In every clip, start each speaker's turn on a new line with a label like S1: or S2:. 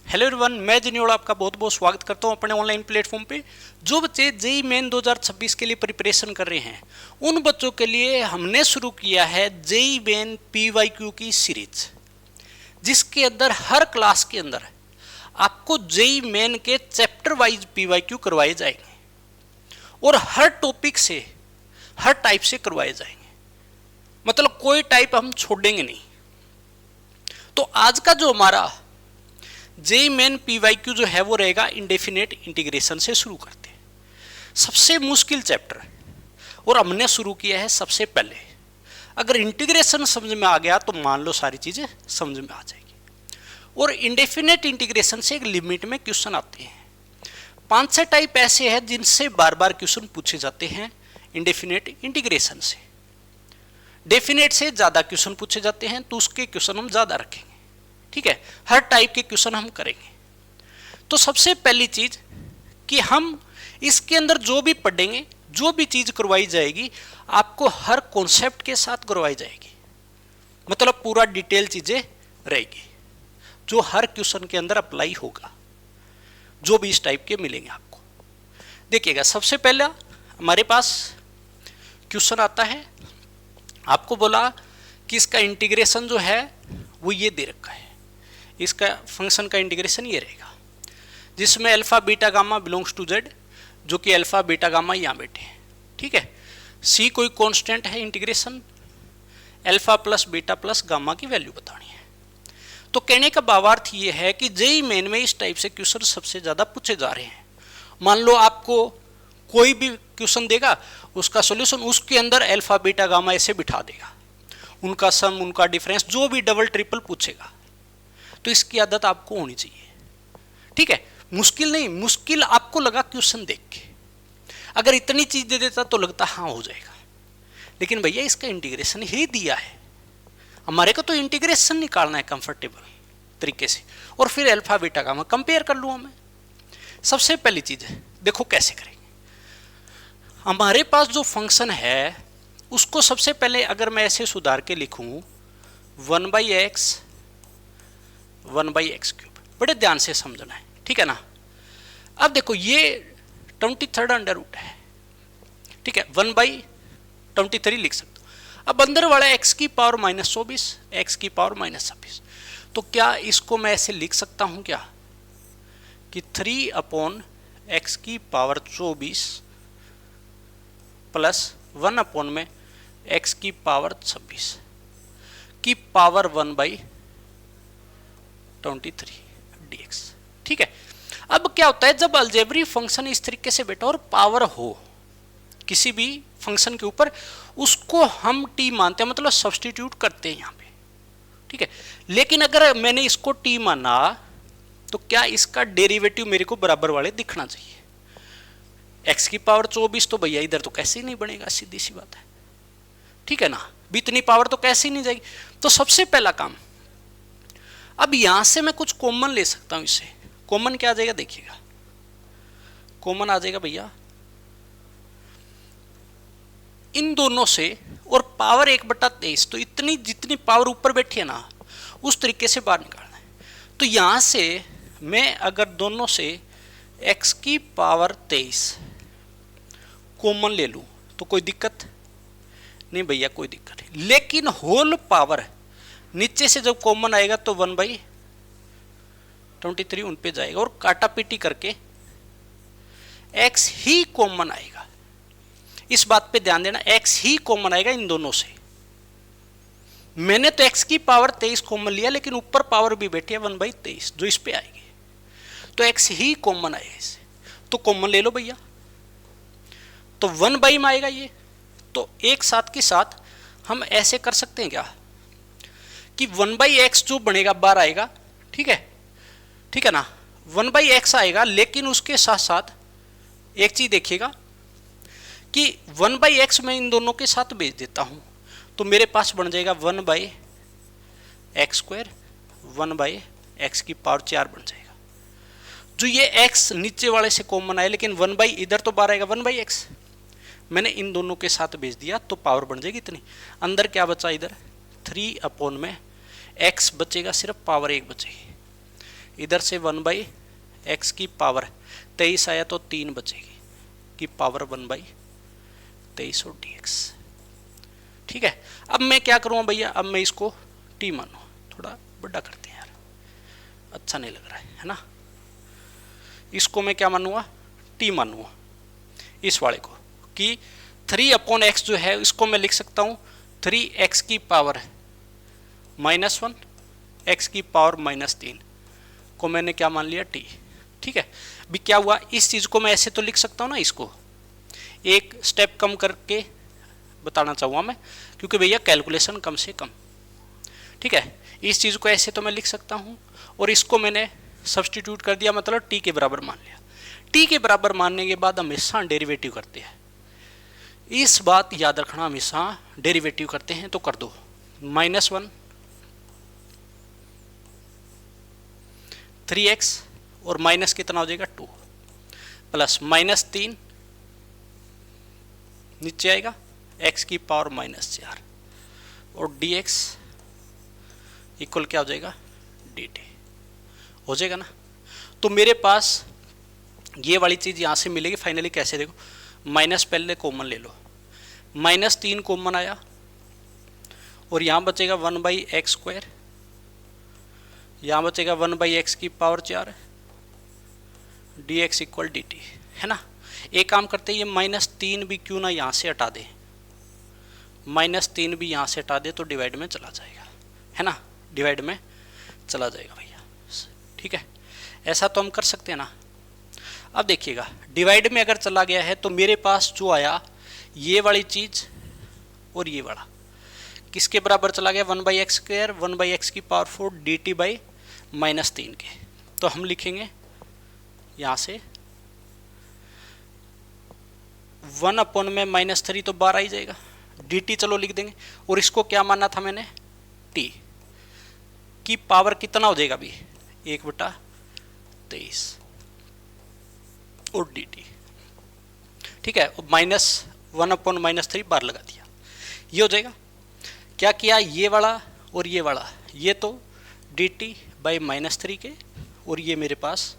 S1: Hello everyone, मैं जिनियोड़ा आपका बहुत बहुत स्वागत करता हूं अपने ऑनलाइन प्लेटफॉर्म पे। जो बच्चे जेईई मेन 2026 के लिए प्रिपरेशन कर रहे हैं उन बच्चों के लिए हमने शुरू किया है जेईई मेन पीवाईक्यू की सीरीज, जिसके अंदर हर क्लास के अंदर आपको जेईई मेन के चैप्टर वाइज पीवाईक्यू करवाए जाएंगे और हर टॉपिक से हर टाइप से करवाए जाएंगे। मतलब कोई टाइप हम छोड़ेंगे नहीं। तो आज का जो हमारा जेईई मेन पीवाईक्यू जो है वो रहेगा इंडेफिनेट इंटीग्रेशन से शुरू करते हैं। सबसे मुश्किल चैप्टर और हमने शुरू किया है सबसे पहले। अगर इंटीग्रेशन समझ में आ गया तो मान लो सारी चीजें समझ में आ जाएगी। और इंडेफिनेट इंटीग्रेशन से एक लिमिट में क्वेश्चन आते हैं। 5-6 टाइप ऐसे हैं जिनसे बार बार क्वेश्चन पूछे जाते हैं इंडेफिनेट इंटीग्रेशन से। डेफिनेट से ज्यादा क्वेश्चन पूछे जाते हैं तो उसके क्वेश्चन हम ज्यादा रखेंगे। ठीक है, हर टाइप के क्वेश्चन हम करेंगे। तो सबसे पहली चीज कि हम इसके अंदर जो भी पढ़ेंगे, जो भी चीज करवाई जाएगी, आपको हर कॉन्सेप्ट के साथ करवाई जाएगी। मतलब पूरा डिटेल चीजें रहेगी जो हर क्वेश्चन के अंदर अप्लाई होगा, जो भी इस टाइप के मिलेंगे आपको। देखिएगा, सबसे पहला हमारे पास क्वेश्चन आता है। आपको बोला कि इसका इंटीग्रेशन जो है वो ये दे रखा है। इसका फंक्शन का इंटीग्रेशन ये रहेगा जिसमें alpha beta gamma belongs to Z, जो कि अल्फा बीटा गामा यहाँ बैठे हैं। ठीक है, सी कोई कांस्टेंट है, integration alpha plus beta plus gamma की वैल्यू बतानी है। तो कहने का भावार्थ ये है कि जेईई मेन में इस टाइप से क्वेश्चन सबसे ज्यादा पूछे जा रहे हैं। मान लो आपको कोई भी क्वेश्चन देगा, उसका सोल्यूशन उसके अंदर अल्फा बीटा गामा ऐसे बिठा देगा, उनका सम, उनका डिफरेंस, जो भी डबल ट्रिपल पूछेगा। तो इसकी आदत आपको होनी चाहिए। ठीक है, मुश्किल नहीं, मुश्किल आपको लगा क्वेश्चन देख के। अगर इतनी चीज दे देता तो लगता हाँ हो जाएगा, लेकिन भैया इसका इंटीग्रेशन ही दिया है, हमारे को तो इंटीग्रेशन निकालना है कंफर्टेबल तरीके से, और फिर अल्फा बीटा गामा कंपेयर कर लूँ मैं। सबसे पहली चीज है, देखो कैसे करेंगे। हमारे पास जो फंक्शन है उसको सबसे पहले अगर मैं ऐसे सुधार के लिखूं 1/x 1/x क्यूब, बड़े ध्यान से समझना है, ठीक है ना। अब देखो ये 23 अंडर रूट है, ठीक है, 1/23 लिख सकते हो। अब अंदर वाला x की पावर -24, x की पावर -26, तो क्या इसको मैं ऐसे लिख सकता हूं क्या कि 3/x की पावर 24 प्लस 1 में x की पावर 26 की पावर 1/23 dx। ठीक है, अब क्या होता है जब अलजेब्रिक फंक्शन इस तरीके से बेटा और पावर हो किसी भी फंक्शन के ऊपर, उसको हम t मानते हैं, मतलब सब्स्टिट्यूट करते हैं यहाँ पे। ठीक है, लेकिन अगर मैंने इसको t माना तो क्या इसका डेरिवेटिव मेरे को बराबर वाले दिखना चाहिए। x की पावर 24 तो भैया इधर तो कैसे ही नहीं बनेगा, सीधी सी बात है। ठीक है ना, भी इतनी पावर तो कैसे ही नहीं जाएगी। तो सबसे पहला काम, अब यहां से मैं कुछ कॉमन ले सकता हूं। इससे कॉमन क्या आ जाएगा, देखिएगा कॉमन आ जाएगा भैया इन दोनों से, और पावर 1/23, तो इतनी जितनी पावर ऊपर बैठी है ना उस तरीके से बाहर निकालना है। तो यहां से मैं अगर दोनों से x की पावर 23 कॉमन ले लूं तो कोई दिक्कत नहीं भैया, कोई दिक्कत नहीं। लेकिन होल पावर नीचे से जब कॉमन आएगा तो 1/23 उन पे जाएगा, और काटा पीटी करके x ही कॉमन आएगा। इस बात पे ध्यान देना, x ही कॉमन आएगा इन दोनों से। मैंने तो x की पावर 23 कॉमन लिया, लेकिन ऊपर पावर भी बैठी है 1/23 जो इस पे आएगी, तो x ही कॉमन आएगा इससे। तो कॉमन ले लो भैया, तो 1 में आएगा ये। तो एक साथ के साथ हम ऐसे कर सकते हैं क्या कि 1/x जो बनेगा बाहर आएगा। ठीक है, ठीक है ना, 1/x आएगा, लेकिन उसके साथ साथ एक चीज देखिएगा कि 1/x मैं इन दोनों के साथ भेज देता हूं तो मेरे पास बन जाएगा 1/x², 1/x की पावर 4 बन जाएगा। जो ये x नीचे वाले से कॉमन आए, लेकिन 1 इधर तो बाहर आएगा 1/x, मैंने इन दोनों के साथ भेज दिया तो पावर बन जाएगी इतनी। अंदर क्या बचा, इधर 3 में x बचेगा, सिर्फ पावर 1 बचेगी। इधर से 1/x की पावर 23 आया तो 3 बचेगी की पावर 1/23 और dx। ठीक है, अब मैं क्या करूँगा भैया, अब मैं इसको t मानूँ, थोड़ा बड़ा करते हैं यार, अच्छा नहीं लग रहा है ना। इसको मैं क्या मानूंगा, t मानूंगा, इस वाले को, कि 3/x जो है इसको मैं लिख सकता हूँ 3x की पावर -1 x की पावर -3 को मैंने क्या मान लिया t। ठीक है, भी क्या हुआ, इस चीज़ को मैं ऐसे तो लिख सकता हूँ ना, इसको एक स्टेप कम करके बताना चाहूँगा मैं, क्योंकि भैया कैलकुलेशन कम से कम। ठीक है, इस चीज़ को ऐसे तो मैं लिख सकता हूँ, और इसको मैंने सब्सटीट्यूट कर दिया, मतलब t के बराबर मान लिया। t के बराबर मानने के बाद हमेशा डेरिवेटिव करते हैं, इस बात याद रखना, हमेशा डेरिवेटिव करते हैं तो कर दो। -1 3x और माइनस कितना हो जाएगा 2 प्लस -3 नीचे आएगा x की पावर -4 और dx इक्वल क्या हो जाएगा dt हो जाएगा ना। तो मेरे पास ये वाली चीज़ यहाँ से मिलेगी फाइनली कैसे, देखो माइनस पहले कॉमन ले लो, -3 कॉमन आया और यहाँ बचेगा 1/x², यहाँ बचेगा 1/x की पावर 4 dx इक्वल dt है ना। एक काम करते हैं, ये -3 भी क्यों ना यहाँ से हटा दे, -3 भी यहाँ से हटा दे तो डिवाइड में चला जाएगा, है ना, डिवाइड में चला जाएगा भैया। ठीक है, ऐसा तो हम कर सकते हैं ना। अब देखिएगा, डिवाइड में अगर चला गया है तो मेरे पास जो आया ये वाली चीज़ और ये वाला किसके बराबर चला गया, 1/x², 1/x की पावर 4 dt/-3 के। तो हम लिखेंगे यहाँ से 1 में -3 तो 12 ही जाएगा, dt चलो लिख देंगे, और इसको क्या मानना था मैंने, t की पावर कितना हो जाएगा अभी 1/23 और dt। ठीक है, -1/-3 बार लगा दिया, ये हो जाएगा। क्या किया, ये वाला और ये वाला, ये तो dt/-3 के, और ये मेरे पास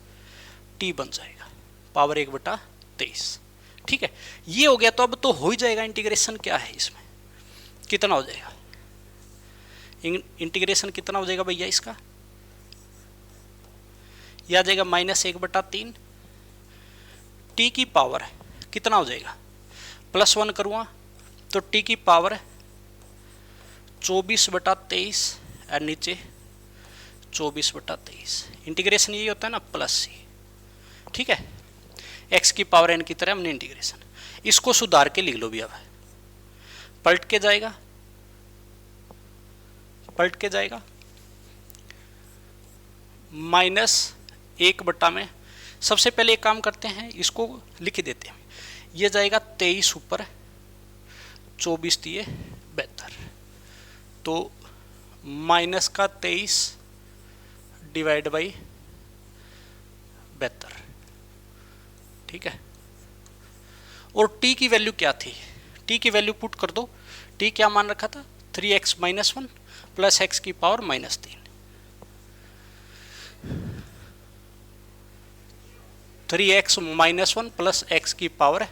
S1: t बन जाएगा पावर 1/23। ठीक है, ये हो गया। तो अब तो हो ही जाएगा, इंटीग्रेशन क्या है इसमें, कितना हो जाएगा, इंटीग्रेशन कितना हो जाएगा भैया इसका, यह आ जाएगा -1/3, t की पावर कितना हो जाएगा, +1 करूँगा तो t की पावर 24/23 और नीचे 24/23, इंटीग्रेशन यही होता है ना, +c। ठीक है, x की पावर n की तरह हमने इंटीग्रेशन, इसको सुधार के लिख लो भी, अब पलट के जाएगा, -1 में सबसे पहले एक काम करते हैं, इसको लिख देते हैं, ये जाएगा 23 ऊपर 24 दिए 72, तो -23 / 72। ठीक है, और t की वैल्यू क्या थी, t की वैल्यू पुट कर दो, t क्या मान रखा था 3x - 1 प्लस x की पावर -3, 3x - 1 प्लस x की पावर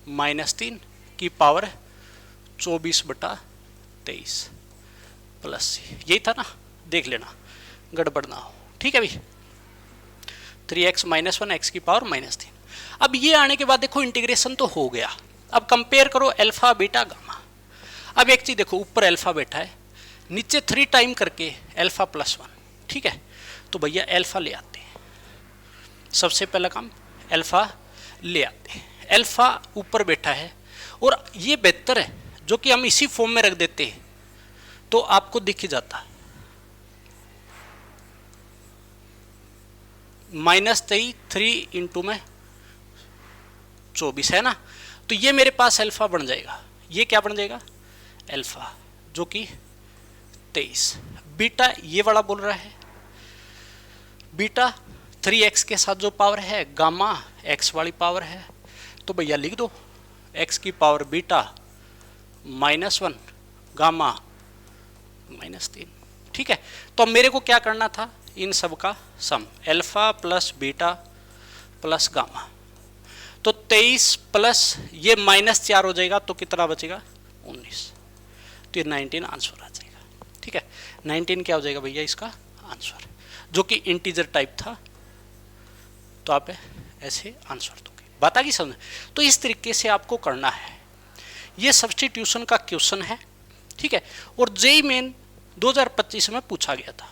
S1: -3 की पावर 24/23 प्लस यही था ना, देख लेना गड़बड़ ना हो। ठीक है भाई, 3x - 1 x की पावर -3। अब ये आने के बाद देखो इंटीग्रेशन तो हो गया, अब कंपेयर करो अल्फा बीटा गामा। अब एक चीज देखो, ऊपर अल्फा बैठा है, नीचे 3 टाइम करके अल्फा +1। ठीक है, तो भैया अल्फा ले आते हैं, सबसे पहला काम अल्फा ले आते हैं। अल्फा ऊपर बैठा है और ये बेहतर है जो कि हम इसी फॉर्म में रख देते हैं तो आपको दिख ही जाता, -3 इंटू में 24 है ना, तो ये मेरे पास अल्फा बन जाएगा, ये क्या बन जाएगा अल्फा जो कि 23। बीटा ये वाला बोल रहा है, बीटा 3x के साथ जो पावर है, गामा x वाली पावर है, तो भैया लिख दो x की पावर बीटा -1 गामा -3। ठीक है, तो अब मेरे को क्या करना था, इन सब का sum, alpha plus beta plus gamma. तो 23 प्लस ये -4 हो जाएगा, तो कितना बचेगा 19। तो ये 19 आंसर आ जाएगा। ठीक है, 19 क्या हो जाएगा भैया इसका आंसर, जो कि इंटीजर टाइप था। तो आप ऐसे आंसर दोगे। बात आ गई समझ? तो इस तरीके से आपको करना है। ये सब्स्टिट्यूशन का क्वेश्चन है। ठीक है, और जेईई मेन 2025 में पूछा गया था।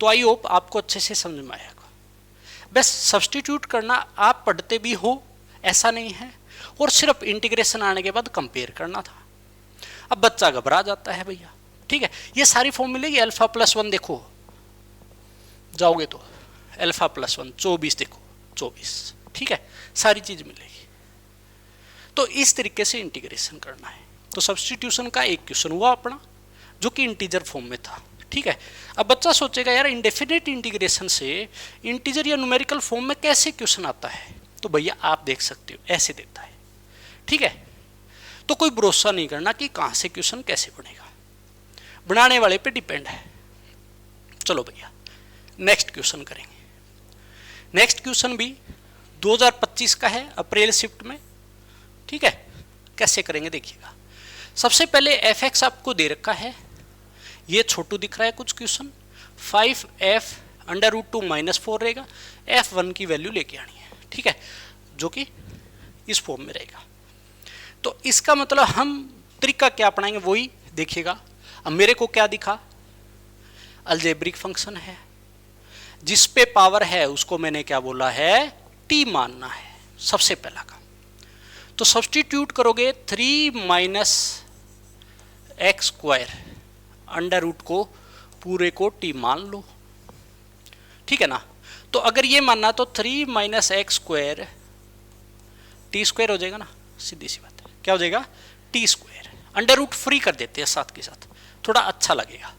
S1: तो आई होप आपको अच्छे से समझ में आएगा। बस सब्स्टिट्यूट करना आप पढ़ते भी हो ऐसा नहीं है, और सिर्फ इंटीग्रेशन आने के बाद कंपेयर करना था। अब बच्चा घबरा जाता है भैया। ठीक है, ये सारी फॉर्म मिलेगी। अल्फा प्लस 1 देखो, जाओगे तो अल्फा प्लस 1 24 देखो, 24। ठीक है, सारी चीज मिलेगी। तो इस तरीके से इंटीग्रेशन करना है। तो सब्स्टिट्यूशन का एक क्वेश्चन हुआ अपना, जो कि इंटीजर फॉर्म में था। ठीक है, अब बच्चा सोचेगा यार इंडेफिनिट इंटीग्रेशन से इंटीजर या न्यूमेरिकल फॉर्म में कैसे क्वेश्चन आता है। तो भैया आप देख सकते हो ऐसे देता है। ठीक है, तो कोई भरोसा नहीं करना कि कहां से क्वेश्चन कैसे बनेगा, बनाने वाले पे डिपेंड है। चलो भैया नेक्स्ट क्वेश्चन करेंगे। नेक्स्ट क्वेश्चन भी 2025 का है, अप्रैल शिफ्ट में। ठीक है, कैसे करेंगे देखिएगा। सबसे पहले एफ एक्स आपको दे रखा है, ये छोटू दिख रहा है कुछ क्वेश्चन। 5f √2 -4 रहेगा, f1 की वैल्यू लेके आनी है। ठीक है, जो कि इस फॉर्म में रहेगा। तो इसका मतलब हम तरीका क्या अपनाएंगे वही देखिएगा। अब मेरे को क्या दिखा, अलजेब्रिक फंक्शन है, जिस पे पावर है उसको मैंने क्या बोला है, t मानना है सबसे पहला काम। तो सब्स्टिट्यूट करोगे 3 - x² √ को पूरे को t मान लो। ठीक है ना, तो अगर ये मानना तो 3 - x² t² हो जाएगा ना, सीधी सी बात है। क्या हो जाएगा t²। √ फ्री कर देते हैं साथ के साथ, थोड़ा अच्छा लगेगा।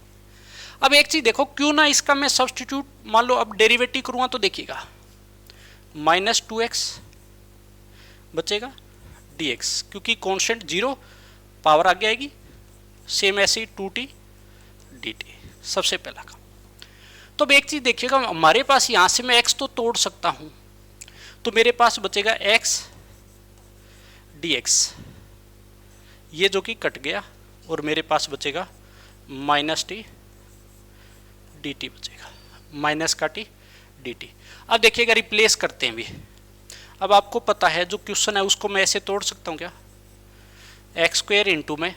S1: अब एक चीज देखो, क्यों ना इसका मैं सब्स्टिट्यूट मान लो अब डेरिवेटिव करूंगा तो देखिएगा -2x बचेगा dx, क्योंकि कांस्टेंट 0 पावर आगे आएगी, सेम ऐसे ही 2t dt सबसे पहला काम। तो अब एक चीज देखिएगा, हमारे पास यहां से मैं x तो तोड़ सकता हूं, तो मेरे पास बचेगा x dx, ये जो कि कट गया, और मेरे पास बचेगा -t dt बचेगा, माइनस का t dt। अब देखिएगा रिप्लेस करते हैं भी। अब आपको पता है जो क्वेश्चन है उसको मैं ऐसे तोड़ सकता हूँ क्या, x² इंटू में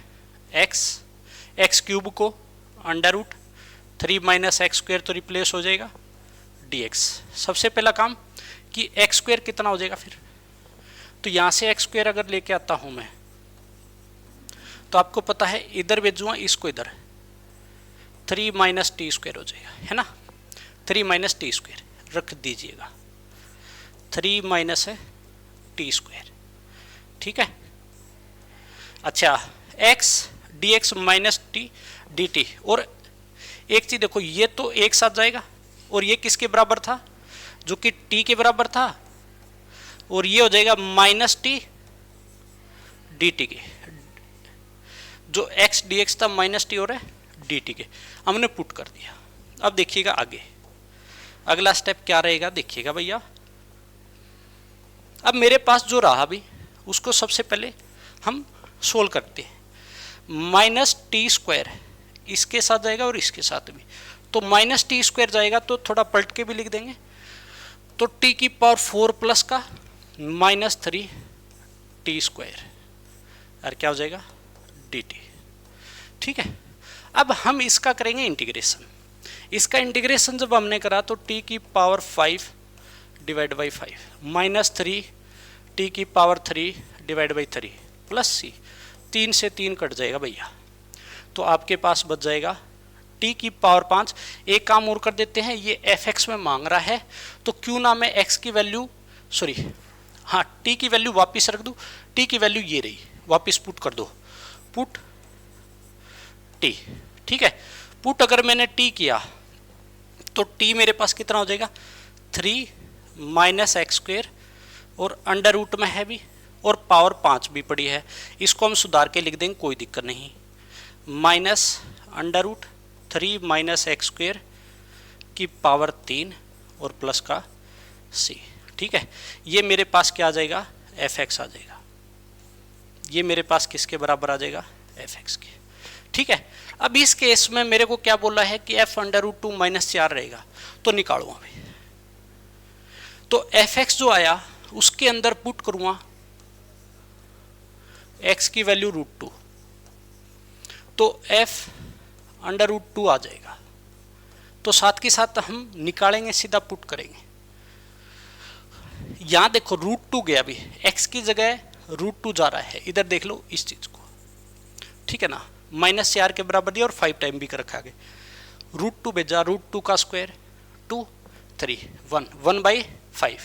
S1: x³ को √3 - x² तो रिप्लेस हो जाएगा dx। सबसे पहला काम कि x² कितना हो जाएगा फिर, तो यहाँ से x² अगर लेके आता हूँ मैं, तो आपको पता है इधर भेजूंगा इसको, इधर 3 - t² हो जाएगा, है ना। 3 - t² रख दीजिएगा, 3 - t²। ठीक है, अच्छा x dx -t dt। और एक चीज देखो, ये तो एक साथ जाएगा, और ये किसके बराबर था, जो कि t के बराबर था, और ये हो जाएगा -t dt के, जो x dx था -t और dt के, हमने पुट कर दिया। अब देखिएगा आगे अगला स्टेप क्या रहेगा, देखिएगा भैया। अब मेरे पास जो रहा भी उसको सबसे पहले हम सोल्व करते हैं। -t² इसके साथ जाएगा और इसके साथ भी, तो -t² जाएगा तो थोड़ा पलट के भी लिख देंगे, तो t⁴ प्लस का -3 t² और क्या हो जाएगा dt। ठीक है, अब हम इसका करेंगे इंटीग्रेशन। इसका इंटीग्रेशन जब हमने करा तो t⁵ divide by 5 -3 t⁵ divide by 3 plus c, 3 से 3 कट जाएगा भैया, तो आपके पास बच जाएगा t⁵ एक काम और कर देते हैं, ये f(x) में मांग रहा है, तो क्यों ना मैं x की वैल्यू हाँ t की वैल्यू वापस रख दूँ। t की वैल्यू ये रही, वापस पुट कर दो, पुट t। ठीक है, पुट अगर मैंने t किया तो t मेरे पास कितना हो जाएगा 3 - x² और √ में है भी, और पावर 5 भी पड़ी है, इसको हम सुधार के लिख देंगे, कोई दिक्कत नहीं। -√3 - x² की पावर 3 और प्लस का c। ठीक है, ये मेरे पास क्या आ जाएगा, fx आ जाएगा। ये मेरे पास किसके बराबर आ जाएगा, fx के। ठीक है, अब इस केस में मेरे को क्या बोला है कि f अंडर रूट 2 माइनस 4 रहेगा, तो निकालू अभी। तो fx जो आया उसके अंदर पुट करूंगा x की वैल्यू रूट 2, तो f अंडर रूट 2 आ जाएगा। तो साथ के साथ हम निकालेंगे, सीधा पुट करेंगे। यहां देखो रूट 2 गया, अभी x की जगह रूट 2 जा रहा है, इधर देख लो इस चीज को। ठीक है ना, माइनस 4 के बराबर दिया और 5 टाइम भी कर रखा आगे। रूट 2 भेजा, रूट 2 का स्क्वायर 2 3 1 1/5।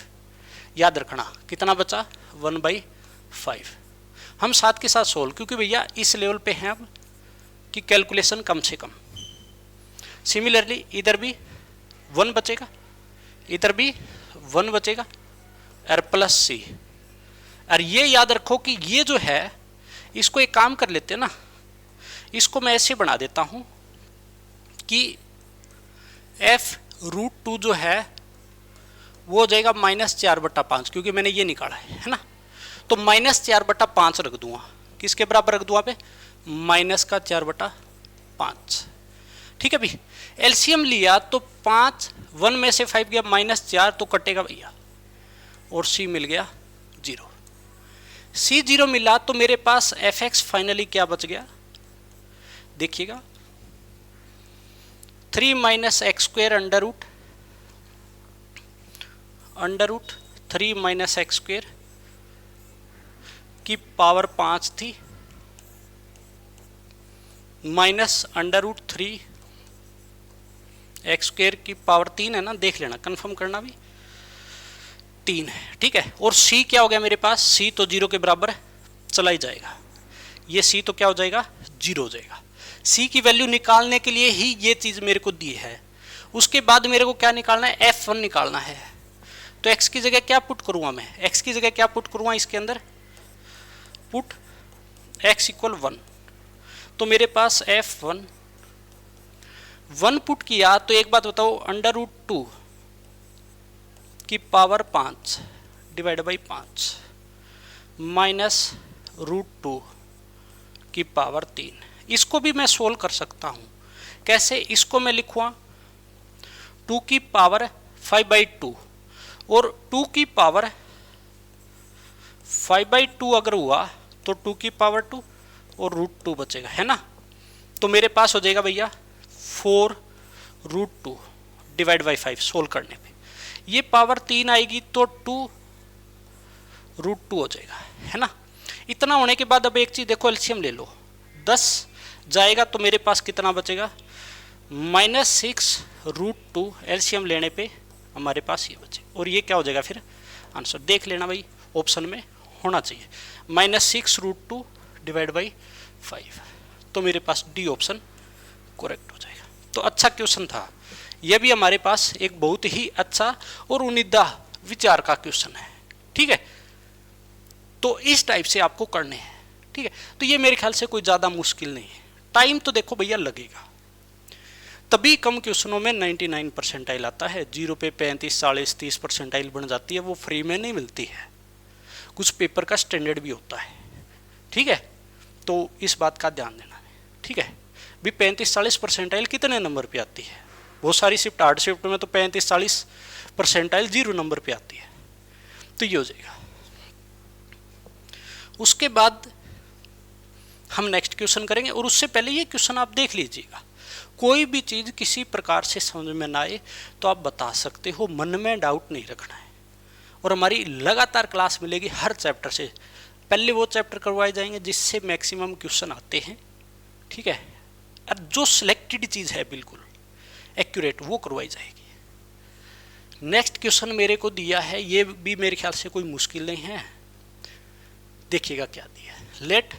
S1: याद रखना कितना बचा, 1/5। हम साथ के साथ सोल्व, क्योंकि भैया इस लेवल पे हैं अब कि कैलकुलेशन कम से कम। सिमिलरली इधर भी 1 बचेगा, इधर भी 1 बचेगा और प्लस सी। और ये याद रखो कि ये जो है, इसको एक काम कर लेते हैं ना, इसको मैं ऐसे बना देता हूं कि f रूट 2 जो है वो हो जाएगा -4/5, क्योंकि मैंने ये निकाला है ना। तो -4/5 रख दूंगा, किसके बराबर रख दूंगा पे, -4/5। ठीक है भाई, एलसीएम लिया तो 5, 1 में से 5 गया -4, तो कटेगा भैया, और c मिल गया 0। c 0 मिला तो मेरे पास fx फाइनली क्या बच गया, देखिएगा 3 - x² अंडर रूट 3 - x² की पावर 5 थी, माइनस अंडर रूट 3 x² की पावर 3 है ना, देख लेना, कंफर्म करना भी 3 है। ठीक है, और c क्या हो गया मेरे पास, c तो 0 के बराबर चला ही जाएगा, ये c तो क्या हो जाएगा, 0 हो जाएगा। c की वैल्यू निकालने के लिए ही ये चीज मेरे को दी है। उसके बाद मेरे को क्या निकालना है, f1 निकालना है। तो x की जगह क्या पुट करूंगा मैं, x की जगह क्या पुट करूंगा, इसके अंदर पुट x = 1। तो मेरे पास f1 1 पुट किया, तो एक बात बताओ, अंडर रूट 2 की power 5 divide by 5 minus root 2 की पावर 3। इसको भी मैं सोल्व कर सकता हूं, कैसे, इसको मैं लिखूंगा 2 की पावर 5/2, और 2 की पावर 5/2 अगर हुआ तो 2 की पावर 2 और रूट 2 बचेगा, है ना। तो मेरे पास हो जाएगा भैया 4 रूट 2 डिवाइड बाई 5 सोल्व करने पे। ये पावर 3 आएगी तो 2 रूट 2 हो जाएगा, है ना। इतना होने के बाद अब एक चीज देखो, एलसीएम ले लो, 10 जाएगा तो मेरे पास कितना बचेगा, -6 रूट 2। एलसीएम लेने पे हमारे पास ये बचे, और ये क्या हो जाएगा फिर आंसर, देख लेना भाई, ऑप्शन में होना चाहिए -6 रूट 2 डिवाइड बाई 5। तो मेरे पास डी ऑप्शन करेक्ट हो जाएगा। तो अच्छा क्वेश्चन था, यह भी हमारे पास एक बहुत ही अच्छा और उम्मीदा विचार का क्वेश्चन है। ठीक है, तो इस टाइप से आपको करने हैं। ठीक है, तो ये मेरे ख्याल से कोई ज़्यादा मुश्किल नहीं है। टाइम तो देखो भैया लगेगा, तभी कम क्वेश्चनों में 99 परसेंटाइल आता है। 0 पे 35, 40, 30 परसेंटाइल बन जाती है, वो फ्री में नहीं मिलती है, कुछ पेपर का स्टैंडर्ड भी होता है। ठीक है, तो इस बात का ध्यान देना है। ठीक है, भी 35-40 परसेंटाइल कितने नंबर पे आती है, बहुत सारी शिफ्ट, 8 शिफ्ट में तो 35-40 परसेंटाइल 0 नंबर पे आती है। तो ये हो जाएगा। उसके बाद हम नेक्स्ट क्वेश्चन करेंगे, और उससे पहले ये क्वेश्चन आप देख लीजिएगा। कोई भी चीज़ किसी प्रकार से समझ में ना आए तो आप बता सकते हो, मन में डाउट नहीं रखना है। और हमारी लगातार क्लास मिलेगी हर चैप्टर से, पहले वो चैप्टर करवाए जाएंगे जिससे मैक्सिमम क्वेश्चन आते हैं। ठीक है, और जो सिलेक्टेड चीज़ है बिल्कुल एक्यूरेट, वो करवाई जाएगी। नेक्स्ट क्वेश्चन मेरे को दिया है, ये भी मेरे ख्याल से कोई मुश्किल नहीं है। देखिएगा क्या दिया है, लेट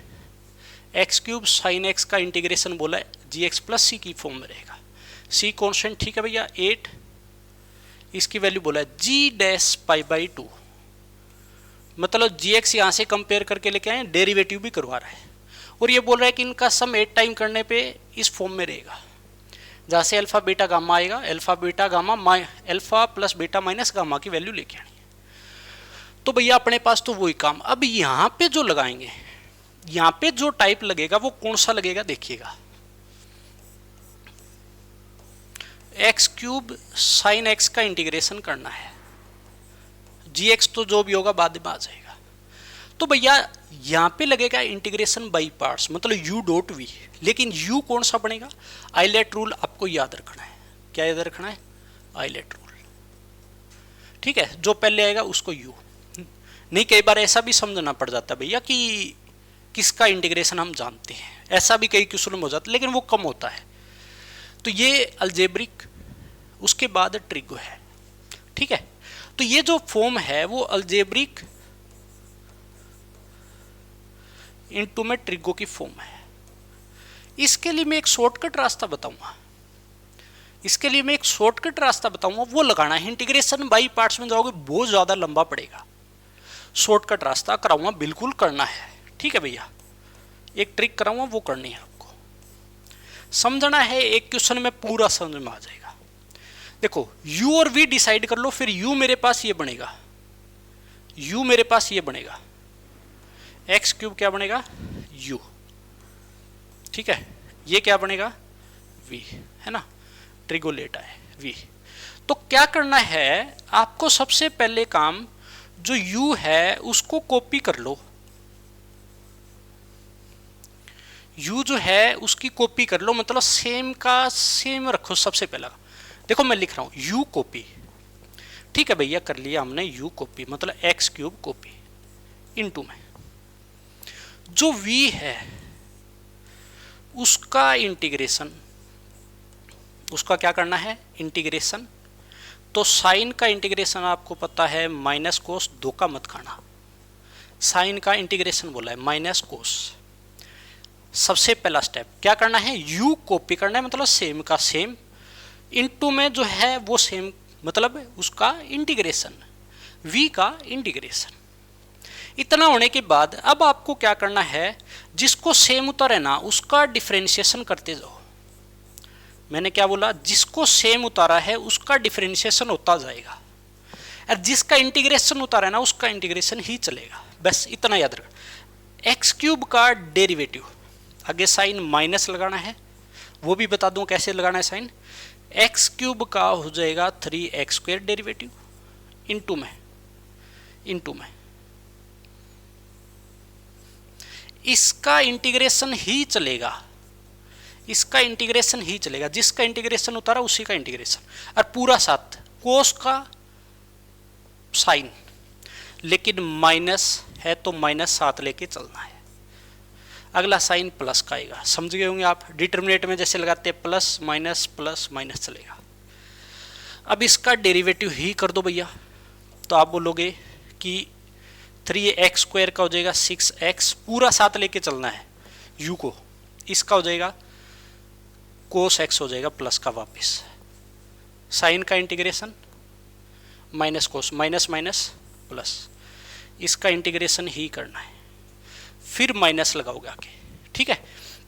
S1: x³ sin x का इंटीग्रेशन बोला है gx + c की फॉर्म में रहेगा। c कॉन्स्टेंट, ठीक है भैया 8, इसकी वैल्यू बोला है g'π/2, मतलब gx यहाँ से कंपेयर करके लेके आए, डेरिवेटिव भी करवा रहा है, और ये बोल रहा है कि इनका सम 8 टाइम करने पे इस फॉर्म में रहेगा। जहाँ से अल्फा बीटा गामा आएगा, alpha beta gamma alpha plus beta minus gamma की वैल्यू लेके आनी है। तो भैया अपने पास तो वही काम। अब यहाँ पे जो लगाएंगे, यहाँ पे जो टाइप लगेगा वो कौन सा लगेगा देखिएगा, एक्स क्यूब साइन एक्स का इंटीग्रेशन करना है, जी एक्स तो जो भी होगा बाद में आ जाएगा। तो भैया यहाँ पे लगेगा इंटीग्रेशन बाई पार्ट्स, मतलब u डॉट वी, लेकिन u कौन सा बनेगा, आइलेट रूल आपको याद रखना है। क्या याद रखना है, आइलेट रूल, ठीक है, जो पहले आएगा उसको u। नहीं, कई बार ऐसा भी समझना पड़ जाता है भैया कि किसका इंटीग्रेशन हम जानते हैं, ऐसा भी कई क्वेश्चन में हो जाता है, लेकिन वो कम होता है। तो ये अलजेब्रिक, उसके बाद ट्रिगो है, ठीक है। तो ये जो फॉर्म है वो अलजेब्रिक इनटू में ट्रिगो की फॉर्म है। इसके लिए मैं एक शॉर्टकट रास्ता बताऊंगा, इसके लिए मैं एक शॉर्टकट रास्ता बताऊंगा, वो लगाना है। इंटीग्रेशन बाई पार्ट्स में जाओगे बहुत ज़्यादा लंबा पड़ेगा, शॉर्टकट रास्ता कराऊंगा, बिल्कुल करना है, ठीक है भैया। एक ट्रिक कराऊंगा, वो करनी है आपको, समझना है, एक क्वेश्चन में पूरा समझ में आ जाएगा। देखो u और v डिसाइड कर लो, फिर u मेरे पास ये बनेगा, u मेरे पास ये बनेगा, एक्स क्यूब क्या बनेगा u, ठीक है, ये क्या बनेगा v, है ना, ट्रिगोलेटा है v। तो क्या करना है आपको, सबसे पहले काम जो u है उसको कॉपी कर लो, u जो है उसकी कॉपी कर लो, मतलब सेम का सेम रखो। सबसे पहला देखो मैं लिख रहा हूं u कॉपी, ठीक है भैया, कर लिया हमने u कॉपी, मतलब एक्स क्यूब कॉपी इनटू में जो v है उसका इंटीग्रेशन, उसका क्या करना है इंटीग्रेशन। तो साइन का इंटीग्रेशन आपको पता है माइनस कोस, धोखा मत खाना, साइन का इंटीग्रेशन बोला है माइनस कोस। सबसे पहला स्टेप क्या करना है, u कॉपी करना है, मतलब सेम का सेम, इनटू में जो है वो सेम, मतलब उसका इंटीग्रेशन, v का इंटीग्रेशन। इतना होने के बाद अब आपको क्या करना है, जिसको सेम उतार है ना उसका डिफरेंशिएशन करते जाओ। मैंने क्या बोला, जिसको सेम उतारा है उसका डिफरेंशिएशन होता जाएगा, और जिसका इंटीग्रेशन उतारा है ना उसका इंटीग्रेशन ही चलेगा। बस इतना याद रखना। एक्स क्यूब का डेरिवेटिव, आगे साइन माइनस लगाना है, वो भी बता दूं कैसे लगाना है साइन। एक्स क्यूब का हो जाएगा 3x स्क्वायर डेरिवेटिव इनटू में इसका इंटीग्रेशन ही चलेगा, इसका इंटीग्रेशन ही चलेगा, जिसका इंटीग्रेशन उतारा उसी का इंटीग्रेशन, और पूरा साथ कोस का साइन, लेकिन माइनस है तो माइनस साथ लेके चलना है। अगला साइन प्लस का आएगा, समझ गए होंगे आप, डिटरमिनेंट में जैसे लगाते हैं प्लस माइनस चलेगा। अब इसका डेरिवेटिव ही कर दो भैया, तो आप बोलोगे कि 3x स्क्वायर का हो जाएगा 6x, पूरा साथ लेके चलना है u को, इसका हो जाएगा कोस x हो जाएगा प्लस का वापस, साइन का integration minus cos, minus plus, इसका इंटीग्रेशन ही करना है, फिर माइनस लगाओगे आगे, ठीक है।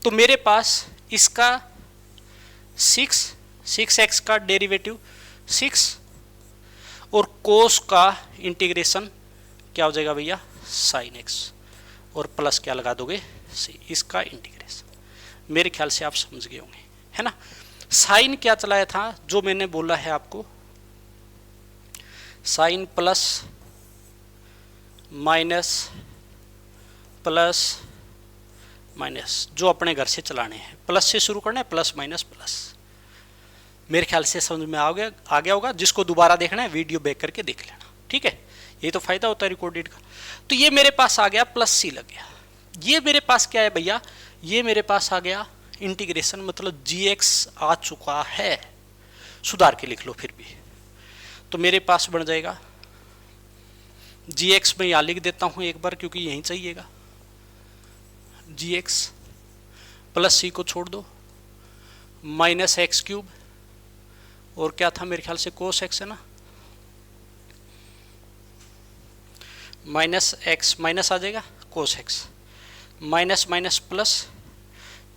S1: तो मेरे पास इसका 6x का डेरिवेटिव 6 और कोस का इंटीग्रेशन क्या हो जाएगा भैया साइन x, और प्लस क्या लगा दोगे सी, इसका इंटीग्रेशन। मेरे ख्याल से आप समझ गए होंगे, है ना। साइन क्या चलाया था जो मैंने बोला है आपको, साइन प्लस माइनस जो अपने घर से चलाने हैं, प्लस से शुरू करना है, प्लस माइनस प्लस। मेरे ख्याल से समझ में आ गया होगा। जिसको दोबारा देखना है वीडियो बैक करके देख लेना, ठीक है, ये तो फायदा होता है रिकॉर्डेड का। तो ये मेरे पास आ गया प्लस सी लग गया, ये मेरे पास क्या है भैया, ये मेरे पास आ गया इंटीग्रेशन, मतलब gx आ चुका है, सुधार के लिख लो फिर भी। तो मेरे पास बन जाएगा gx, में यहाँ लिख देता हूँ एक बार क्योंकि यहीं चाहिएगा, gx प्लस सी को छोड़ दो, माइनस एक्स क्यूब, और क्या था मेरे ख्याल से कोस एक्स है ना, माइनस एक्स माइनस आ जाएगा cos x, minus plus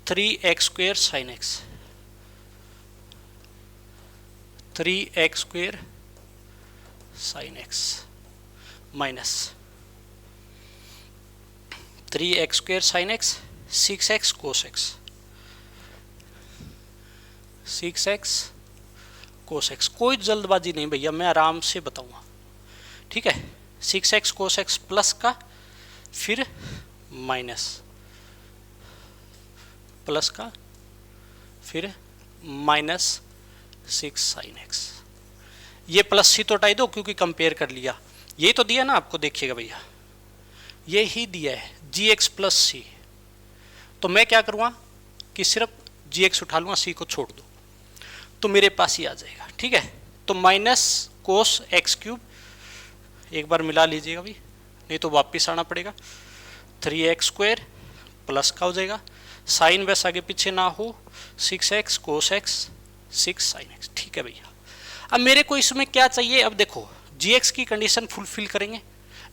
S1: 3x square sine x, 3x² sin x minus 3x² sin x 6x cos x 6x cos x। कोई जल्दबाजी नहीं भैया, मैं आराम से बताऊंगा, ठीक है। 6x cos x प्लस का फिर माइनस प्लस का फिर माइनस 6 sin x। ये प्लस सी तो हटाई दो क्योंकि कंपेयर कर लिया, ये तो दिया ना आपको, देखिएगा भैया ये ही दिया है gx प्लस सी। तो मैं क्या करूँगा कि सिर्फ gx उठा लूँगा, सी को छोड़ दो तो मेरे पास ही आ जाएगा, ठीक है। तो माइनस कोस x³ एक बार मिला लीजिएगा भाई, नहीं तो वापस आना पड़ेगा। 3x² प्लस का हो जाएगा, साइन वैसे आगे पीछे ना हो, 6x cos x 6 sin x, ठीक है भैया। अब मेरे को इसमें क्या चाहिए, अब देखो gx की कंडीशन फुलफिल करेंगे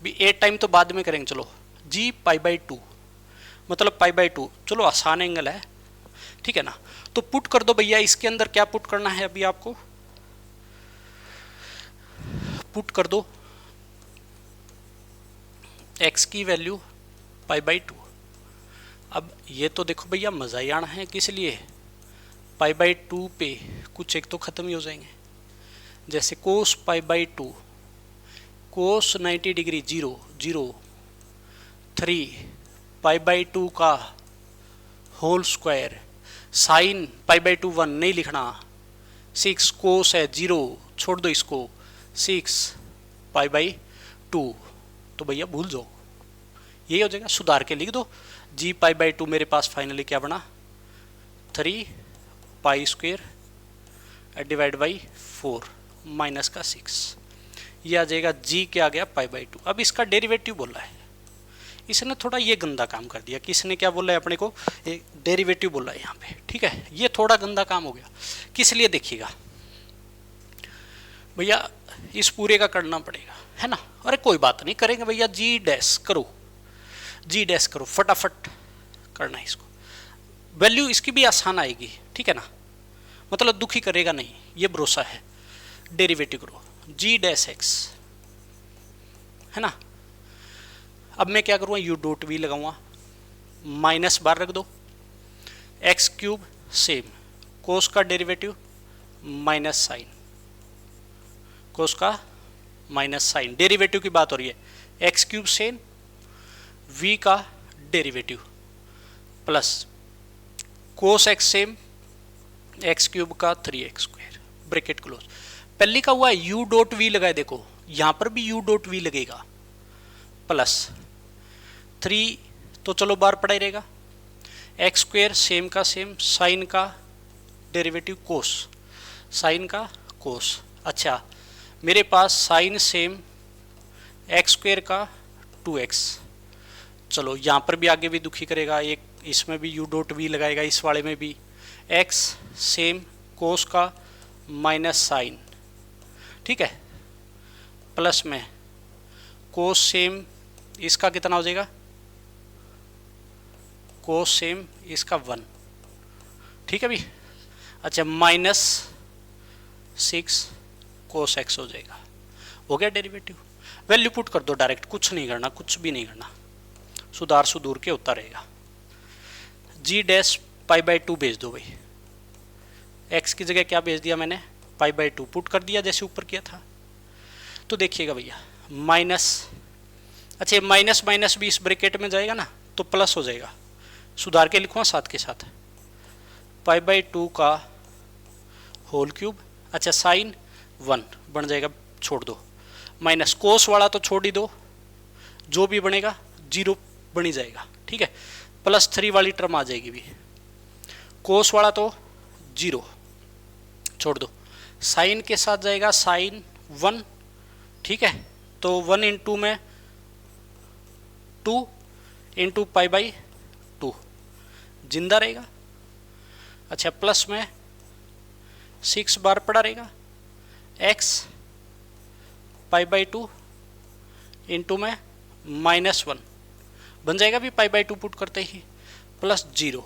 S1: भी, 8 टाइम तो बाद में करेंगे, चलो g π/2 मतलब π/2, चलो आसान एंगल है, ठीक है ना। तो पुट कर दो भैया, इसके अंदर क्या पुट करना है अभी आपको, पुट कर दो x की वैल्यू π/2। अब ये तो देखो भैया मजा ही आना है, किस लिए, π/2 पे कुछ एक तो खत्म ही हो जाएंगे, जैसे कोस π/2 कोस 90 डिग्री 0 0 3 π/2 का होल स्क्वायर, साइन π/2 1 नहीं लिखना, 6 कोस है 0 छोड़ दो इसको, 6 π/2, तो भैया भूल जाओ, यही हो जाएगा, सुधार के लिख दो। g π/2 मेरे पास फाइनली क्या बना, 3 π² डिवाइड बाई 4 माइनस का 6, ये आ जाएगा g क्या आ गया π/2। अब इसका डेरिवेटिव बोला है, इसने थोड़ा ये गंदा काम कर दिया कि इसने क्या बोला है अपने को, एक डेरिवेटिव बोला है यहाँ पे, ठीक है। ये थोड़ा गंदा काम हो गया, किस लिए देखिएगा भैया, इस पूरे का करना पड़ेगा, है ना। अरे कोई बात नहीं, करेंगे भैया, जी डैश करो, जी डैश करो, फटाफट करना है इसको, वैल्यू इसकी भी आसान आएगी, ठीक है ना, मतलब दुखी करेगा नहीं, ये भरोसा है। डेरिवेटिव करो जी डैश एक्स, है ना। अब मैं क्या करूँगा, यू डॉट वी लगाऊंगा, माइनस बार रख दो, x³ सेम, कोस का डेरिवेटिव माइनस साइन, कोस का माइनस साइन, डेरिवेटिव की बात हो रही है, x³ सेम, v का derivative plus cos x same, x³ का 3x², ब्रैकेट क्लोज। पहले का हुआ u डॉट वी लगाए, देखो यहां पर भी u डॉट वी लगेगा, प्लस 3 तो चलो बार पड़ा ही रहेगा, x² सेम का सेम, साइन का डेरिवेटिव कोस, साइन का कोस। अच्छा मेरे पास साइन सेम x² का 2x, चलो यहाँ पर भी आगे भी दुखी करेगा, एक इसमें भी u डॉट वी लगाएगा, इस वाले में भी x सेम कोस का माइनस साइन, ठीक है, प्लस में कोस सेम इसका कितना हो जाएगा, कोस सेम इसका 1, ठीक है भी। अच्छा माइनस 6 कोस x हो जाएगा, हो गया डेरिवेटिव। वैल्यू पुट कर दो डायरेक्ट, कुछ नहीं करना, कुछ भी नहीं करना, सुधार सुधूर के होता रहेगा। g डैश π/2 भेज दो भाई, x की जगह क्या भेज दिया मैंने, π/2 पुट कर दिया जैसे ऊपर किया था। तो देखिएगा भैया माइनस, अच्छा माइनस माइनस भी इस ब्रैकेट में जाएगा ना तो प्लस हो जाएगा, सुधार के लिखूँगा साथ के साथ, π/2 का होल क्यूब, अच्छा साइन 1 बन जाएगा, छोड़ दो, माइनस कोस वाला तो छोड़ ही दो, जो भी बनेगा 0 बनी जाएगा, ठीक है, प्लस 3 वाली टर्म आ जाएगी भी, कोस वाला तो 0 छोड़ दो, साइन के साथ जाएगा साइन 1, ठीक है, तो 1 इंटू में 2 इंटू π/2 जिंदा रहेगा। अच्छा प्लस में 6 बार पड़ा रहेगा, x π/2 इंटू में -1 बन जाएगा भी π/2 पुट करते ही, प्लस 0,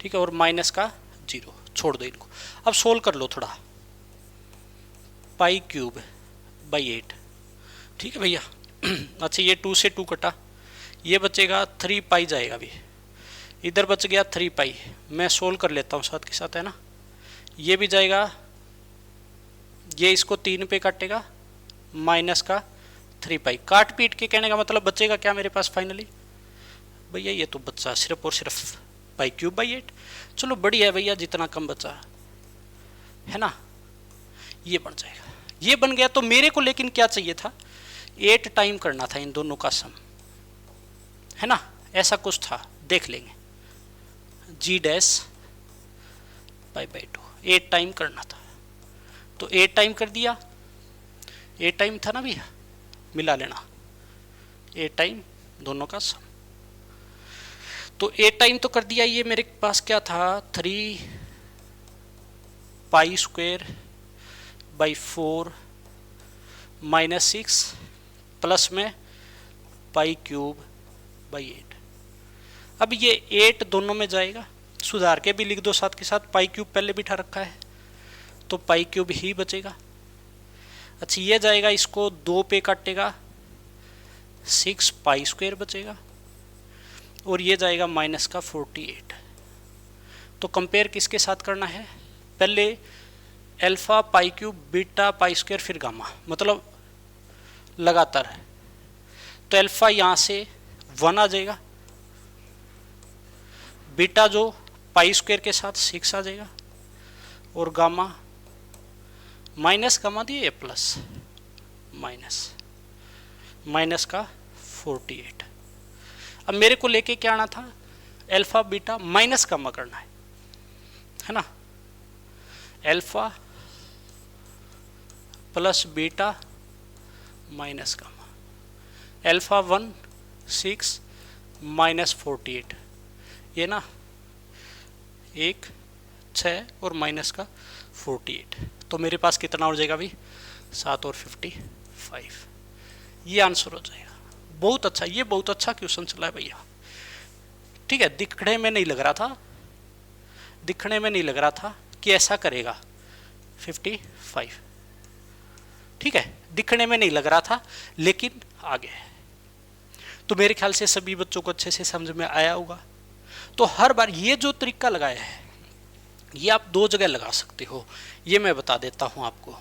S1: ठीक है, और माइनस का 0, छोड़ दो इनको। अब सोल्व कर लो थोड़ा, पाई क्यूब बाई 8। ठीक है भैया। अच्छा ये 2 से 2 कटा, ये बचेगा 3 पाई जाएगा अभी, इधर बच गया 3 पाई। मैं सोल्व कर लेता हूँ साथ के साथ, है ना। ये भी जाएगा, ये इसको 3 पे काटेगा, माइनस का 3 पाई। काट पीट के कहने का मतलब बचेगा क्या मेरे पास फाइनली भैया, ये तो बचा सिर्फ और सिर्फ पाई क्यूब बाई 8। चलो बढ़िया है भैया, जितना कम बचा है ना, ये बन जाएगा। ये बन गया। तो मेरे को लेकिन क्या चाहिए था, 8 टाइम करना था इन दोनों का सम, है ना, ऐसा कुछ था, देख लेंगे। जी डैश पाई बाई 2 8 टाइम करना था, तो 8 टाइम कर दिया। 8 टाइम था ना भैया, मिला लेना, 8 टाइम दोनों का सम। तो 8 टाइम तो कर दिया। ये मेरे पास क्या था, 3 pi square by 4 minus 6 plus में पाई क्यूब बाई 8। अब ये 8 दोनों में जाएगा, सुधार के भी लिख दो साथ के साथ, पाई क्यूब पहले बिठा रखा है तो पाई क्यूब ही बचेगा। अच्छा ये जाएगा, इसको 2 पे काटेगा, 6 पाई स्क्वायर बचेगा, और ये जाएगा माइनस का 48। तो कंपेयर किसके साथ करना है, पहले अल्फा पाई क्यूब बीटा पाई स्क्वायर फिर गामा, मतलब लगातार है। तो अल्फा यहाँ से 1 आ जाएगा, बीटा जो पाई स्क्वायर के साथ 6 आ जाएगा, और गामा माइनस गामा दिए प्लस माइनस का 48। अब मेरे को लेके क्या आना था, अल्फा बीटा माइनस गामा करना है ना, alpha plus beta minus gamma, alpha 1 6 minus 48, ये ना 1 6 और माइनस का 48। तो मेरे पास कितना हो जाएगा अभी, 7 और 55, ये आंसर हो जाएगा। बहुत अच्छा, ये बहुत अच्छा क्वेश्चन चला है भैया। ठीक है, दिखने में नहीं लग रहा था कि ऐसा करेगा 55। ठीक है, दिखने में नहीं लग रहा था, लेकिन आ गया। तो मेरे ख्याल से सभी बच्चों को अच्छे से समझ में आया होगा। तो हर बार ये जो तरीका लगाया है, ये आप 2 जगह लगा सकते हो, ये मैं बता देता हूँ आपको।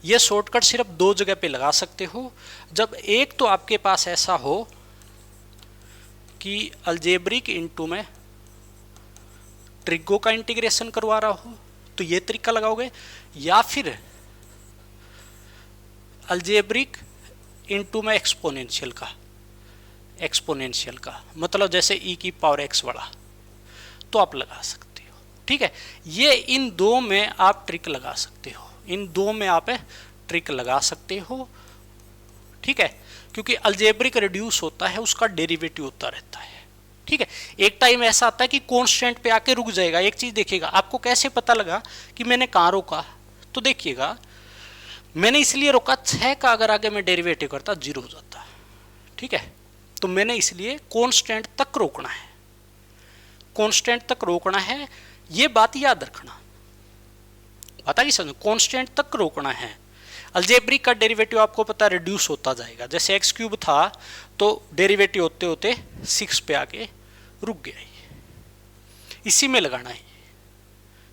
S1: ये शॉर्टकट सिर्फ 2 जगह पे लगा सकते हो। जब एक तो आपके पास ऐसा हो कि अलजेब्रिक इनटू में ट्रिगो का इंटीग्रेशन करवा रहा हो, तो ये तरीका लगाओगे, या फिर अलजेब्रिक इनटू में एक्सपोनेंशियल का मतलब जैसे e की पावर x वाला, तो आप लगा सकते हो। ठीक है, ये इन 2 में आप ट्रिक लगा सकते हो, ठीक है, क्योंकि अलजेब्रिक रिड्यूस होता है, उसका डेरिवेटिव होता रहता है। ठीक है, एक टाइम ऐसा आता है कि कांस्टेंट पे आके रुक जाएगा। एक चीज देखिएगा, आपको कैसे पता लगा कि मैंने कहाँ रोका, तो देखिएगा मैंने इसलिए रोका, 6 का अगर आगे मैं डेरिवेटिव करता 0 हो जाता। ठीक है, तो मैंने इसलिए कांस्टेंट तक रोकना है, ये बात याद रखना। पता कि समझो, कांस्टेंट तक रोकना है। अलजेब्रिक का डेरिवेटिव आपको पता रिड्यूस होता जाएगा, जैसे एक्स क्यूब था तो डेरिवेटिव होते होते 6 पे आके रुक गया, इसी में लगाना है।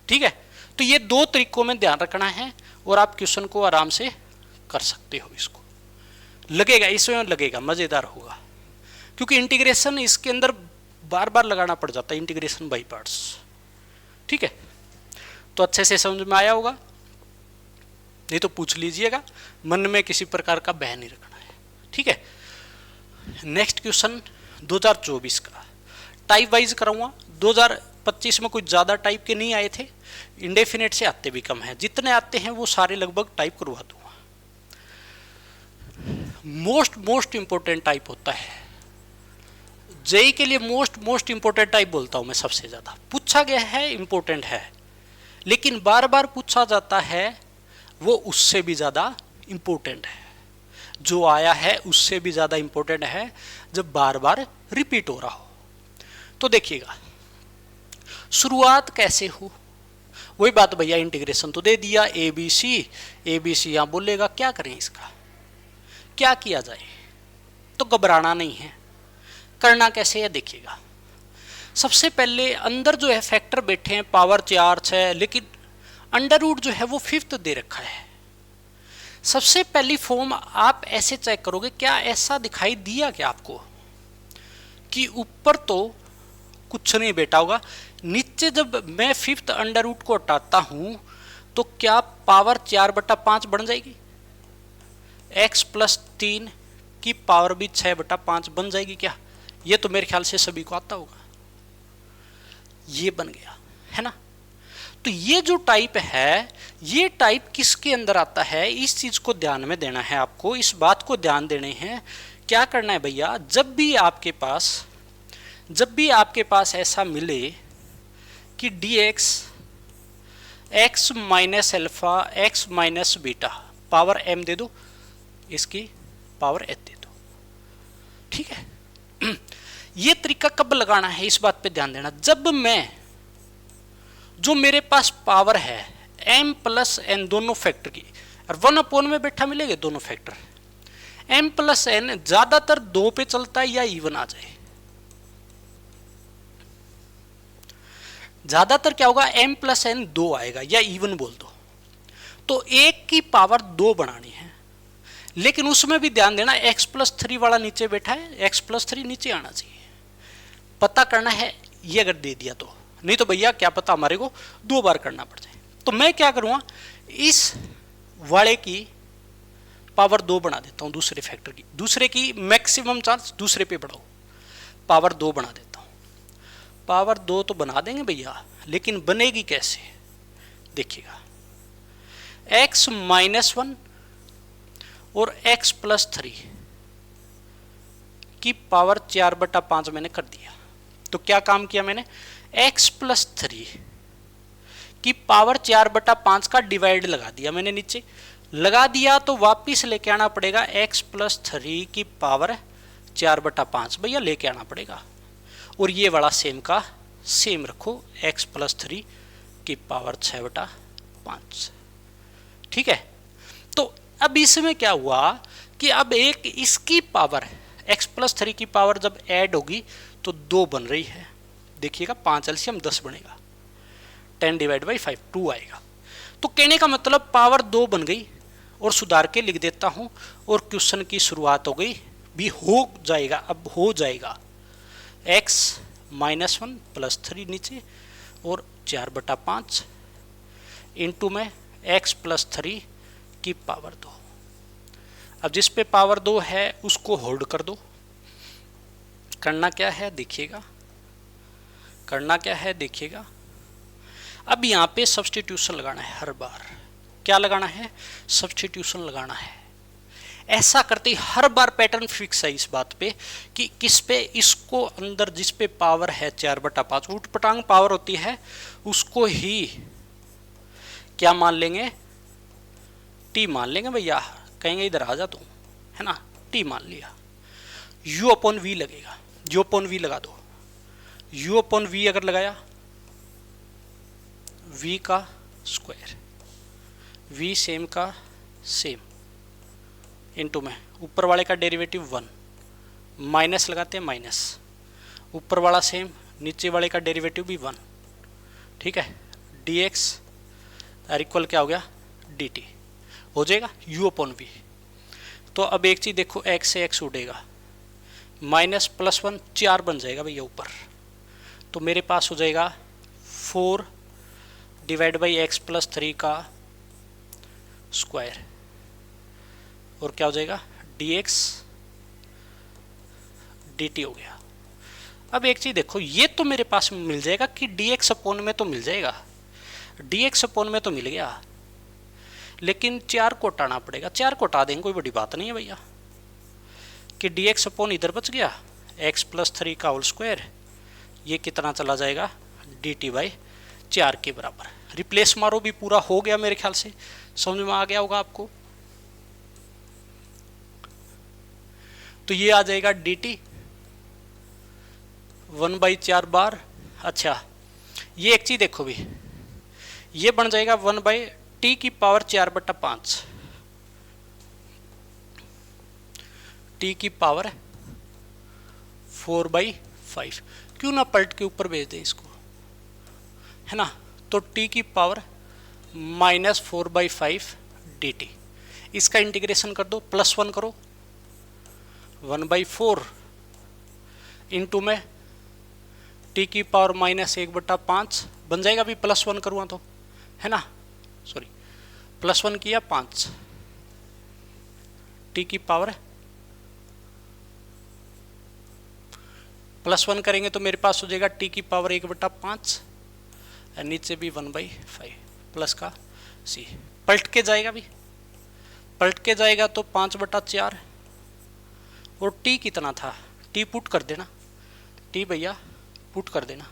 S1: ठीक है, तो ये 2 तरीकों में ध्यान रखना है, और आप क्वेश्चन को आराम से कर सकते हो। इसको लगेगा, इसमें लगेगा, मजेदार होगा, क्योंकि इंटीग्रेशन इसके अंदर बार बार लगाना पड़ जाता है, इंटीग्रेशन बाई पार्ट्स। ठीक है, तो अच्छे से समझ में आया होगा, नहीं तो पूछ लीजिएगा, मन में किसी प्रकार का बह नहीं रखना है। ठीक है, नेक्स्ट क्वेश्चन 2024 का टाइप वाइज कराऊंगा। 2025 में कुछ ज़्यादा टाइप के नहीं आए थे, इंडेफिनेट से आते भी कम है, जितने आते हैं वो सारे लगभग टाइप करवा दूंगा। मोस्ट इंपॉर्टेंट टाइप होता है जेई के लिए, मोस्ट इंपॉर्टेंट टाइप बोलता हूं मैं, सबसे ज़्यादा पूछा गया है, इंपॉर्टेंट है, लेकिन बार बार पूछा जाता है, वो उससे भी ज़्यादा इंपॉर्टेंट है। जो आया है उससे भी ज़्यादा इंपॉर्टेंट है, जब बार बार रिपीट हो रहा हो। तो देखिएगा, शुरुआत कैसे हो, वही बात भैया, इंटीग्रेशन तो दे दिया, ए बी सी यहाँ बोलेगा, क्या करें इसका, क्या किया जाए। तो घबराना नहीं है, करना कैसे है देखिएगा। सबसे पहले अंदर जो है फैक्टर बैठे हैं पावर 4 6, लेकिन अंडर रूट जो है वो 5th दे रखा है। सबसे पहली फॉर्म आप ऐसे चेक करोगे, क्या ऐसा दिखाई दिया क्या आपको कि ऊपर तो कुछ नहीं बैठा होगा, नीचे जब मैं 5th अंडर रूट को हटाता हूं तो क्या पावर 4/5 बन जाएगी, x + 3 की पावर भी 6/5 बन जाएगी क्या। ये तो मेरे ख्याल से सभी को आता होगा, ये बन गया है ना। तो ये जो टाइप है, ये टाइप किसके अंदर आता है, इस चीज को ध्यान में देना है आपको, इस बात को ध्यान देने हैं। क्या करना है भैया, जब भी आपके पास ऐसा मिले कि dx x minus alpha x minus beta power m दे दो, इसकी पावर h दे दो, ठीक है। ये तरीका कब लगाना है इस बात पे ध्यान देना, जब मैं जो मेरे पास पावर है m + n दोनों फैक्टर की, और 1/, में बैठा मिलेगा दोनों फैक्टर, m + n ज्यादातर 2 पे चलता है या इवन आ जाए, ज्यादातर क्या होगा m + n 2 आएगा या इवन बोल दो। तो 1 की पावर 2 बनानी है, लेकिन उसमें भी ध्यान देना x + 3 वाला नीचे बैठा है, x + 3 नीचे आना चाहिए, पता करना है ये अगर दे दिया तो, नहीं तो भैया क्या पता हमारे को 2 बार करना पड़ जाए। तो मैं क्या करूँगा, इस वाले की पावर 2 बना देता हूँ, दूसरे फैक्टर की, दूसरे की मैक्सिमम चांस दूसरे पे बढ़ाओ, पावर 2 बना देता हूँ। पावर 2 तो बना देंगे भैया, लेकिन बनेगी कैसे देखिएगा, x - 1 और x + 3 की पावर 4/5 मैंने कर दिया। तो क्या काम किया मैंने, x + 3 की पावर 4/5 का डिवाइड लगा दिया मैंने, नीचे लगा दिया तो वापिस लेके आना पड़ेगा x + 3 की पावर 4/5 भैया लेके आना पड़ेगा, और ये वाला सेम का सेम रखो, x + 3 की पावर 6/5, ठीक है। तो अब इसमें क्या हुआ कि अब एक इसकी पावर x + 3 की पावर जब ऐड होगी तो 2 बन रही है, देखिएगा 5 एलसीएम 10 बनेगा, 10/5 2 आएगा। तो कहने का मतलब पावर 2 बन गई, और सुधार के लिख देता हूं, और क्वेश्चन की शुरुआत हो गई, भी हो जाएगा, अब हो जाएगा x - 1 + 3 नीचे और 4/5 इंटू में x + 3 की पावर 2। अब जिस पे पावर 2 है उसको होल्ड कर दो, करना क्या है देखिएगा, करना क्या है देखिएगा। अब यहाँ पे सब्स्टिट्यूशन लगाना है, हर बार क्या लगाना है, सब्स्टिट्यूशन लगाना है। ऐसा करते ही हर बार पैटर्न फिक्स है इस बात पे कि किस पे, इसको अंदर जिस पे पावर है 4/5 उठपटांग पावर होती है, उसको ही क्या मान लेंगे, t मान लेंगे भैया, कहेंगे इधर आ जा तू, है ना, t मान लिया, u/v लगेगा, u/v लगा दो, u/v अगर लगाया v का स्क्वायर, v सेम का सेम इंटू में ऊपर वाले का डेरिवेटिव 1, माइनस लगाते हैं माइनस, ऊपर वाला सेम, नीचे वाले का डेरिवेटिव भी 1, ठीक है, dx और इक्वल क्या हो गया dt हो जाएगा u/v। तो अब एक चीज़ देखो, x से x उड़ेगा, माइनस +1 4 बन जाएगा भैया ऊपर, तो मेरे पास हो जाएगा 4/x + 3 का स्क्वायर, और क्या हो जाएगा dx dt हो गया। अब एक चीज़ देखो, ये तो मेरे पास मिल जाएगा कि dx/ में तो मिल जाएगा, dx/ में तो मिल गया, लेकिन 4 को हटाना पड़ेगा, 4 को हटा देंगे कोई बड़ी बात नहीं है भैया, कि dx/ इधर बच गया, x + 3 का होल स्क्वायर, ये कितना चला जाएगा dt/4 के बराबर। रिप्लेस मारो भी पूरा हो गया, मेरे ख्याल से समझ में आ गया होगा आपको। तो ये आ जाएगा dt 1/4 बार। अच्छा ये एक चीज देखो भी, ये बन जाएगा 1/t की पावर 4/5, t की पावर 4/5। क्यों ना पलट के ऊपर भेज दें इसको, है ना। तो t की पावर -4/5 dt, इसका इंटीग्रेशन कर दो, +1 करो, 1/4 इंटू में t की पावर -1/5 बन जाएगा। अभी +1 करूँगा तो, है ना, सॉरी +1 किया 5, t की पावर +1 करेंगे तो मेरे पास हो जाएगा t की पावर 1/5, और नीचे भी 1/5 प्लस का c, पलट के जाएगा भी, पलट के जाएगा तो 5/4, और t कितना था, t पुट कर देना, t भैया पुट कर देना,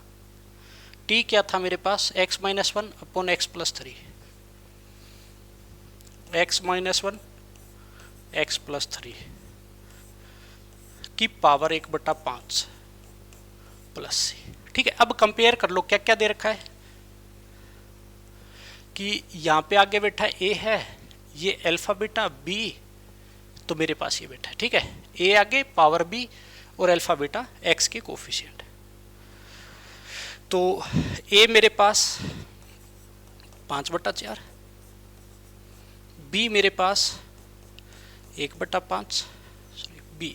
S1: t क्या था मेरे पास, x-1/x+3, x-1 x+3 की पावर 1/5 प्लस सी। ठीक है, अब कंपेयर कर लो क्या क्या दे रखा है, कि यहाँ पे आगे बैठा ए है, ये अल्फा बीटा बी, तो मेरे पास ये बैठा है। ठीक है, ए आगे पावर बी और अल्फा बीटा एक्स के कोफिशिएंट। तो ए मेरे पास 5/4, बी मेरे पास 1/5, सॉरी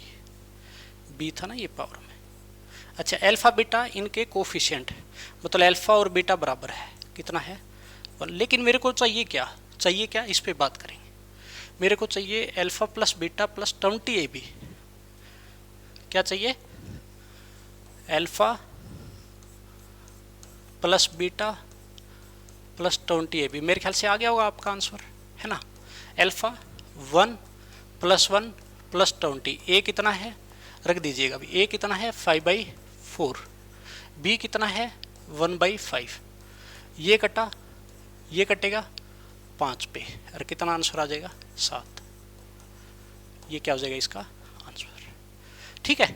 S1: बी था ना ये पावर में। अच्छा, अल्फा बीटा इनके कोफिशिएंट, मतलब अल्फा और बीटा बराबर है, कितना है 1। लेकिन मेरे को चाहिए क्या, इस पे बात करेंगे। मेरे को चाहिए alpha plus beta plus 20ab, क्या चाहिए, alpha plus beta plus 20ab। मेरे ख्याल से आ गया होगा आपका आंसर, है ना। अल्फा 1 + 1 + 20, ए कितना है रख दीजिएगा अभी, ए कितना है 5/4, बी कितना है 1/5, ये कटा ये कटेगा 5 पे, और कितना आंसर आ जाएगा 7। ये क्या हो जाएगा इसका आंसर। ठीक है,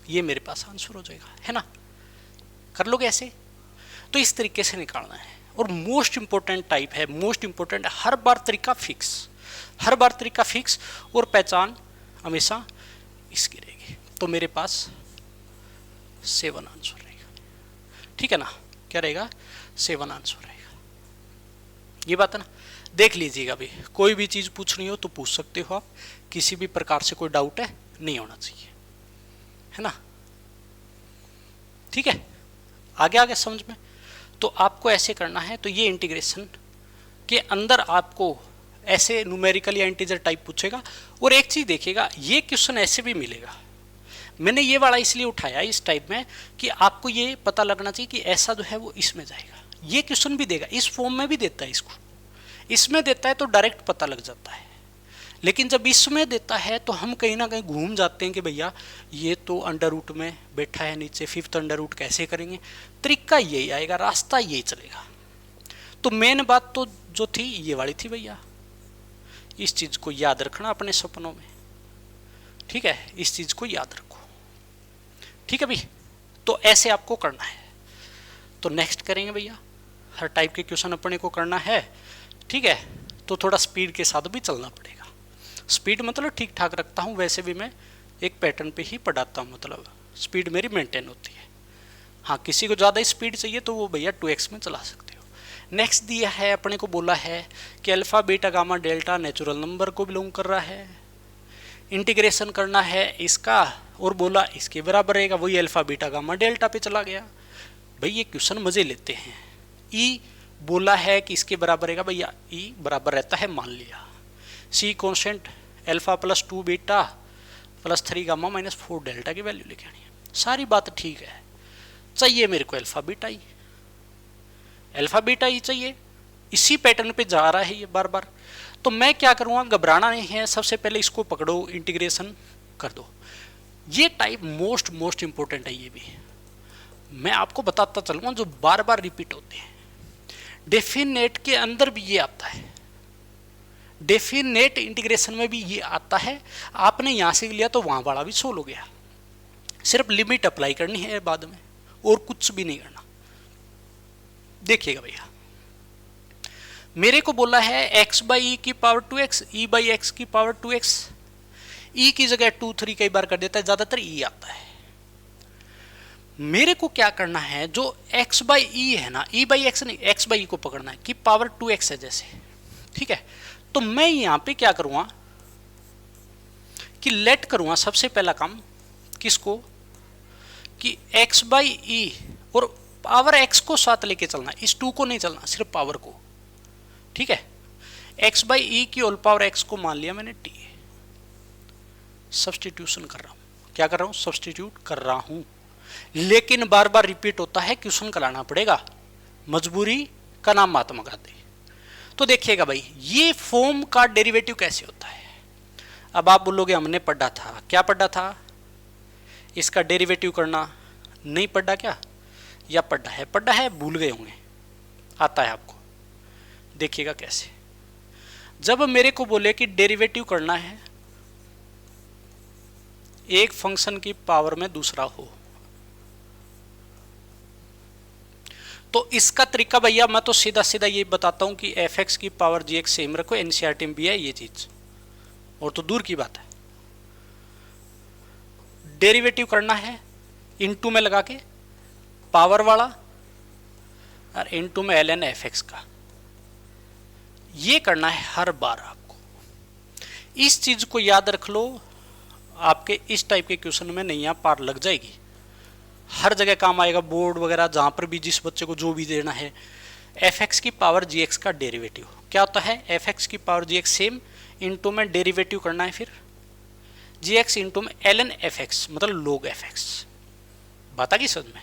S1: ये मेरे पास आंसर हो जाएगा, है ना। कर लोगे ऐसे, तो इस तरीके से निकालना है। और मोस्ट इंपॉर्टेंट टाइप है, मोस्ट इंपॉर्टेंट, हर बार तरीका फिक्स, हर बार तरीका फिक्स, और पहचान हमेशा इसकी रहेगी। तो मेरे पास 7 आंसर रहेगा, ठीक है ना, क्या रहेगा 7 आंसर रहेगा। ये बात है ना, देख लीजिएगा भाई, कोई भी चीज़ पूछनी हो तो पूछ सकते हो आप, किसी भी प्रकार से कोई डाउट है नहीं होना चाहिए, है ना। ठीक है, आगे समझ में। तो आपको ऐसे करना है, तो ये इंटीग्रेशन के अंदर आपको ऐसे न्यूमेरिकल या इंटीजर टाइप पूछेगा। और एक चीज़ देखिएगा, ये क्वेश्चन ऐसे भी मिलेगा, मैंने ये वाला इसलिए उठाया इस टाइप में कि आपको ये पता लगना चाहिए कि ऐसा जो है वो इसमें जाएगा। ये क्वेश्चन भी देगा, इस फॉर्म में भी देता है, इसको इसमें देता है तो डायरेक्ट पता लग जाता है। लेकिन जब इसमें देता है तो हम कहीं ना कहीं घूम जाते हैं कि भैया ये तो अंडर रूट में बैठा है नीचे, 5th अंडर रूट कैसे करेंगे। तरीका यही आएगा, रास्ता यही चलेगा। तो मेन बात तो जो थी ये वाली थी भैया, इस चीज़ को याद रखना अपने सपनों में, ठीक है, इस चीज़ को याद रखो, ठीक है भाई। तो ऐसे आपको करना है। तो नेक्स्ट करेंगे भैया, हर टाइप के क्वेश्चन अपने को करना है, ठीक है। तो थोड़ा स्पीड के साथ भी चलना पड़ेगा। स्पीड मतलब ठीक ठाक रखता हूँ, वैसे भी मैं एक पैटर्न पे ही पढ़ाता हूँ, मतलब स्पीड मेरी मेंटेन होती है। हाँ, किसी को ज़्यादा स्पीड चाहिए तो वो भैया 2x में चला सकते हो। नेक्स्ट दिया है, अपने को बोला है कि alpha beta gamma delta natural number को बिलोंग कर रहा है, इंटीग्रेशन करना है इसका, और बोला इसके बराबर रहेगा, वही अल्फ़ा बीटा गामा डेल्टा पे चला गया। भाई ये क्वेश्चन मज़े लेते हैं। ई बोला है कि इसके बराबर रहेगा, भैया ई बराबर रहता है, मान लिया। C constant alpha + 2 beta + 3 gamma - 4 delta की वैल्यू लेके आनी है। सारी बात ठीक है, चाहिए मेरे को अल्फ़ा बीटा ही चाहिए, इसी पैटर्न पे जा रहा है ये बार बार। तो मैं क्या करूँगा, घबराना नहीं है, सबसे पहले इसको पकड़ो, इंटीग्रेशन कर दो। ये टाइप मोस्ट इंपॉर्टेंट है, ये भी मैं आपको बताता चलूँगा, जो बार बार रिपीट होते हैं। डेफिनेट के अंदर भी ये आता है, डेफिनेट इंटीग्रेशन में भी ये आता है। आपने यहाँ से लिया तो वहाँ वाला भी सोल्व हो गया, सिर्फ लिमिट अप्लाई करनी है बाद में, और कुछ भी नहीं करना। देखिएगा भैया, मेरे को बोला है x बाई ई की power 2x, E by x की पावर 2x। ई की जगह 2 3 कई बार कर देता है, ज्यादातर ई आता है। मेरे को क्या करना है, जो x बाई ई है ना, ई बाई एक्स नहीं, x बाई ई को पकड़ना है कि पावर 2x है जैसे, ठीक है। तो मैं यहां पे क्या करूंगा कि लेट करूंगा सबसे पहला काम किसको, कि x बाई ई और पावर x को साथ लेके चलना, इस 2 को नहीं चलना, सिर्फ पावर को, ठीक है। x बाई ई की होल पावर x को मान लिया मैंने t, सब्सटीट्यूशन कर रहा हूं। क्या कर रहा हूं, सब्सटीट्यूट कर रहा हूं। लेकिन बार बार रिपीट होता है, क्वेश्चन कराना पड़ेगा, मजबूरी का नाम महात्मा गांधी। तो देखिएगा भाई, ये फॉर्म का डेरिवेटिव कैसे होता है। अब आप बोलोगे हमने पढ़ा था, क्या पढ़ा था, इसका डेरिवेटिव करना नहीं पढ़ा क्या, या पढ़ा है, पढ़ा है, भूल गए होंगे, आता है आपको। देखिएगा कैसे, जब मेरे को बोले कि डेरिवेटिव करना है एक फंक्शन की पावर में दूसरा हो, तो इसका तरीका भैया मैं तो सीधा सीधा ये बताता हूं कि एफ एक्स की पावर जी एक्स सेम रखो, एनसीईआरटी में भी है ये चीज, और तो दूर की बात है। डेरिवेटिव करना है इनटू में लगा के पावर वाला, और इनटू में ln एफ एक्स का, ये करना है हर बार आपको। इस चीज को याद रख लो, आपके इस टाइप के क्वेश्चन में नैया पार लग जाएगी, हर जगह काम आएगा, बोर्ड वगैरह जहां पर भी जिस बच्चे को जो भी देना है। एफ एक्स की पावर जी एक्स का डेरिवेटिव क्या होता है, एफ एक्स की पावर जी एक्स सेम, इनटू में डेरिवेटिव करना है फिर जी एक्स इंटू में ln एफ एक्स, मतलब log एफ एक्स। बात आ गई समझ में,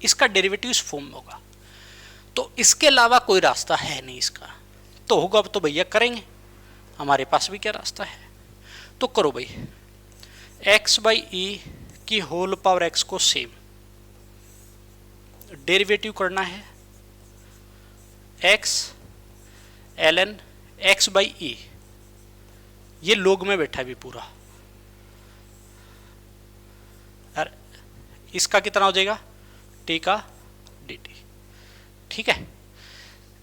S1: इसका डेरिवेटिव इस फॉर्म में होगा। तो इसके अलावा कोई रास्ता है नहीं इसका, तो होगा अब तो भैया करेंगे, हमारे पास भी क्या रास्ता है, तो करो भाई। x बाई ई की होल पावर x को सेम, डेरिवेटिव करना है x ln x by E, ये लोग में बैठा भी पूरा, और इसका कितना हो जाएगा t का dt, ठीक है।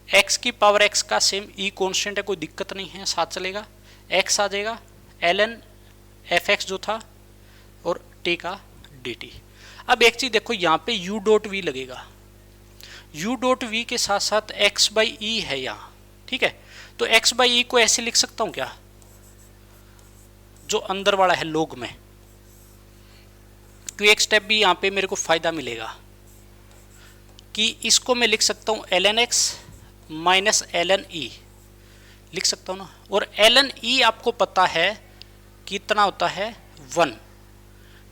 S1: x की पावर x का सेम, e कांस्टेंट है, कोई दिक्कत नहीं है, साथ चलेगा, x आ जाएगा ln एफ एक्स जो था और t का dt। अब एक चीज देखो, यहाँ पे u डॉट वी लगेगा, u डॉट वी के साथ साथ x बाई ई है यहाँ, ठीक है। तो x बाई ई को ऐसे लिख सकता हूँ क्या, जो अंदर वाला है लोग में, क्यों एक स्टेप भी यहाँ पे मेरे को फायदा मिलेगा कि इसको मैं लिख सकता हूँ ln x minus ln e, लिख सकता हूँ ना। और ln e आपको पता है कितना होता है 1,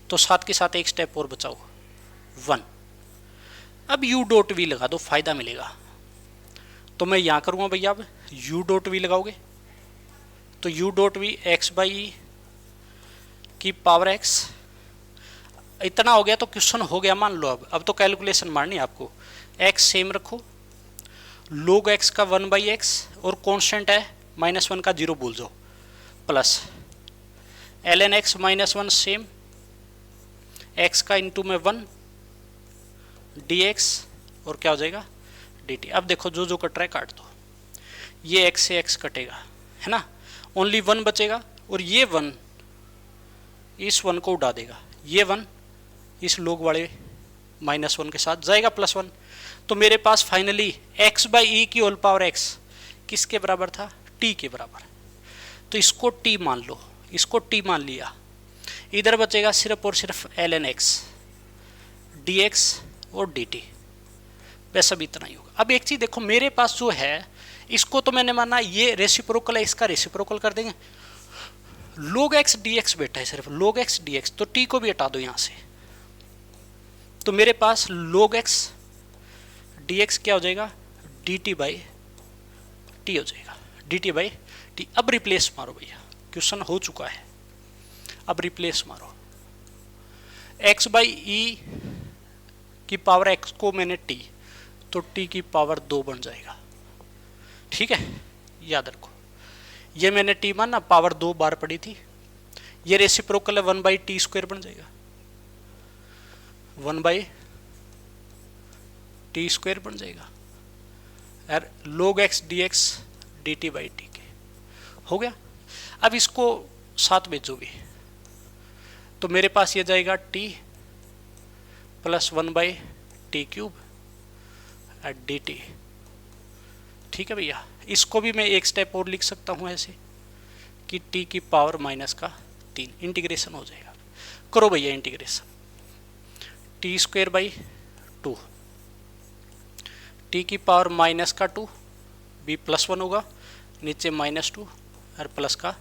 S1: तो साथ के साथ एक स्टेप और बचाओ 1। अब u डॉट वी लगा दो, फायदा मिलेगा। तो मैं यहाँ करूँगा भैया, अब u डॉट वी लगाओगे तो u dot V X by E की पावर x, इतना हो गया तो क्वेश्चन हो गया मान लो। अब तो कैलकुलेशन मारनी है आपको, x सेम रखो, log x का 1 बाई एक्स, और कांस्टेंट है -1 का 0 भूल जाओ, plus ln x -1 same, x का इंटू में 1 dx, और क्या हो जाएगा dt। अब देखो जो जो कट रहा है काट दो, ये x से x कटेगा है ना, ओनली 1 बचेगा, और ये 1 इस 1 को उड़ा देगा, ये 1 इस लोग वाले -1 के साथ जाएगा +1। तो मेरे पास फाइनली x बाई ई की होल पावर x किसके बराबर था, t के बराबर। तो इसको t मान लो, इसको t मान लिया, इधर बचेगा सिर्फ और सिर्फ ln x dx और dt, वैसा भी इतना ही होगा। अब एक चीज देखो, मेरे पास जो है इसको तो मैंने माना ये रेसिप्रोकल है, इसका रेसिप्रोकल कर देंगे, log x dx बैठा है सिर्फ, log x dx, तो t को भी हटा दो यहां से, तो मेरे पास log x dx क्या हो जाएगा, dt बाई t हो जाएगा, dt बाई t। अब रिप्लेस मारो भैया, क्वेश्चन हो चुका है, अब रिप्लेस मारो, x बाई ई की पावर x को मैंने t, तो t की पावर 2 बन जाएगा, ठीक है। याद रखो, ये मैंने t माना, पावर 2 बार पड़ी थी, ये रेसिप्रोकल है, 1 बाई टी स्क्वायर बन जाएगा, 1 बाई टी स्क्वायर बन जाएगा, और log x dx dt by T के हो गया। अब इसको साथ भेजोगे तो मेरे पास ये जाएगा t plus 1 by T cube D T. ठीक है भैया, इसको भी मैं एक स्टेप और लिख सकता हूँ ऐसे कि t की पावर माइनस का 3 इंटीग्रेशन हो जाएगा। करो भैया integration, T square by 2 T की पावर माइनस का 2 b प्लस 1 होगा, नीचे माइनस 2 और प्लस का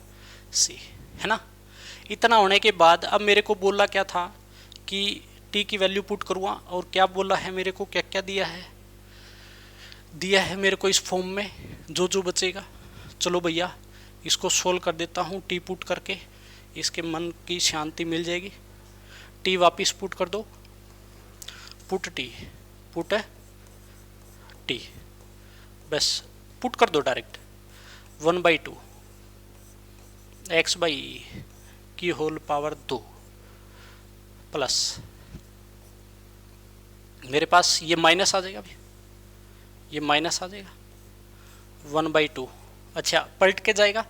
S1: c, है ना। इतना होने के बाद अब मेरे को बोला क्या था कि t की वैल्यू पुट करूँगा, और क्या बोला है मेरे को, क्या क्या दिया है मेरे को इस फॉर्म में जो बचेगा। चलो भैया इसको सोल्व कर देता हूँ t पुट करके, इसके मन की शांति मिल जाएगी। t वापस पुट कर दो, पुट है t, बस पुट कर दो डायरेक्ट 1 बाई 2 एक्स बाई की होल पावर 2 प्लस मेरे पास ये माइनस आ जाएगा, ये माइनस आ जाएगा 1 बाई 2, अच्छा पलट के जाएगा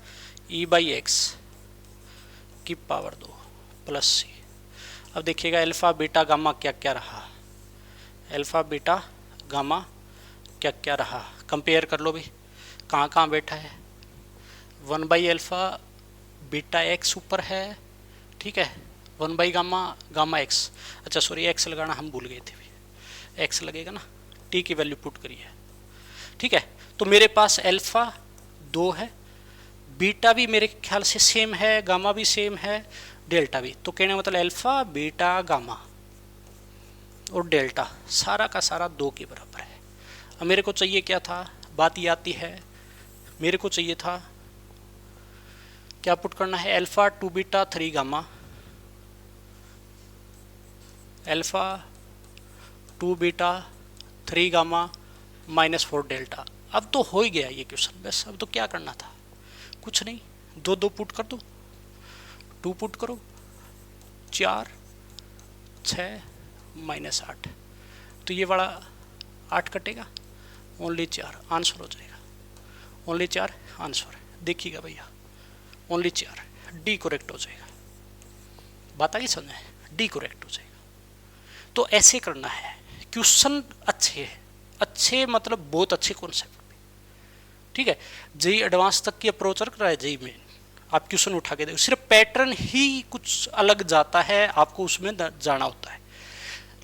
S1: e बाई एक्स की पावर 2 प्लस सी। अब देखिएगा अल्फ़ा बीटा गामा क्या क्या रहा, अल्फ़ा बीटा गामा क्या क्या रहा, कंपेयर कर लो भी कहाँ कहाँ बैठा है। 1 बाई अल्फ़ा बीटा एक्स ऊपर है, ठीक है, 1 बाई गामा एक्स, अच्छा सॉरी एक्स लगाना हम भूल गए थे, एक्स लगेगा ना, टी की वैल्यू पुट करिए, ठीक है। तो मेरे पास अल्फ़ा 2 है, बीटा भी मेरे ख्याल से सेम है, गामा भी सेम है, डेल्टा भी, तो कहने मतलब अल्फ़ा बीटा गामा और डेल्टा सारा का सारा 2 के बराबर है। अब मेरे को चाहिए क्या था, बात ये आती है, मेरे को चाहिए था क्या पुट करना है, alpha 2 beta 3 gamma, alpha 2 beta 3 gamma minus 4 delta. अब तो हो ही गया ये क्वेश्चन, बस अब तो क्या करना था, कुछ नहीं, 2 पुट कर दो, 2 पुट करो, 4 6 माइनस 8, तो ये वाला 8 कटेगा, ओनली 4 आंसर हो जाएगा, ओनली 4 आंसर। देखिएगा भैया ओनली 4 डी करेक्ट हो जाएगा, बात आगे समझ में, डी करेक्ट हो जाएगा। तो ऐसे करना है क्वेश्चन, अच्छे मतलब बहुत अच्छे कॉन्सेप्ट, ठीक है। जेई एडवांस तक की अप्रोच रख रहा है, जेई में आप क्वेश्चन उठा के देखो, सिर्फ पैटर्न ही कुछ अलग जाता है, आपको उसमें जाना होता है।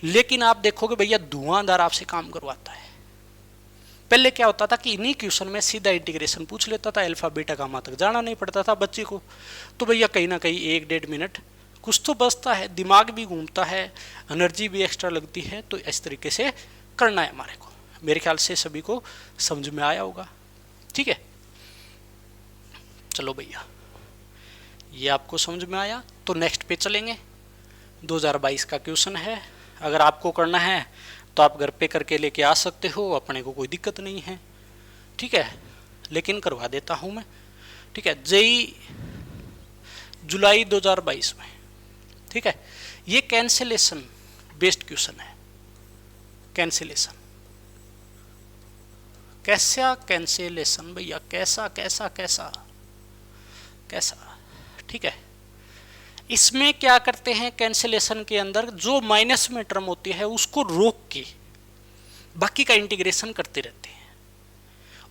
S1: लेकिन आप देखोगे भैया धुआंधार आपसे काम करवाता है। पहले क्या होता था कि इन्हीं क्वेश्चन में सीधा इंटीग्रेशन पूछ लेता था, अल्फा बीटा गामा तक जाना नहीं पड़ता था बच्चे को, तो भैया कहीं ना कहीं 1-1.5 मिनट कुछ तो बचता है, दिमाग भी घूमता है, एनर्जी भी एक्स्ट्रा लगती है। तो इस तरीके से करना है हमारे को, मेरे ख्याल से सभी को समझ में आया होगा, ठीक है। चलो भैया ये आपको समझ में आया, तो नेक्स्ट पे चलेंगे। 2022 का क्वेश्चन है, अगर आपको करना है तो आप घर पे करके लेके आ सकते हो, अपने को कोई दिक्कत नहीं है, ठीक है, लेकिन करवा देता हूँ मैं, ठीक है। जेई जुलाई 2022 में, ठीक है, ये कैंसिलेशन बेस्ड क्वेश्चन है। कैंसिलेशन, कैसा कैंसिलेशन भैया, कैसा कैसा कैसा कैसा, ठीक है। इसमें क्या करते हैं, कैंसिलेशन के अंदर जो माइनस में टर्म होती है उसको रोक के बाकी का इंटीग्रेशन करते रहते हैं,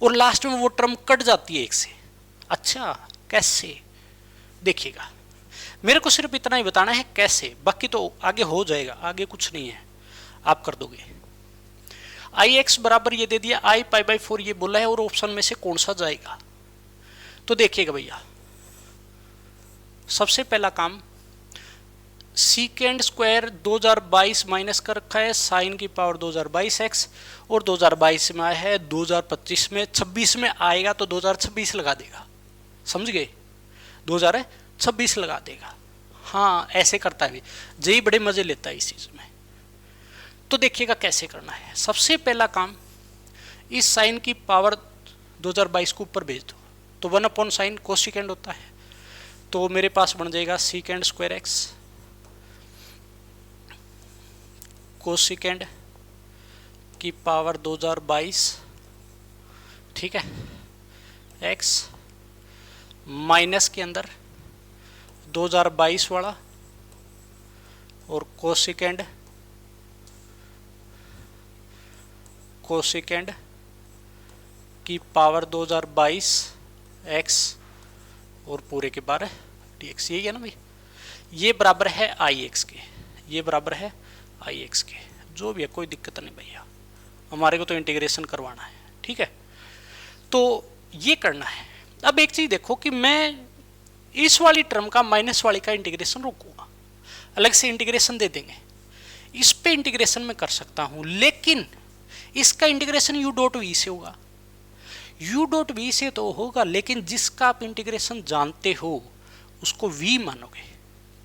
S1: और लास्ट में वो टर्म कट जाती है एक से। अच्छा कैसे, देखिएगा, मेरे को सिर्फ इतना ही बताना है कैसे, बाकी तो आगे हो जाएगा, आगे कुछ नहीं है, आप कर दोगे। आई एक्स बराबर ये दे दिया, आई पाई बाई 4 ये बोला है, और ऑप्शन में से कौन सा जाएगा। तो देखिएगा भैया, सबसे पहला काम, सीकेंड स्क्वायर 2022 माइनस कर रखा है साइन की पावर 2022 एक्स, और 2022 में आया है 2025 में, 26 में आएगा तो 2026 लगा देगा, समझ गए, 2026 लगा देगा। हाँ ऐसे करता है, जेई बड़े मजे लेता है इस चीज में। तो देखिएगा कैसे करना है। सबसे पहला काम, इस साइन की पावर 2022 को ऊपर भेज दो, तो 1/sin कोसिकेंड होता है, तो मेरे पास बन जाएगा सीकेंड स्क्वायर एक्स कोसिकेंड की पावर 2022 ठीक है, x माइनस के अंदर 2022 वाला और कोसिकेंड की पावर 2022 x और पूरे के बारे dx, यही है ना भाई। ये बराबर है ix के, ये बराबर है ix के, जो भी है कोई दिक्कत नहीं भैया, हमारे को तो इंटीग्रेशन करवाना है। ठीक है, तो ये करना है। अब एक चीज देखो कि मैं इस वाली टर्म का माइनस वाली का इंटीग्रेशन रोकूंगा, अलग से इंटीग्रेशन दे देंगे, इस पे इंटीग्रेशन में कर सकता हूं, लेकिन इसका इंटीग्रेशन u डॉट वी से होगा। u डॉट वी से तो होगा, लेकिन जिसका आप इंटीग्रेशन जानते हो उसको v मानोगे।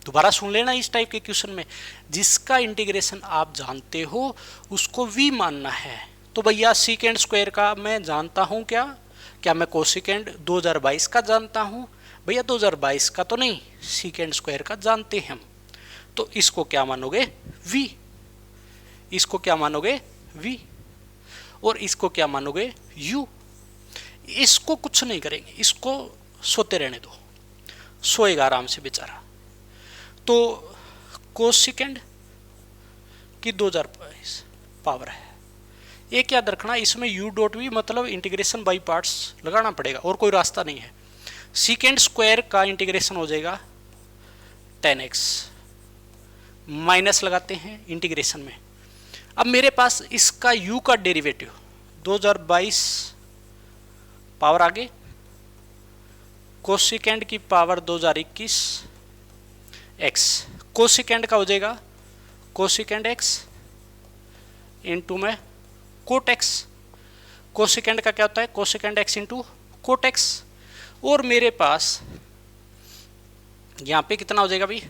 S1: दोबारा सुन लेना इस टाइप के क्वेश्चन में, जिसका इंटीग्रेशन आप जानते हो उसको v मानना है। तो भैया सीकेंड स्क्वायर का मैं जानता हूं, क्या मैं कोसिकेंड 2022 का जानता हूं? भैया 2022 का तो नहीं, सीकेंड स्क्वायर का जानते हैं हम। तो इसको क्या मानोगे? v। इसको क्या मानोगे? v। और इसको क्या मानोगे? u। इसको कुछ नहीं करेंगे, इसको सोते रहने दो, सोएगा आराम से बेचारा। तो कोसिकेंड की 2022 पावर है। एक याद रखना, इसमें u डॉट वी मतलब इंटीग्रेशन बाई पार्ट्स लगाना पड़ेगा, और कोई रास्ता नहीं है। सीकेंड स्क्वायर का इंटीग्रेशन हो जाएगा 10x, माइनस लगाते हैं इंटीग्रेशन में। अब मेरे पास इसका u का डेरिवेटिव 2022 पावर आगे कोसिकेंड की पावर 2021 x, कोसिकेंड का हो जाएगा कोसिकेंड x इंटू में कोट x। कोसिकेंड का क्या होता है? Cosecant x into coat x। और मेरे पास यहाँ पे कितना हो जाएगा भाई?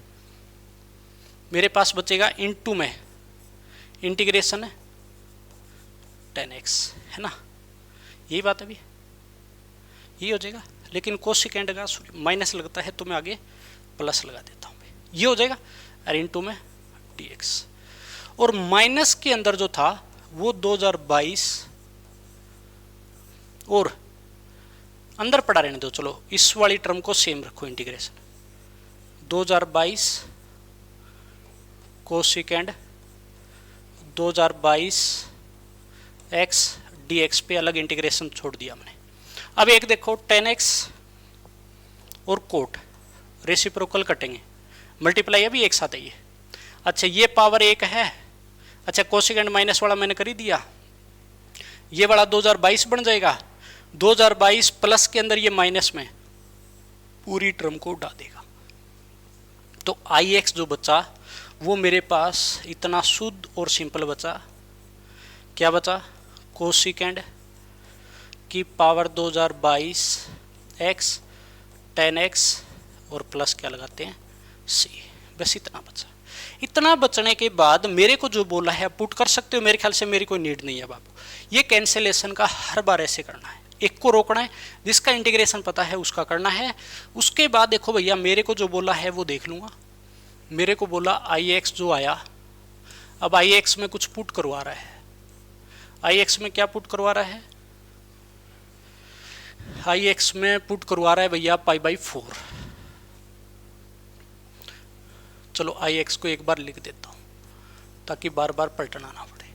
S1: मेरे पास बचेगा इंटू में इंटीग्रेशन है 10x, है ना, यही बात है भाई, ये हो जाएगा। लेकिन कोसिकेंड का माइनस लगता है तो मैं आगे प्लस लगा देता हूँ, ये हो जाएगा, और इंटू में dx। और माइनस के अंदर जो था वो 2022 और अंदर पड़ा रहने दो, चलो इस वाली टर्म को सेम रखो, इंटीग्रेशन 2022 कोसिकेंड 2022 x dx पे अलग इंटीग्रेशन छोड़ दिया हमने। अब एक देखो 10x और कोट रेसिप्रोकल कटेंगे, मल्टीप्लाई अभी एक साथ है ये। अच्छा ये पावर एक है, अच्छा कोसिकेंड माइनस वाला मैंने कर ही दिया, ये वाला 2022 बन जाएगा, 2022 प्लस के अंदर ये माइनस में पूरी टर्म को उड़ा देगा। तो ix जो बचा वो मेरे पास इतना शुद्ध और सिंपल बचा, क्या बचा? कोसिकेंड की पावर 2022 x 10x और प्लस क्या लगाते हैं c, बस इतना बचा। इतना बचने के बाद मेरे को जो बोला है पुट कर सकते हो, मेरे ख्याल से मेरी कोई नीड नहीं है बाबू। ये कैंसिलेशन का हर बार ऐसे करना है, एक को रोकना है, जिसका इंटीग्रेशन पता है उसका करना है। उसके बाद देखो भैया मेरे को जो बोला है वो देख लूँगा। मेरे को बोला ix जो आया, अब ix में कुछ पुट करवा रहा है। ix में क्या पुट करवा रहा है? ix में पुट करवा रहा है भैया π/4। चलो ix को एक बार लिख देता हूं ताकि बार बार पलटना ना पड़े।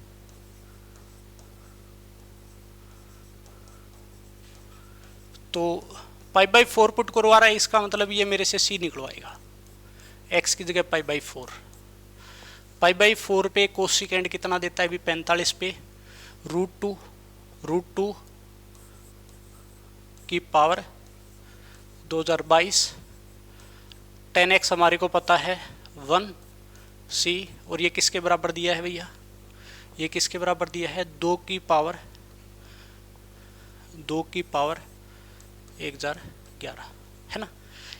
S1: तो π/4 पुट करवा रहा है, इसका मतलब ये मेरे से c निकलवाएगा, x की जगह π/4। π/4 पे कोसिकेंड कितना देता है अभी? 45 पे √2 की पावर 2022, 10x हमारे को पता है 1c, और ये किसके बराबर दिया है भैया? ये किसके बराबर दिया है? 2 की पावर 1011, है ना।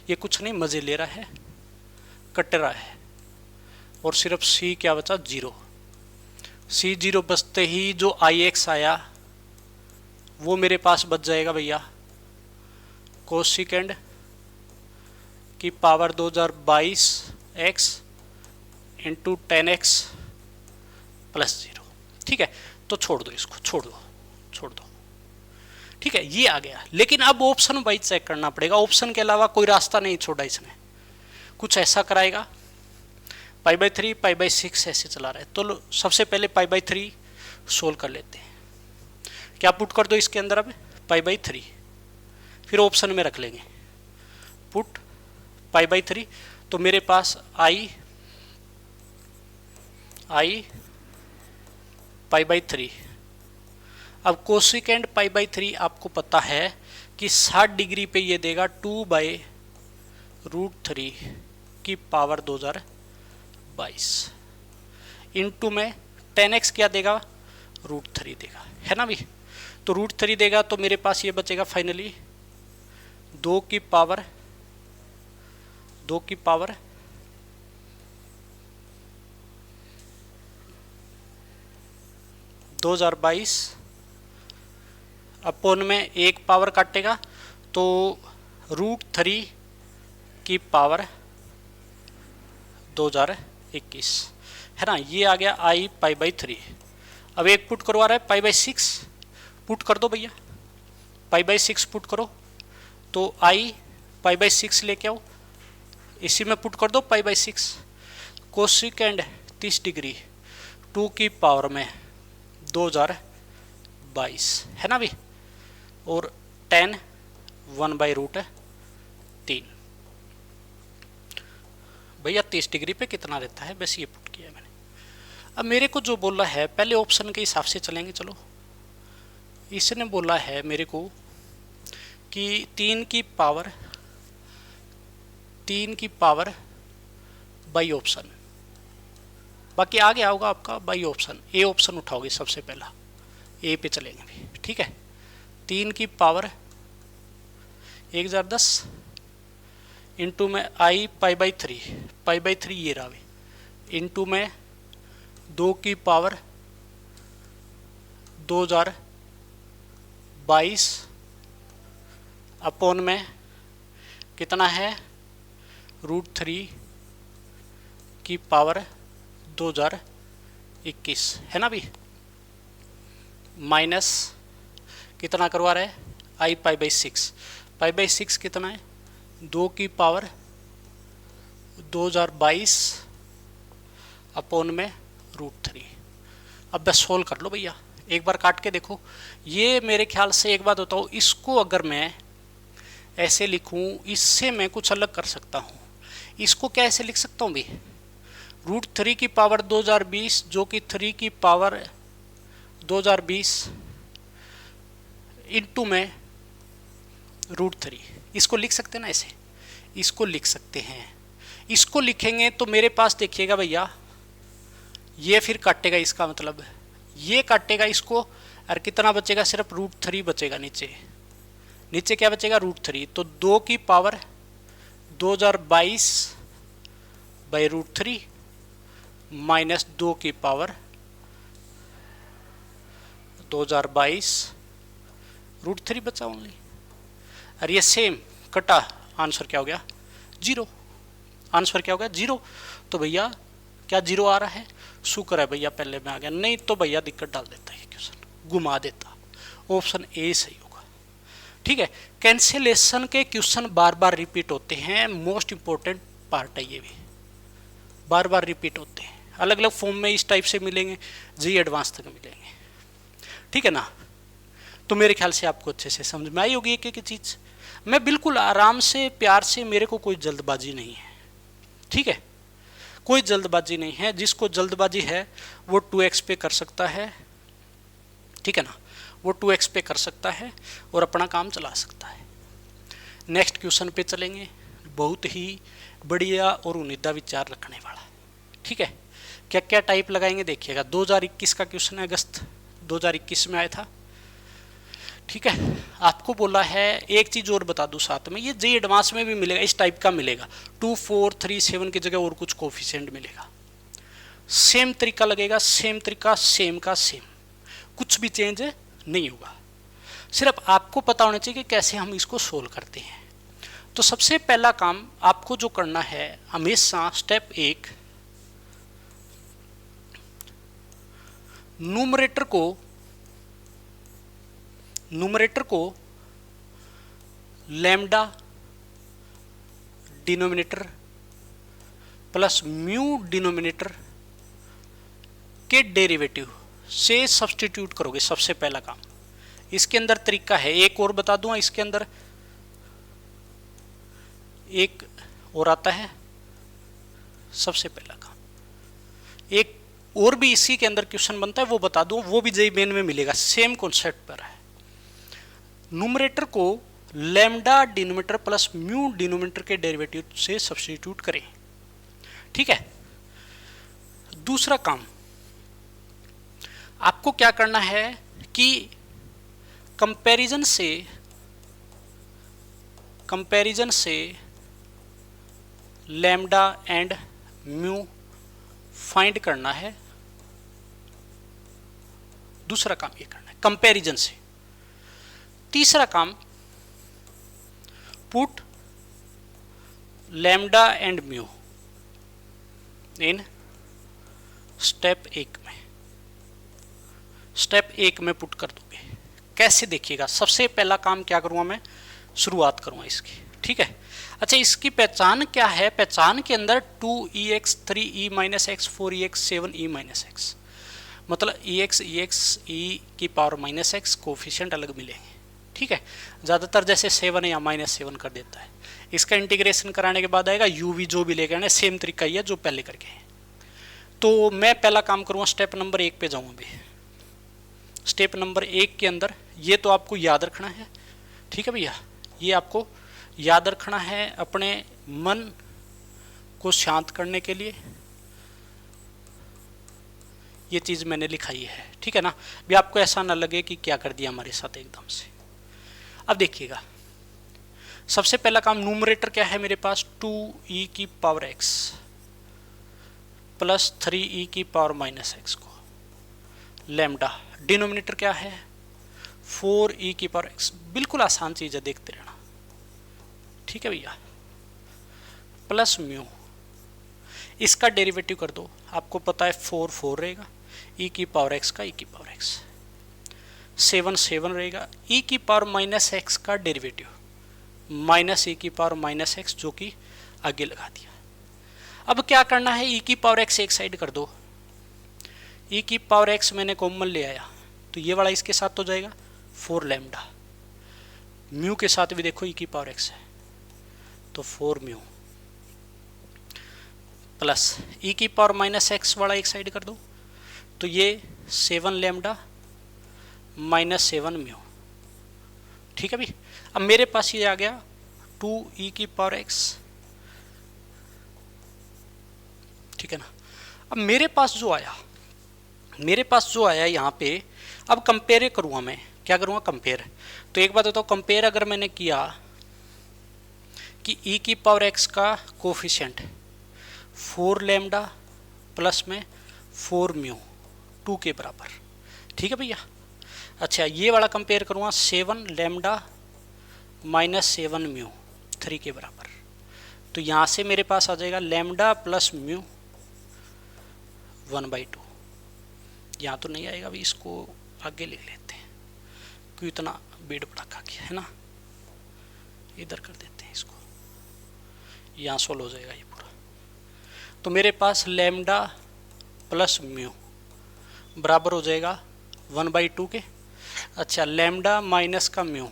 S1: ये कुछ नहीं, मजे ले रहा है, कट रहा है, और सिर्फ c क्या बचा? 0। c 0 बचते ही जो ix आया वो मेरे पास बच जाएगा भैया कोसिकेंड की power 2022 x into 10x plus 0। ठीक है, तो छोड़ दो इसको, छोड़ दो। ठीक है, ये आ गया। लेकिन अब ऑप्शन वाइज चेक करना पड़ेगा, ऑप्शन के अलावा कोई रास्ता नहीं छोड़ा इसने। कुछ ऐसा कराएगा, π/3 π/6 ऐसे चला रहा है। तो सबसे पहले π/3 सोल्व कर लेते हैं। क्या पुट कर दो इसके अंदर, अब π/3, फिर ऑप्शन में रख लेंगे पुट π/3। तो मेरे पास आई π/3। अब कोसिकेंड π/3 आपको पता है कि 60 डिग्री पे ये देगा 2/√3 की पावर 2022 इंटू में 10x क्या देगा, √3 देगा, है ना भी। तो √3 देगा तो मेरे पास ये बचेगा फाइनली 2 की पावर 2022 अपॉन में एक पावर काटेगा तो √3 की पावर 2021, है ना। ये आ गया आई π/3। अब एक पुट करवा रहा है π/6, पुट कर दो भैया, π/6 पुट करो तो आई π/6 लेके आओ, इसी में पुट कर दो π/6। कोसिकेंड 30 डिग्री 2 की पावर में 2022, है ना भी, और 10 1/√3 भैया 30 डिग्री पे कितना रहता है, बस ये पुट किया मैंने। अब मेरे को जो बोला है, पहले ऑप्शन के हिसाब से चलेंगे। चलो, इसने बोला है मेरे को कि 3 की पावर बाई ऑप्शन, बाकी आ गया होगा आपका बाई ऑप्शन। ए ऑप्शन उठाओगे सबसे पहला, ए पे चलेंगे भी, ठीक है। 3 की पावर 1010 इंटू में आई π/3 ये रहा, इंटू में 2 की पावर 2022 अपॉन में कितना है, √3 की पावर 2021, है ना भी, माइनस कितना करवा रहे हैं, आई π/6 कितना है, 2 की पावर 2022 अपॉन में √3। अब बस सोल्व कर लो भैया, एक बार काट के देखो। ये मेरे ख्याल से एक बात बताओ, इसको अगर मैं ऐसे लिखूं, इससे मैं कुछ अलग कर सकता हूं। इसको क्या ऐसे लिख सकता हूं भी, √3 की पावर 2020 जो कि 3 की पावर 2020 इंटू में √3, इसको लिख सकते हैं ना ऐसे, इसको लिख सकते हैं। इसको लिखेंगे तो मेरे पास देखिएगा भैया, ये फिर काटेगा, इसका मतलब ये काटेगा इसको, और कितना बचेगा, सिर्फ √3 बचेगा नीचे क्या बचेगा, √3। तो 2 की पावर 2022 बाई √3 माइनस 2 की पावर 2022 √3 बचा ओनली, और ये सेम कटा, आंसर क्या हो गया, 0। आंसर क्या हो गया, 0। तो भैया क्या 0 आ रहा है, शुक्र है भैया पहले में आ गया, नहीं तो भैया दिक्कत डाल देता, ये क्वेश्चन घुमा देता। ऑप्शन ए सही होगा, ठीक है। कैंसिलेशन के क्वेश्चन बार बार रिपीट होते हैं, मोस्ट इंपॉर्टेंट पार्ट है, ये भी बार बार रिपीट होते हैं, अलग अलग फॉर्म में इस टाइप से मिलेंगे, जी एडवांस तक मिलेंगे, ठीक है ना। तो मेरे ख्याल से आपको अच्छे से समझ में आई होगी एक एक चीज़। मैं बिल्कुल आराम से प्यार से, मेरे को कोई जल्दबाजी नहीं है, ठीक है, कोई जल्दबाजी नहीं है। जिसको जल्दबाजी है वो 2x पे कर सकता है, ठीक है ना, वो 2x पे कर सकता है और अपना काम चला सकता है। नेक्स्ट क्वेश्चन पे चलेंगे, बहुत ही बढ़िया और उम्मीदा विचार रखने वाला, ठीक है। क्या क्या टाइप लगाएंगे देखिएगा। 2021 का क्वेश्चन है, अगस्त 2021 में आया था, ठीक है। आपको बोला है, एक चीज़ और बता दूं साथ में, ये जी एडवांस में भी मिलेगा, इस टाइप का मिलेगा, 2 4 3 7 की जगह और कुछ कोफिशिएंट मिलेगा, सेम तरीका लगेगा, सेम तरीका, सेम का सेम, कुछ भी चेंज नहीं होगा। सिर्फ आपको पता होना चाहिए कि कैसे हम इसको सोल्व करते हैं। तो सबसे पहला काम आपको जो करना है, हमेशा स्टेप 1, न्यूमरेटर को न्यूमरेटर को lambda denominator plus mu denominator के डेरिवेटिव से सब्स्टिट्यूट करोगे। सबसे पहला काम इसके अंदर तरीका है, एक और बता दूं, इसके अंदर एक और आता है। सबसे पहला काम एक और भी इसी के अंदर क्वेश्चन बनता है, वो बता दूं, वो भी जेईई मेन में मिलेगा, सेम कॉन्सेप्ट पर है। न्यूमरेटर को lambda denominator plus mu denominator के डेरिवेटिव से सब्स्टिट्यूट करें। ठीक है। दूसरा काम आपको क्या करना है कि कंपैरिजन से लैम्डा एंड म्यू फाइंड करना है। दूसरा काम ये करना है कंपैरिजन से। तीसरा काम put lambda and mu in step 1 में पुट कर दोगे। कैसे देखिएगा, सबसे पहला काम क्या करूंगा मैं, शुरुआत करूंगा इसकी। ठीक है। अच्छा, इसकी पहचान क्या है? पहचान के अंदर 2ex 3e-x 4ex 7e-x, मतलब ex e की पावर -x कोफिशिएंट अलग मिलेंगे। ठीक है। ज़्यादातर जैसे 7 या -7 कर देता है। इसका इंटीग्रेशन कराने के बाद आएगा u v, जो भी लेकर आना, सेम तरीका ही है जो पहले करके है। तो मैं पहला काम करूँगा, स्टेप नंबर 1 पे जाऊँगा अभी। स्टेप नंबर 1 के अंदर ये तो आपको याद रखना है। ठीक है भैया, ये आपको याद रखना है अपने मन को शांत करने के लिए। ये चीज़ मैंने लिखाई है। ठीक है ना, भी आपको ऐसा ना लगे कि क्या कर दिया हमारे साथ एकदम से। अब देखिएगा, सबसे पहला काम, न्यूमरेटर क्या है मेरे पास, 2e की पावर x प्लस 3e की पावर -x को लैम्डा। डिनोमिनेटर क्या है, 4e की पावर x। बिल्कुल आसान चीज़ है, देखते रहना। ठीक है भैया, प्लस म्यू, इसका डेरिवेटिव कर दो। आपको पता है 4 रहेगा, e की पावर x का e की पावर x, 7 रहेगा, e की पावर -x का डेरिवेटिव -e की पावर -x, जो कि आगे लगा दिया। अब क्या करना है, e की पावर x एक साइड कर दो। e की पावर x मैंने कॉमन ले आया, तो ये वाला इसके साथ तो जाएगा 4 लैम्डा। म्यू के साथ भी देखो e की पावर x है, तो 4 म्यू प्लस e की पावर -x वाला एक साइड कर दो, तो ये 7 लैम्डा -7 म्यू। ठीक है भाई। अब मेरे पास ये आ गया 2e की पावर x। ठीक है ना। अब मेरे पास जो आया यहाँ पे, अब कंपेयर करूँगा मैं। क्या करूँगा, कंपेयर। तो एक बात बताओ, कंपेयर अगर मैंने किया कि e की पावर x का कोफिशिएंट 4 लैम्डा प्लस में 4 म्यू 2 के बराबर। ठीक है भैया। अच्छा, ये वाला कंपेयर करूँगा 7 लैम्डा -7 म्यू 3 के बराबर। तो यहाँ से मेरे पास आ जाएगा लैम्डा प्लस म्यू 1/2। यहाँ तो नहीं आएगा, अभी इसको आगे लिख लेते हैं, क्यों इतना बेड़ पटाखा किया है ना। इधर कर देते हैं इसको, यहाँ सोल्व हो जाएगा ये पूरा। तो मेरे पास लैम्डा प्लस म्यू बराबर हो जाएगा 1/2 के। अच्छा, लैम्डा माइनस का म्यू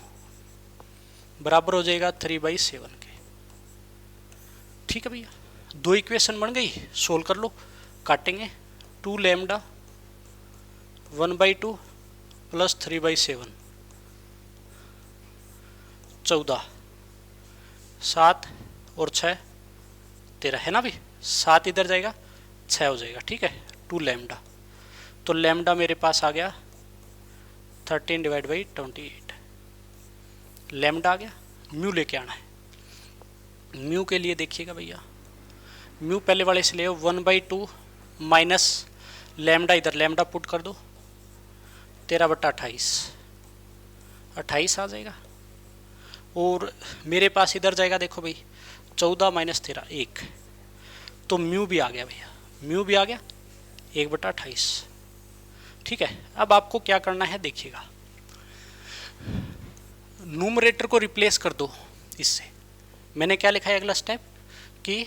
S1: बराबर हो जाएगा 3/7 के। ठीक है भैया, 2 इक्वेशन बन गई, सोल्व कर लो। काटेंगे 2 लैम्डा 1/2 प्लस 3/7, 14, 7 और 6 13 है ना भाई। 7 इधर जाएगा, 6 हो जाएगा। ठीक है, 2 लैम्डा, तो लैम्डा मेरे पास आ गया 13/28। लैम्डा आ गया। म्यू लेके आना है। म्यू के लिए देखिएगा भैया, म्यू पहले वाले से ले 1/2 माइनस लैम्डा, इधर लैम्डा पुट कर दो, 13/28, 28 आ जाएगा। और मेरे पास इधर जाएगा, देखो भाई 14 - 13 1, तो म्यू भी आ गया भैया, म्यू भी आ गया 1/28। ठीक है। अब आपको क्या करना है देखिएगा, न्यूमरेटर को रिप्लेस कर दो इससे। मैंने क्या लिखा है अगला स्टेप कि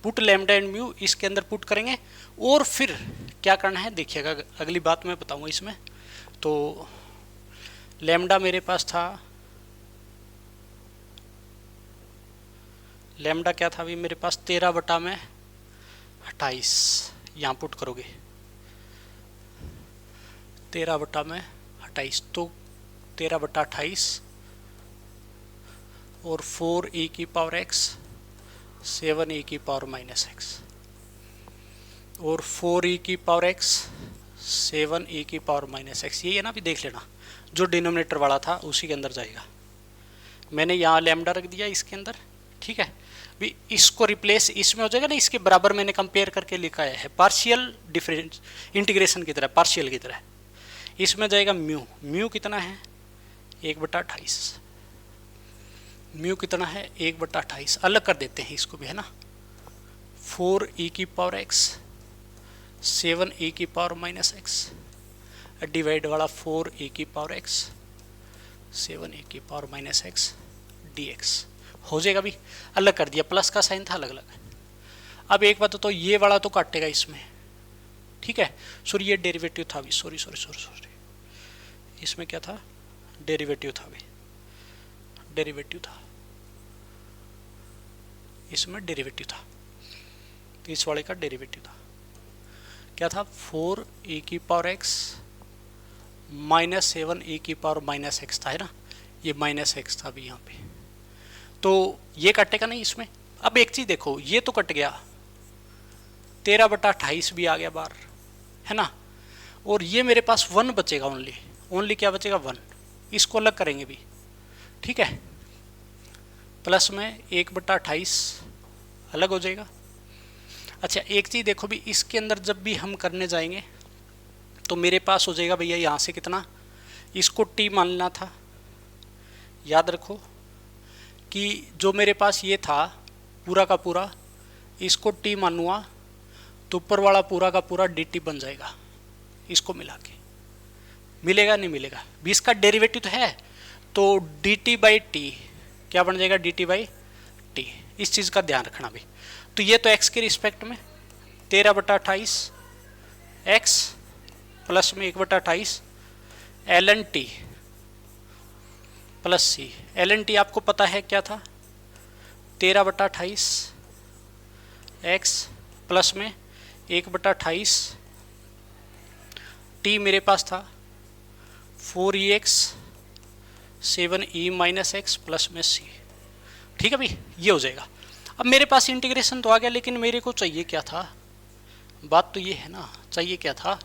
S1: पुट लैम्डा एंड म्यू इसके अंदर पुट करेंगे, और फिर क्या करना है देखिएगा, अगली बात मैं बताऊंगा इसमें। तो लैम्डा मेरे पास था, लैम्डा क्या था अभी मेरे पास 13/28, यहाँ पुट करोगे 13/28, तो 13/28 और 4e की पावर x 7e की पावर माइनस x और 4e की पावर x 7e की पावर माइनस x, ये है ना, अभी देख लेना जो डिनोमिनेटर वाला था उसी के अंदर जाएगा। मैंने यहाँ लैम्डा रख दिया इसके अंदर, ठीक है। भी इसको रिप्लेस इसमें हो जाएगा ना, इसके बराबर मैंने कंपेयर करके लिखा है पार्शियल डिफरेंस इंटीग्रेशन की तरह, पार्शियल की तरह। इसमें जाएगा म्यू, म्यू कितना है 1/28, म्यू कितना है 1/28, अलग कर देते हैं इसको भी, है ना। 4e की पावर x 7e की पावर माइनस x डिवाइड वाला 4e की पावर x 7e की पावर माइनस x dx हो जाएगा। भी अलग कर दिया, प्लस का साइन था अलग अलग। अब एक बात तो ये वाला तो काटेगा इसमें, ठीक है। सॉरी ये डेरिवेटिव था भी, सॉरी सॉरी सॉरी सॉरी, इसमें क्या था डेरिवेटिव था भी, डेरिवेटिव था इसमें, डेरिवेटिव था, तो इस वाले का डेरिवेटिव था क्या था 4e की पावर x माइनस 7e की पावर माइनस x था, है ना, ये माइनस x था अभी यहाँ पे, तो ये कटेगा नहीं इसमें। अब एक चीज देखो, ये तो कट गया, 13/28 भी आ गया बाहर, है ना, और ये मेरे पास 1 बचेगा, ओनली ओनली क्या बचेगा 1, इसको अलग करेंगे भी, ठीक है। प्लस में 1/28 अलग हो जाएगा। अच्छा एक चीज देखो भी, इसके अंदर जब भी हम करने जाएंगे तो मेरे पास हो जाएगा भैया यहाँ से कितना, इसको t मान लेना था, याद रखो कि जो मेरे पास ये था पूरा का पूरा, इसको t मानूंगा तो ऊपर वाला पूरा का पूरा dt बन जाएगा, इसको मिला के मिलेगा नहीं मिलेगा, 20 का डेरिवेटिव तो है, तो dt/t क्या बन जाएगा dt/t, इस चीज़ का ध्यान रखना भी। तो ये तो x के रिस्पेक्ट में 13/28 x प्लस में 1/28 ln t प्लस सी, ln t आपको पता है क्या था 13/28 x प्लस में 1/28 t मेरे पास था 4ex 7e minus x plus में c, ठीक है भाई, ये हो जाएगा। अब मेरे पास इंटीग्रेशन तो आ गया, लेकिन मेरे को चाहिए क्या था, बात तो ये है ना, चाहिए क्या था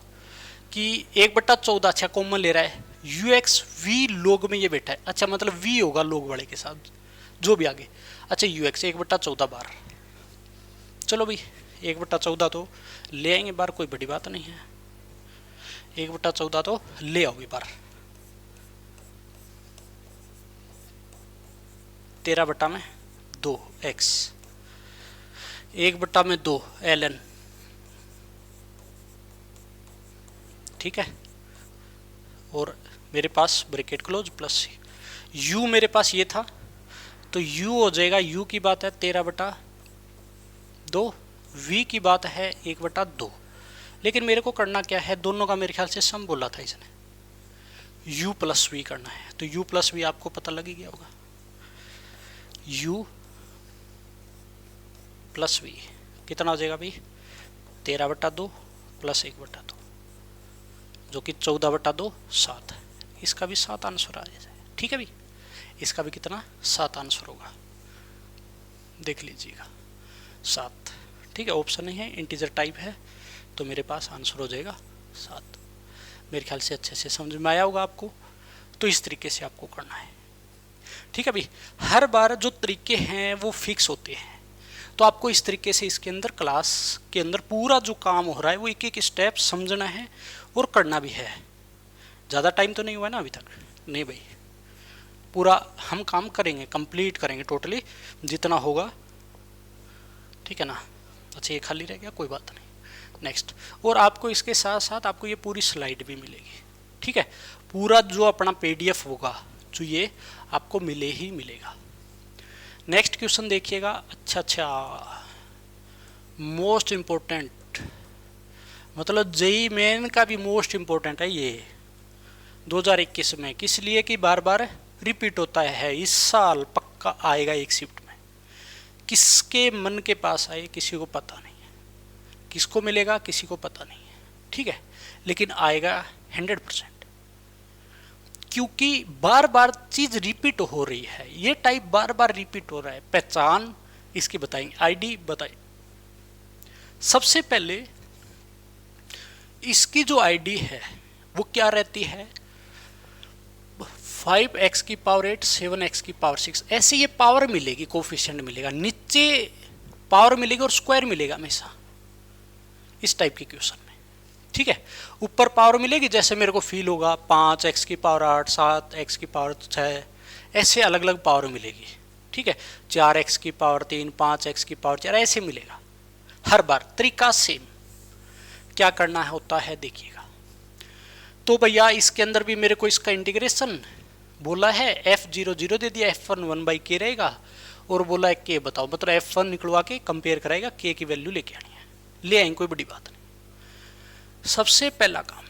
S1: कि 1/14, अच्छा कॉमन ले रहा है ux v लोग में ये बैठा है, अच्छा मतलब v होगा लोग वाले के साथ जो भी आगे, अच्छा ux 1/14 बार, चलो भाई 1/14 तो ले आएंगे बार, कोई बड़ी बात नहीं है, 1/14 तो ले आओगे बार, 13/2 x 1/2 ln, ठीक है, और मेरे पास ब्रैकेट क्लोज प्लस सी, u मेरे पास ये था तो u हो जाएगा, u की बात है 13/2, v की बात है 1/2, लेकिन मेरे को करना क्या है, दोनों का मेरे ख्याल से सम बोला था इसने, u प्लस v करना है, तो u प्लस v आपको पता लग ही गया होगा, u प्लस v कितना हो जाएगा भाई 13/2 प्लस 1/2 जो कि 14/2 7, इसका भी 7 आंसर आ जाए, ठीक है भाई, इसका भी कितना 7 आंसर होगा, देख लीजिएगा 7, ठीक है, ऑप्शन नहीं है, इंटीजर टाइप है, तो मेरे पास आंसर हो जाएगा 7। मेरे ख्याल से अच्छे से समझ में आया होगा आपको, तो इस तरीके से आपको करना है, ठीक है भाई। हर बार जो तरीके हैं वो फिक्स होते हैं, तो आपको इस तरीके से इसके अंदर क्लास के अंदर पूरा जो काम हो रहा है वो एक एक स्टेप समझना है और करना भी है। ज़्यादा टाइम तो नहीं हुआ ना अभी तक, नहीं भाई, पूरा हम काम करेंगे, कंप्लीट करेंगे टोटली जितना होगा, ठीक है ना। अच्छा ये खाली रह गया, कोई बात नहीं, नेक्स्ट। और आपको इसके साथ साथ आपको ये पूरी स्लाइड भी मिलेगी, ठीक है, पूरा जो अपना PDF होगा जो ये आपको मिले ही मिलेगा। नेक्स्ट क्वेश्चन देखिएगा। अच्छा, मोस्ट इम्पोर्टेंट, मतलब जेई मेन का भी मोस्ट इम्पोर्टेंट है ये 2021 में, किस लिए कि बार बार रिपीट होता है, इस साल पक्का आएगा एक शिफ्ट में। किसके मन के पास आए किसी को पता नहीं है, किसको मिलेगा किसी को पता नहीं है, ठीक है, लेकिन आएगा 100%, क्योंकि बार बार चीज रिपीट हो रही है, ये टाइप बार बार रिपीट हो रहा है। पहचान इसकी बताएंगे, आईडी बताएं। सबसे पहले इसकी जो आईडी है वो क्या रहती है, 5x की पावर 8, 7x की पावर 6, ऐसे ये पावर मिलेगी, कोफिशिएंट मिलेगा, नीचे पावर मिलेगी और स्क्वायर मिलेगा हमेशा इस टाइप के क्वेश्चन में, ठीक है। ऊपर पावर मिलेगी, जैसे मेरे को फील होगा 5x की पावर 8, 7x की पावर 6, ऐसे अलग अलग पावर मिलेगी, ठीक है। 4x की पावर 3, 5x की पावर 4, ऐसे मिलेगा हर बार, तरीका सेम। क्या करना होता है देखिएगा। तो भैया इसके अंदर भी मेरे को इसका इंटीग्रेशन बोला है, f00 दे दिया, f1 1/k रहेगा, और बोला है k बताओ, मतलब f1 निकलवा के कंपेयर कराएगा, k की वैल्यू लेके आनी है, ले आएंगे, कोई बड़ी बात नहीं। सबसे पहला काम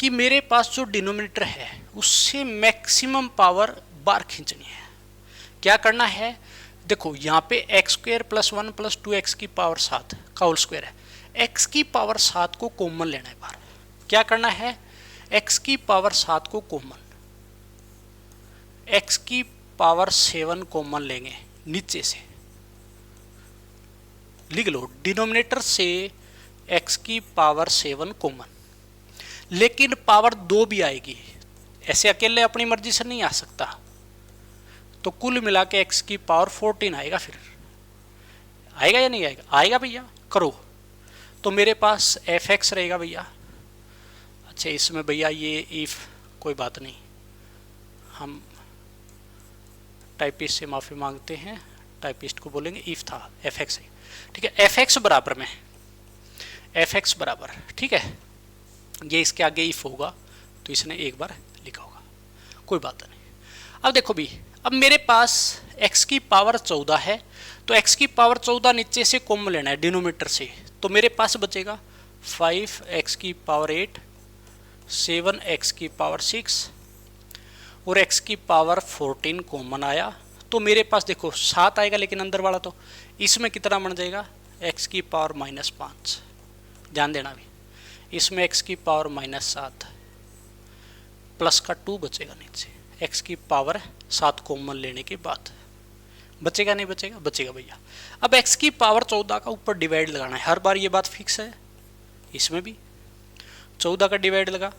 S1: कि मेरे पास जो डिनोमिनेटर है उससे मैक्सिमम पावर बार खींचनी है। क्या करना है, देखो यहाँ पे x² + 1 + 2x की पावर 7 का होल स्क्वायर है, x की पावर 7 को कॉमन लेना है बाहर। क्या करना है, x की पावर 7 को कॉमन, x की पावर 7 कॉमन लेंगे, नीचे से लिख लो, डिनोमिनेटर से x की पावर 7 कॉमन, लेकिन पावर 2 भी आएगी, ऐसे अकेले अपनी मर्जी से नहीं आ सकता, तो कुल मिला के x की पावर 14 आएगा। फिर आएगा या नहीं आएगा, आएगा भैया, करो। तो मेरे पास fx रहेगा भैया। अच्छा, इसमें भैया ये इफ कोई बात नहीं, हम टाइपिस्ट से माफ़ी मांगते हैं, टाइपिस्ट को बोलेंगे इफ था, fx है, ठीक है। fx बराबर में fx बराबर, ठीक है, ये इसके आगे इफ होगा तो इसने एक बार लिखा होगा, कोई बात नहीं। अब देखो भी, अब मेरे पास x की पावर 14 है, तो x की पावर 14 नीचे से कॉमन लेना है डिनोमिनेटर से, तो मेरे पास बचेगा 5x की पावर 8, 7x की पावर 6 और x की पावर 14 कॉमन आया, तो मेरे पास देखो 7 आएगा, लेकिन अंदर वाला तो इसमें कितना बन जाएगा, x की पावर -5, ध्यान देना भी, इसमें x की पावर -7 प्लस का 2 बचेगा नीचे, x की पावर 7 कॉमन लेने के बाद बचेगा नहीं बचेगा, बचेगा भैया। अब x की पावर 14 का ऊपर डिवाइड लगाना है, हर बार ये बात फिक्स है, इसमें भी 14 का डिवाइड लगा,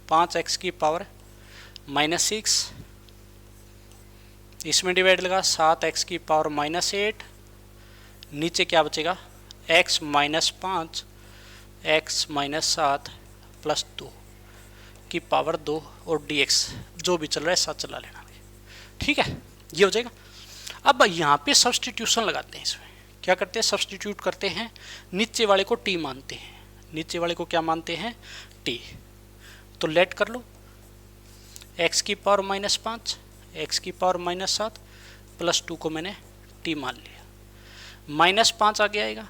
S1: 5x की पावर -6, इसमें डिवाइड लगा 7x की पावर -8, नीचे क्या बचेगा, x -5 x -7 प्लस 2 की पावर 2 और dx जो भी चल रहा है साथ चला लेना, ठीक है, ये हो जाएगा। अब यहाँ पे सब्सटीट्यूशन लगाते हैं, इसमें क्या करते हैं, सब्सटीट्यूट करते हैं, नीचे वाले को t मानते हैं, नीचे वाले को क्या मानते हैं, t, तो लेट कर लो, x की पावर -5 x की पावर -7 प्लस 2 को मैंने t मान लिया, -5 आगे आएगा,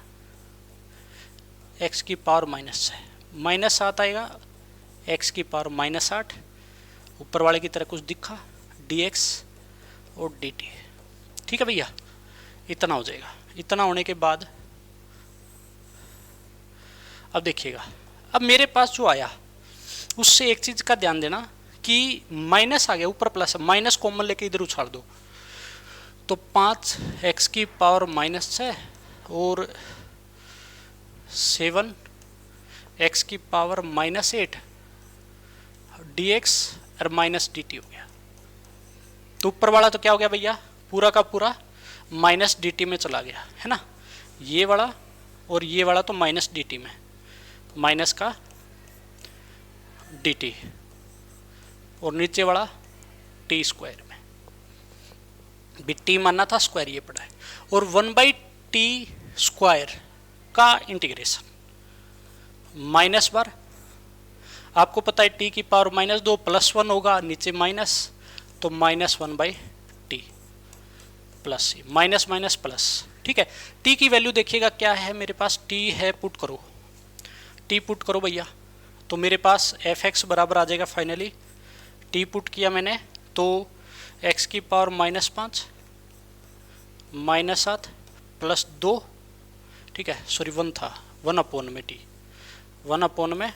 S1: x की पावर -7 आएगा, x की पावर -8, ऊपर वाले की तरह कुछ दिखा, dx और dt, ठीक है भैया, इतना हो जाएगा। इतना होने के बाद अब देखिएगा, अब मेरे पास जो आया उससे एक चीज का ध्यान देना कि माइनस आ गया, ऊपर प्लस, माइनस कॉमन लेके इधर उछाल दो, तो 5x की पावर -6 और 7x की पावर -8 dx और -dt हो गया। तो ऊपर वाला तो क्या हो गया भैया, पूरा का पूरा -dt में चला गया, है ना, ये वाला और ये वाला तो -dt में, माइनस का dt, और नीचे वाला t² में, भी t मानना था, स्क्वायर ये पड़ा है, और 1/t² का इंटीग्रेशन माइनस बार, आपको पता है टी की पावर -2 +1 होगा, नीचे माइनस, तो -1/t प्लस सी, माइनस माइनस प्लस। ठीक है, टी की वैल्यू देखिएगा क्या है मेरे पास, टी है, पुट करो, टी पुट करो भैया, तो मेरे पास f(x) बराबर आ जाएगा फाइनली, टी पुट किया मैंने तो x की पावर -5 -7 +2, ठीक है, सॉरी 1 था, 1/में टी, 1/में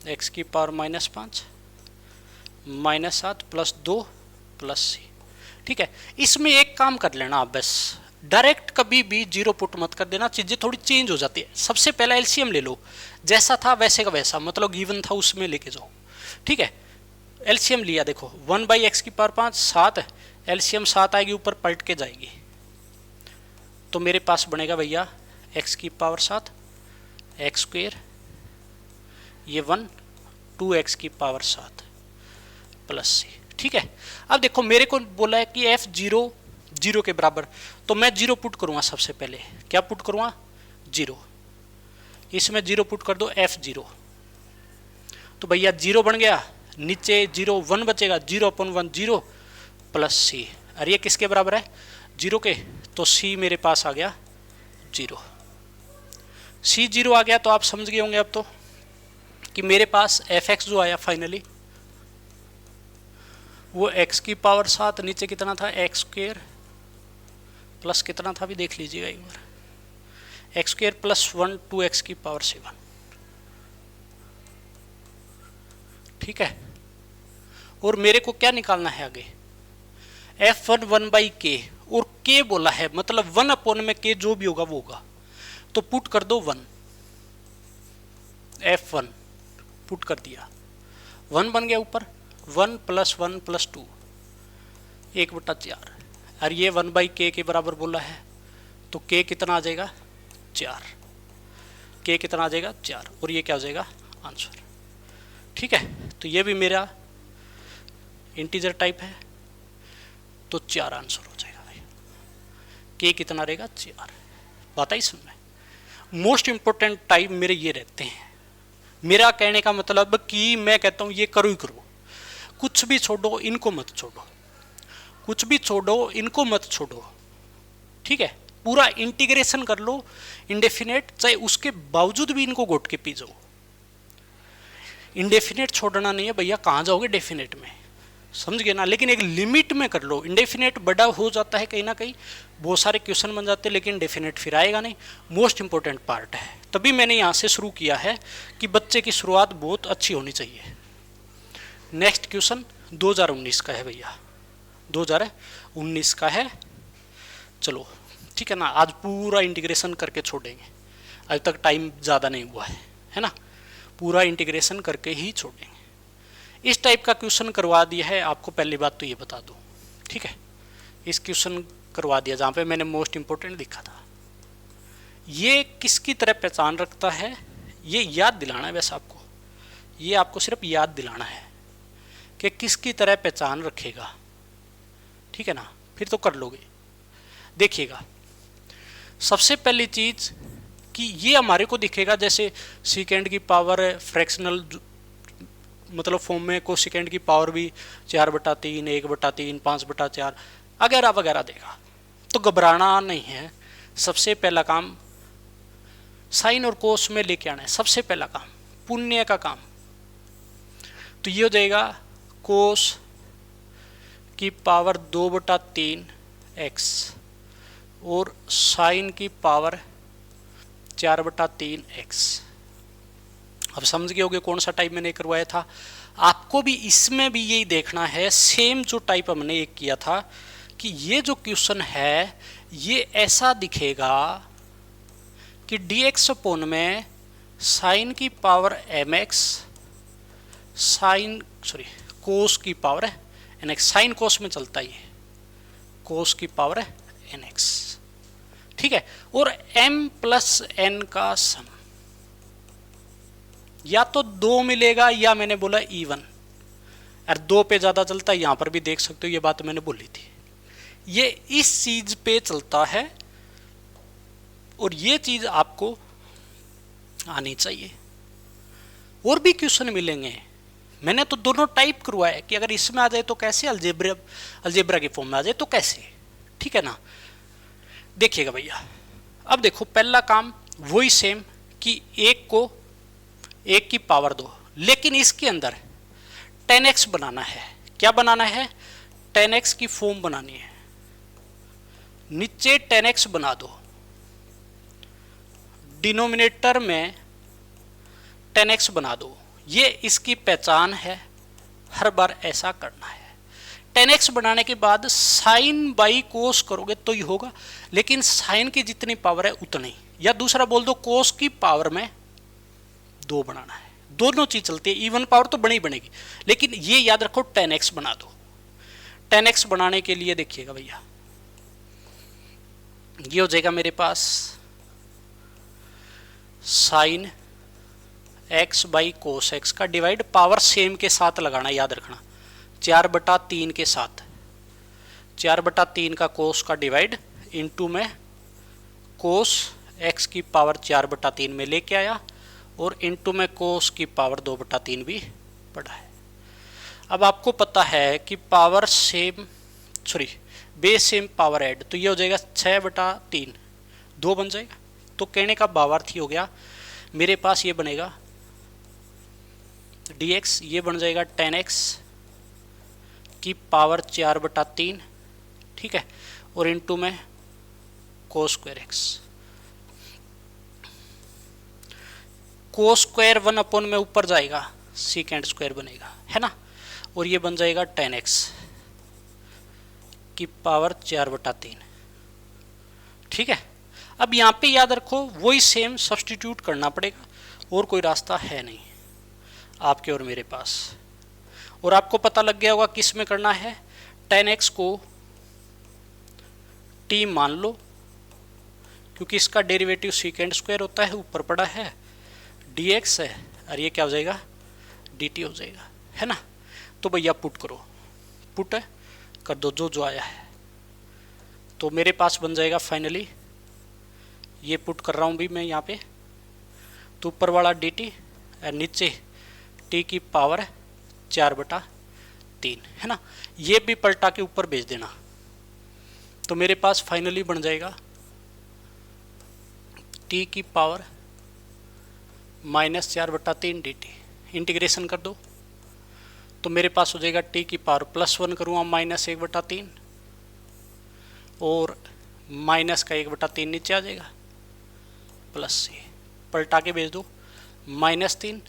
S1: x की पावर -5 -7 +2 +c। ठीक है, इसमें एक काम कर लेना आप, बस डायरेक्ट कभी भी जीरो पुट मत कर देना, चीज़ें थोड़ी चेंज हो जाती है। सबसे पहला एलसीएम ले लो, जैसा था वैसे का वैसा, मतलब गिवन था उसमें लेके जाओ। ठीक है, एलसीएम लिया, देखो 1/x की पावर 5 7, एलसीएम 7 आएगी, ऊपर पलट के जाएगी, तो मेरे पास बनेगा भैया x की पावर 7 x², ये 1 2x की पावर 7 +c। ठीक है, अब देखो मेरे को बोला है कि f0 0 के बराबर, तो मैं 0 पुट करूंगा सबसे पहले, क्या पुट करूंगा 0, इसमें 0 पुट कर दो f0, तो भैया 0 बन गया, नीचे 0 1 बचेगा, 0/1 0 +c, और ये किसके बराबर है 0 के, तो c मेरे पास आ गया 0, c 0 आ गया, तो आप समझ गए होंगे अब तो कि मेरे पास f(x) जो आया फाइनली वो x की पावर 7, नीचे कितना था x² प्लस कितना था भी देख लीजिएगा एक बार, x² +1 2x की पावर 7। ठीक है, और मेरे को क्या निकालना है आगे, f1 1/k, और k बोला है मतलब 1/में k जो भी होगा वो होगा, तो पुट कर दो 1, f1 पुट कर दिया, 1 बन गया ऊपर, 1 + 1 + 2 1/4, और ये 1/k के बराबर बोला है, तो k कितना आ जाएगा 4, k कितना आ जाएगा 4, और ये क्या हो जाएगा आंसर। ठीक है, तो ये भी मेरा इंटीजर टाइप है, तो 4 आंसर हो जाएगा भाई, k कितना रहेगा 4। बात आई समझ, मोस्ट इंपोर्टेंट टाइप मेरे ये रहते हैं। मेरा कहने का मतलब कि मैं कहता हूँ ये करो ही करो, कुछ भी छोड़ो इनको मत छोड़ो, कुछ भी छोड़ो इनको मत छोड़ो। ठीक है, पूरा इंटीग्रेशन कर लो इंडेफिनेट, चाहे उसके बावजूद भी इनको घोट के पी जाओ। इंडेफिनेट छोड़ना नहीं है भैया, कहाँ जाओगे डेफिनेट में, समझ गए ना, लेकिन एक लिमिट में कर लो। इंडेफिनेट बड़ा हो जाता है कहीं ना कहीं, बहुत सारे क्वेश्चन बन जाते हैं, लेकिन डेफिनेट फिर आएगा नहीं, मोस्ट इंपॉर्टेंट पार्ट है। तभी मैंने यहाँ से शुरू किया है कि बच्चे की शुरुआत बहुत अच्छी होनी चाहिए। नेक्स्ट क्वेश्चन 2019 का है भैया, 2019 का है, चलो ठीक है ना, आज पूरा इंटीग्रेशन करके छोड़ेंगे, आज तक टाइम ज़्यादा नहीं हुआ है ना, पूरा इंटीग्रेशन करके ही छोड़ेंगे। इस टाइप का क्वेश्चन करवा दिया है आपको, पहली बात तो ये बता दूं, ठीक है, इस क्वेश्चन करवा दिया जहाँ पे मैंने मोस्ट इंपोर्टेंट लिखा था। ये किसकी तरह पहचान रखता है, ये याद दिलाना है बस आपको, ये आपको सिर्फ याद दिलाना है कि किसकी तरह पहचान रखेगा, ठीक है ना, फिर तो कर लोगे। देखिएगा, सबसे पहली चीज़ कि ये हमारे को दिखेगा जैसे सेकेंड की पावर फ्रैक्शनल मतलब फॉर्म में, को सेकेंड की पावर भी 4/3 1/3 5/4 वगैरह वगैरह देगा, तो घबराना नहीं है। सबसे पहला काम साइन और कोस में लेके आना है, सबसे पहला काम पुण्य का काम, तो ये हो जाएगा कोस की पावर 2/3 x और साइन की पावर 4/3 x। अब समझ गए होगे कौन सा टाइप मैंने करवाया था। आपको भी इसमें भी यही देखना है, सेम जो टाइप हमने एक किया था, कि ये जो क्वेश्चन है ये ऐसा दिखेगा कि dx में साइन की पावर mx साइन कोस की पावर है nx, साइन कोस में चलता है ये, कोस की पावर है nx, ठीक है, और m + n का सम, या तो 2 मिलेगा या मैंने बोला इवन, और 2 पे ज़्यादा चलता है, यहाँ पर भी देख सकते हो ये बात मैंने बोली थी, ये इस चीज़ पे चलता है और ये चीज़ आपको आनी चाहिए। और भी क्वेश्चन मिलेंगे। मैंने तो दोनों टाइप करवाया कि अगर इसमें आ जाए तो कैसे, अलजेब्रा के फॉर्म में आ जाए तो कैसे, ठीक है ना। देखिएगा भैया, अब देखो पहला काम वही सेम कि एक को एक की पावर दो, लेकिन इसके अंदर 10x बनाना है। क्या बनाना है? 10x की फॉर्म बनानी है। नीचे 10x बना दो, डिनोमिनेटर में 10x बना दो। ये इसकी पहचान है, हर बार ऐसा करना है। 10x बनाने के बाद साइन बाई कोस करोगे तो ही होगा, लेकिन साइन की जितनी पावर है उतनी, या दूसरा बोल दो कोस की पावर में 2 बनाना है। दोनों चीज चलती है, इवन पावर तो बनी बनेगी, लेकिन ये याद रखो 10x बना दो। 10x बनाने के लिए देखिएगा भैया, ये हो जाएगा मेरे पास sine x by cos x का डिवाइड, पावर सेम के साथ लगाना, याद रखना 4/3 के साथ, 4/3 का कोस का डिवाइड इनटू में कोस x की पावर 4/3 में लेके आया, और इनटू में कोस की पावर 2/3 भी पड़ा है। अब आपको पता है कि power same, sorry base same power add, तो ये हो जाएगा 6/3, 2 बन जाएगा। तो कहने का भावार्थ हो गया मेरे पास ये बनेगा dx, ये बन जाएगा 10x की पावर 4/3, ठीक है, और इनटू में cos square x, cos square 1 में ऊपर जाएगा, सीकेंड स्क्वायर बनेगा, है ना, और ये बन जाएगा 10x की पावर 4/3, ठीक है। अब यहाँ पे याद रखो वही सेम सब्स्टिट्यूट करना पड़ेगा, और कोई रास्ता है नहीं आपके और मेरे पास। और आपको पता लग गया होगा किस में करना है। 10x को t मान लो, क्योंकि इसका डेरिवेटिव सीकेंड स्क्वायर होता है, ऊपर पड़ा है, dx है, और ये क्या हो जाएगा dt हो जाएगा, है ना। तो भैया पुट करो, पुट कर दो जो जो आया है, तो मेरे पास बन जाएगा फाइनली, ये पुट कर रहा हूँ भी मैं यहाँ पे, तो ऊपर वाला dt और नीचे t की पावर 4/3, है ना। ये भी पलटा के ऊपर भेज देना, तो मेरे पास फाइनली बन जाएगा t की पावर -4/3 dt। इंटीग्रेशन कर दो तो मेरे पास हो जाएगा t की पावर +1 करूँगा -1/3, और माइनस का 1/3 नीचे आ जाएगा, प्लस से पलटा के भेज दो -3,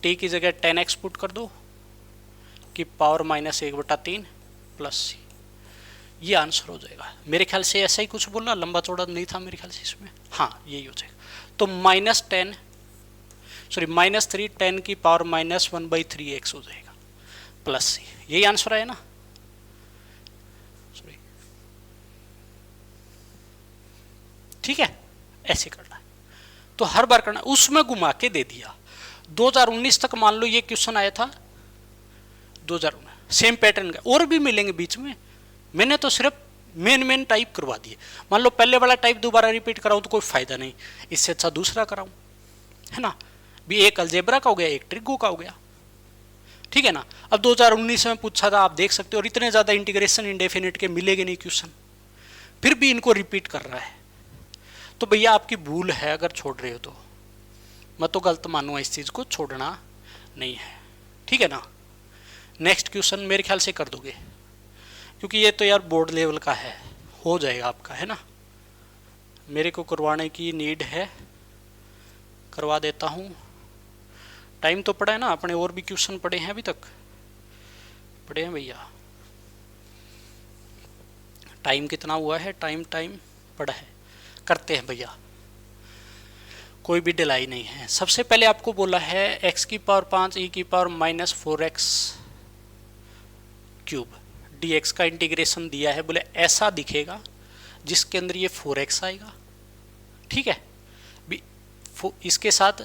S1: t की जगह 10x पुट कर दो कि पावर -1/3 प्लस सी, ये आंसर हो जाएगा। मेरे ख्याल से ऐसा ही कुछ बोलना, लंबा चौड़ा नहीं था मेरे ख्याल से इसमें, हाँ यही हो जाएगा। तो -3 10 की पावर -1/3x हो जाएगा, प्लस सी, यही आंसर आया ना। सॉरी, ठीक है, ऐसे करना है, तो हर बार करना। उसमें घुमा के दे दिया। 2019 तक मान लो ये क्वेश्चन आया था, 2019 सेम पैटर्न का, और भी मिलेंगे बीच में, मैंने तो सिर्फ मेन टाइप करवा दिए। मान लो पहले वाला टाइप दोबारा रिपीट कराऊं तो कोई फायदा नहीं, इससे अच्छा दूसरा कराऊं, है ना। भी एक अलजेब्रा का हो गया, एक ट्रिगो का हो गया, ठीक है ना। अब 2019 में पूछा था, आप देख सकते हो, और इतने ज्यादा इंटीग्रेशन इंडेफिनिट के मिलेंगे नहीं क्वेश्चन, फिर भी इनको रिपीट कर रहा है। तो भैया आपकी भूल है अगर छोड़ रहे हो तो, मैं तो गलत मानूंगा, इस चीज को छोड़ना नहीं है, ठीक है ना। नेक्स्ट क्वेश्चन मेरे ख्याल से कर दोगे, क्योंकि ये तो यार बोर्ड लेवल का है, हो जाएगा आपका, है ना। मेरे को करवाने की नीड है, करवा देता हूँ। टाइम तो पड़ा है ना, अपने और भी क्वेश्चन पड़े हैं, अभी तक पड़े हैं भैया। टाइम कितना हुआ है? टाइम पड़ा है, करते हैं भैया, कोई भी डिलाई नहीं है। सबसे पहले आपको बोला है x की पावर 5 e की पावर -4x क्यूब dx का इंटीग्रेशन दिया है, बोले ऐसा दिखेगा जिसके अंदर ये 4x आएगा, ठीक है। इसके साथ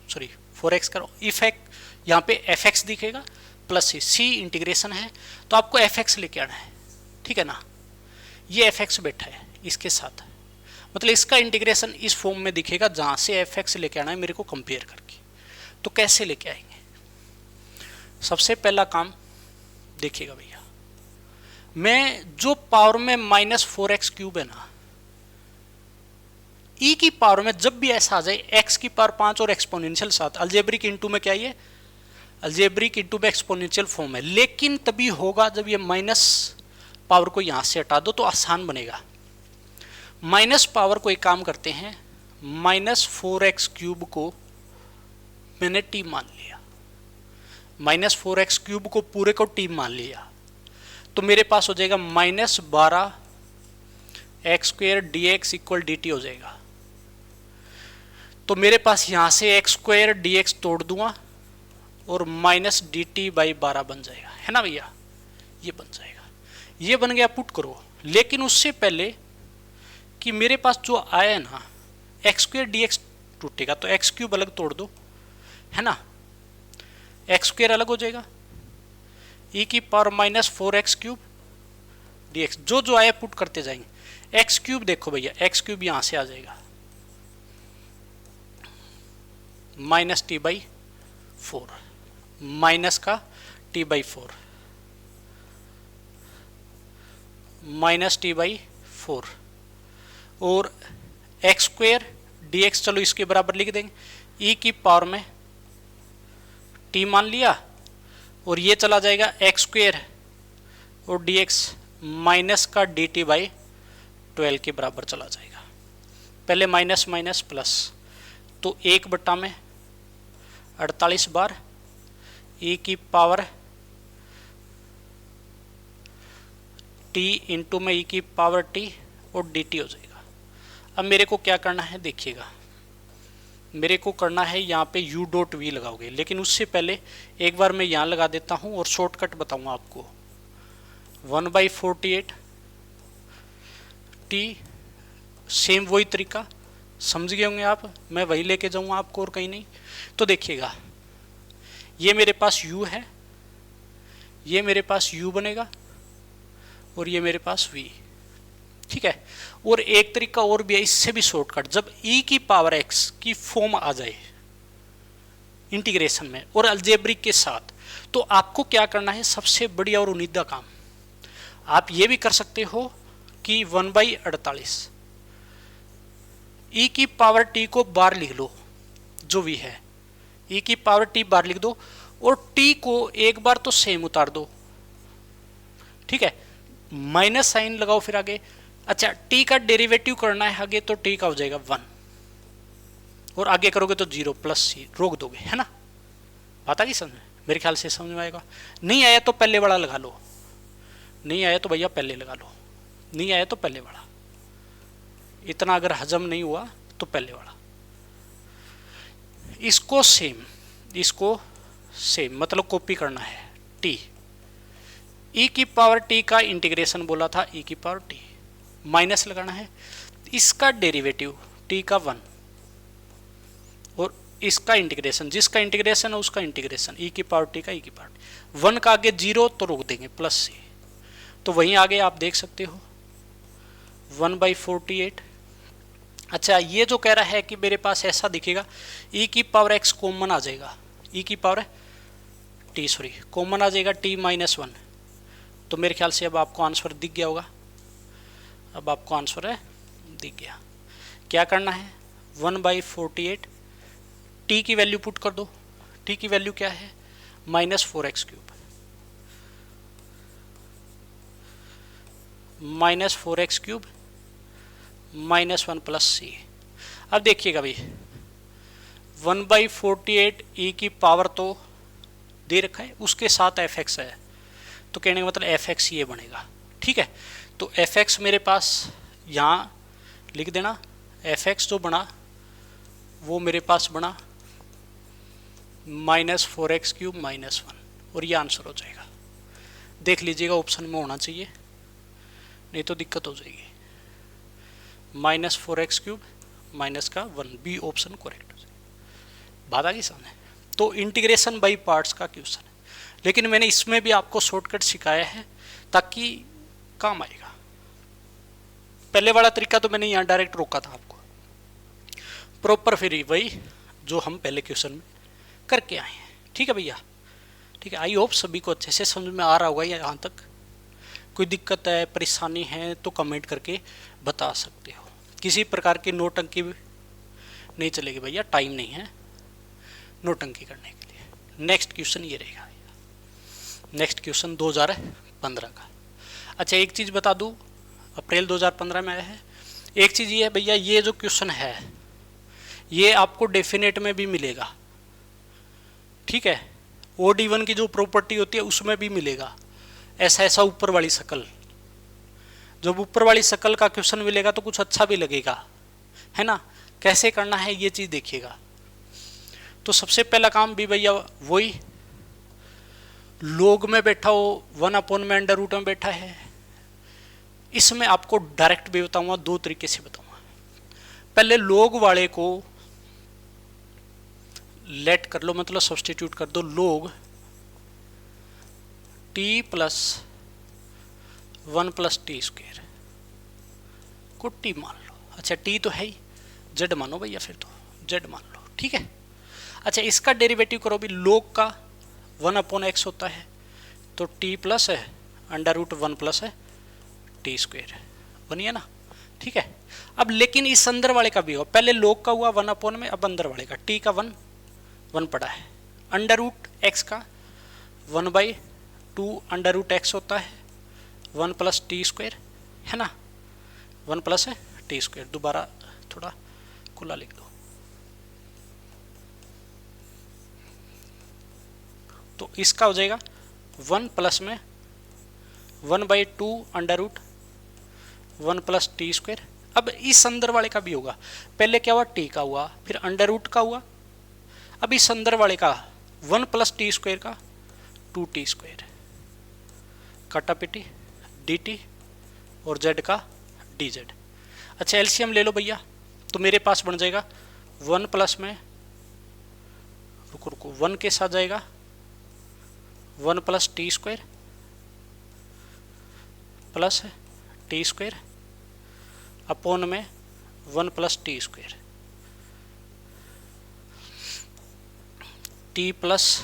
S1: सॉरी 4x करो, इफेक्ट यहाँ पे fx दिखेगा प्लस c इंटीग्रेशन है, तो आपको fx लेके आना है, ठीक है ना। ये fx बैठा है इसके साथ, मतलब इसका इंटीग्रेशन इस फॉर्म में दिखेगा जहां से एफ एक्स लेके आना है मेरे को कंपेयर करके। तो कैसे लेके आएंगे? सबसे पहला काम देखिएगा भैया, मैं जो पावर में -4x³ है ना, ई की पावर में जब भी ऐसा आ जाए x की पावर 5 और एक्सपोनेंशियल 7, अलजेब्रिक इंटू में क्या ये अलजेब्रिक इंटू में एक्सपोनेंशियल फॉर्म है, लेकिन तभी होगा जब ये माइनस पावर को यहां से हटा दो तो आसान बनेगा। माइनस पावर को एक काम करते हैं, -4x³ को मैंने t मान लिया, -4x³ को पूरे को t मान लिया, तो मेरे पास हो जाएगा -12x² dx इक्वल dt हो जाएगा। तो मेरे पास यहां से x² dx तोड़ दूंगा और -dt/12 बन जाएगा, है ना भैया, ये बन जाएगा। ये बन गया, पुट करो। लेकिन उससे पहले कि मेरे पास जो आया है ना x² dx टूटेगा, तो x³ अलग तोड़ दो, है ना, x² अलग हो जाएगा, e की पावर -4x³ dx जो जो आया पुट करते जाएंगे। x³ देखो भैया, x³ यहां से आ जाएगा -t/4 माइनस का t/4 -t/4 और x² dx चलो इसके बराबर लिख देंगे, e की पावर में t मान लिया और ये चला जाएगा x² और dx माइनस का dt/12 के बराबर चला जाएगा। पहले माइनस माइनस प्लस, तो 1/48 बार e की पावर t इंटू में e की पावर t और dt हो जाएगा। अब मेरे को क्या करना है देखिएगा, मेरे को करना है यहाँ पे u.v लगाओगे, लेकिन उससे पहले एक बार मैं यहाँ लगा देता हूँ और शॉर्टकट बताऊँगा आपको। 1/48 t, सेम वही तरीका, समझ गए होंगे आप, मैं वही लेके जाऊँगा आपको और कहीं नहीं। तो देखिएगा, ये मेरे पास u है, ये मेरे पास u बनेगा और ये मेरे पास v, ठीक है। और एक तरीका और भी है, इससे भी शॉर्टकट, जब e की पावर x की फॉर्म आ जाए इंटीग्रेशन में और अलजेब्रिक के साथ, तो आपको क्या करना है, सबसे बढ़िया और उम्मीदा काम आप ये भी कर सकते हो कि 1/48 e की पावर t को बार लिख लो, जो v है, e की पावर t बार लिख दो और t को एक बार तो सेम उतार दो, ठीक है, माइनस साइन लगाओ फिर आगे। अच्छा, t का डेरिवेटिव करना है आगे, तो t का हो जाएगा 1 और आगे करोगे तो 0 प्लस c रोक दोगे, है ना। बात आ गई समझ में? मेरे ख्याल से समझ में आएगा। नहीं आया तो पहले वाला लगा लो, नहीं आया तो भैया पहले लगा लो, नहीं आया तो पहले वाला, इतना अगर हजम नहीं हुआ तो पहले वाला। इसको सेम मतलब कॉपी करना है। t e की पावर t का इंटीग्रेशन बोला था, e की पावर t माइनस लगाना है, इसका डेरिवेटिव t का 1 और इसका इंटीग्रेशन, जिसका इंटीग्रेशन है उसका इंटीग्रेशन, e की पावर t का e की पावर t, 1 का आगे 0 तो रोक देंगे प्लस c, तो वहीं आगे आप देख सकते हो 1/48। अच्छा, ये जो कह रहा है कि मेरे पास ऐसा दिखेगा, e की पावर x कॉमन आ जाएगा, e की पावर t कॉमन आ जाएगा t-1, तो मेरे ख्याल से अब आपको आंसर दिख गया होगा, अब आपको आंसर है दिख गया। क्या करना है, 1/48 t की वैल्यू पुट कर दो, t की वैल्यू क्या है -4x³ -1 प्लस c। अब देखिएगा भाई, 1/48 e की पावर तो दे रखा है, उसके साथ fx है, तो कहने का मतलब fx ये बनेगा, ठीक है। तो fx मेरे पास यहाँ लिख देना, fx जो बना वो मेरे पास बना -4x³ -1 और ये आंसर हो जाएगा। देख लीजिएगा ऑप्शन में होना चाहिए, नहीं तो दिक्कत हो जाएगी। -4x³ माइनस का 1, बी ऑप्शन करेक्ट हो जाएगा। बात आ गई सामने। तो इंटीग्रेशन बाई पार्ट्स का क्वेश्चन है, लेकिन मैंने इसमें भी आपको शॉर्टकट सिखाया है ताकि काम आएगा। पहले वाला तरीका तो मैंने यहाँ डायरेक्ट रोका था आपको, प्रॉपर फिर वही जो हम पहले क्वेश्चन में करके आए हैं। ठीक है भैया, ठीक है। आई होप सभी को अच्छे से समझ में आ रहा होगा यहाँ तक। कोई दिक्कत है, परेशानी है तो कमेंट करके बता सकते हो। किसी प्रकार की नोटंकी नहीं चलेगी भैया, टाइम नहीं है नोटंकी करने के लिए। नेक्स्ट क्वेश्चन ये रहेगा भैया, नेक्स्ट क्वेश्चन 2015 का। अच्छा एक चीज़ बता दूँ, अप्रैल 2015 में आया है। एक चीज़ ये है भैया, ये जो क्वेश्चन है ये आपको डेफिनेट में भी मिलेगा, ठीक है। OD1 की जो प्रॉपर्टी होती है उसमें भी मिलेगा। ऐसा ऊपर वाली शकल, जब ऊपर वाली शकल का क्वेश्चन मिलेगा तो कुछ अच्छा भी लगेगा, है ना। कैसे करना है ये चीज़ देखिएगा। तो सबसे पहला काम भी भैया वही, लोग में बैठा हो 1 में अंडर रूट में बैठा है। इसमें आपको डायरेक्ट भी बताऊंगा, दो तरीके से बताऊंगा। पहले लोग वाले को लेट कर लो, मतलब सब्सटीट्यूट कर दो। लोग t plus 1 plus t square को t मान लो। अच्छा t तो है ही, z मानो भैया, फिर तो z मान लो, ठीक है। अच्छा इसका डेरिवेटिव करो भी, लोग का 1/x होता है तो t प्लस है अंडर रूट 1 प्लस है टी स्क्वेयर, बनिए ना, ठीक है। अब लेकिन इस अंदर वाले का भी हो, पहले लोग का हुआ 1 में, अब अंदर वाले का t का 1 पड़ा है, अंडर रूट x का 1/2 अंडर रूट x होता है 1 प्लस टी स्क्वेयर, है ना, 1 प्लस है टी स्क्वेयर। दोबारा थोड़ा खुला लिख दो। तो इसका हो जाएगा 1 प्लस में 1/2 under root 1 plus t square. अब इस अंदर वाले का भी होगा, पहले क्या हुआ t का हुआ, फिर अंडर रूट का हुआ, अब इस अंदर वाले का 1 प्लस टी स्क्वेयर का 2t स्क्वेयर, काटा पिटी dt और z का dz। अच्छा एलसीएम ले लो भैया, तो मेरे पास बन जाएगा 1 प्लस में, रुको रुको, 1 के साथ जाएगा 1 plus t square plus t square upon में 1 plus t square, T plus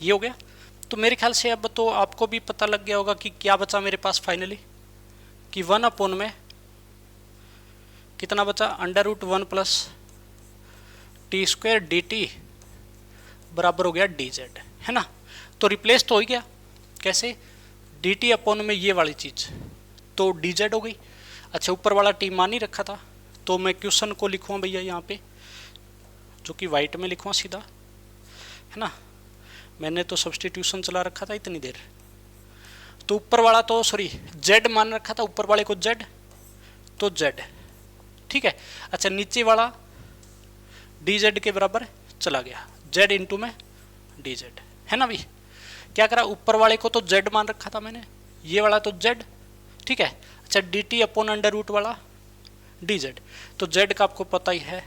S1: ये हो गया। तो मेरे ख्याल से अब तो आपको भी पता लग गया होगा कि क्या बचा मेरे पास फाइनली, कि 1 में कितना बचा, under root 1 plus t square d t बराबर हो गया डी जेड, है ना। तो रिप्लेस तो हो गया, कैसे, डी टी अपॉन में ये वाली चीज़ तो डी जेड हो गई। अच्छा ऊपर वाला टी मान ही रखा था, तो मैं क्वेश्चन को लिखूँ भैया यहाँ पे, जो कि वाइट में लिखूँ सीधा, है ना। मैंने तो सब्सटीट्यूशन चला रखा था इतनी देर, तो ऊपर वाला तो सॉरी z मान रखा था, ऊपर वाले को z तो z, ठीक है। अच्छा नीचे वाला dz के बराबर चला गया, z इंटू में dz, है ना। भी क्या करा, ऊपर वाले को तो z मान रखा था मैंने, ये वाला तो z, ठीक है। अच्छा dt अपॉन अंडर रूट वाला dz, तो z का आपको पता ही है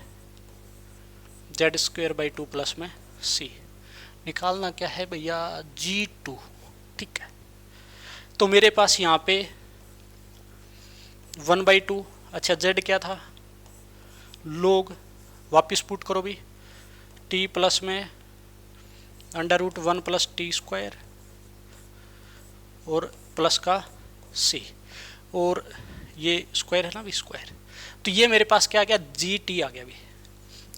S1: z²/2 प्लस में c, निकालना क्या है भैया g2, ठीक है। तो मेरे पास यहाँ पे 1/2, अच्छा z क्या था, लोग वापस पुट करो भी, t प्लस में under root 1 plus t square और प्लस का c, और ये स्क्वायर है ना भी स्क्वायर, तो ये मेरे पास क्या आ गया, जी टी आ गया भी,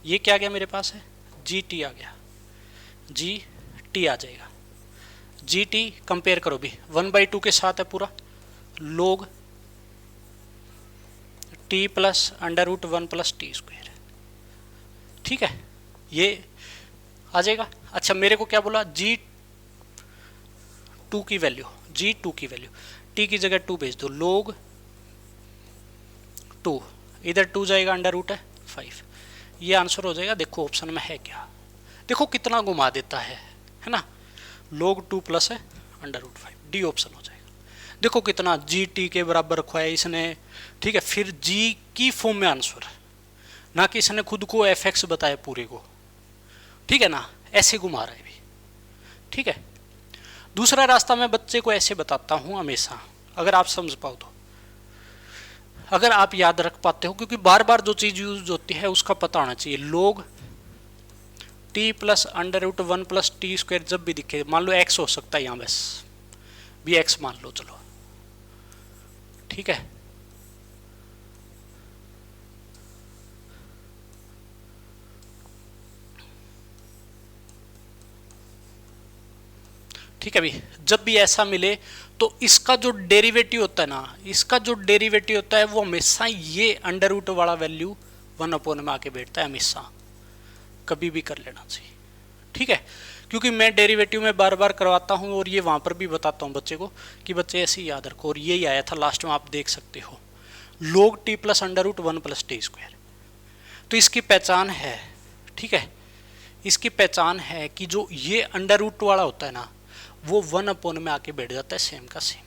S1: ये क्या आ गया मेरे पास है, जी टी आ गया, जी टी आ जाएगा। जी टी कंपेयर करो भी, 1/2 के साथ है पूरा, log t plus under root 1 plus t square, ठीक है, ये आ जाएगा। अच्छा मेरे को क्या बोला, जी टू की वैल्यू, जी2 की वैल्यू, टी की जगह 2 भेज दो, लोग 2, इधर 2 जाएगा, अंडर रूट है 5, ये आंसर हो जाएगा। देखो ऑप्शन में है क्या, देखो कितना घुमा देता है ना, लोग 2 प्लस है अंडर रूट 5, डी ऑप्शन हो जाएगा। देखो कितना जी टी के बराबर रखवाया इसने, ठीक है। फिर जी की फॉर्म में आंसर, ना कि इसने खुद को एफ एक्स बताया पूरे को, ठीक है ना, ऐसे घुमा रहा है भी, ठीक है। दूसरा रास्ता मैं बच्चे को ऐसे बताता हूं हमेशा, अगर आप समझ पाओ तो, अगर आप याद रख पाते हो, क्योंकि बार बार जो चीज यूज होती है उसका पता होना चाहिए। Log t plus under root 1 plus t square जब भी दिखे, मान लो एक्स हो सकता है यहाँ, बस भी एक्स मान लो, चलो ठीक है। ठीक है भाई, जब भी ऐसा मिले तो इसका जो डेरिवेटिव होता है ना, इसका जो डेरिवेटिव होता है वो हमेशा ये अंडर रूट वाला वैल्यू 1 में आके बैठता है, हमेशा, कभी भी कर लेना चाहिए, ठीक है। क्योंकि मैं डेरिवेटिव में बार बार करवाता हूँ और ये वहाँ पर भी बताता हूँ बच्चे को कि बच्चे ऐसे ही याद रखो, और यही आया था लास्ट में, आप देख सकते हो, log t plus under root 1 plus t square. तो इसकी पहचान है, ठीक है, इसकी पहचान है कि जो ये अंडर रूट वाला होता है ना, वो 1 में आके बैठ जाता है सेम का सेम,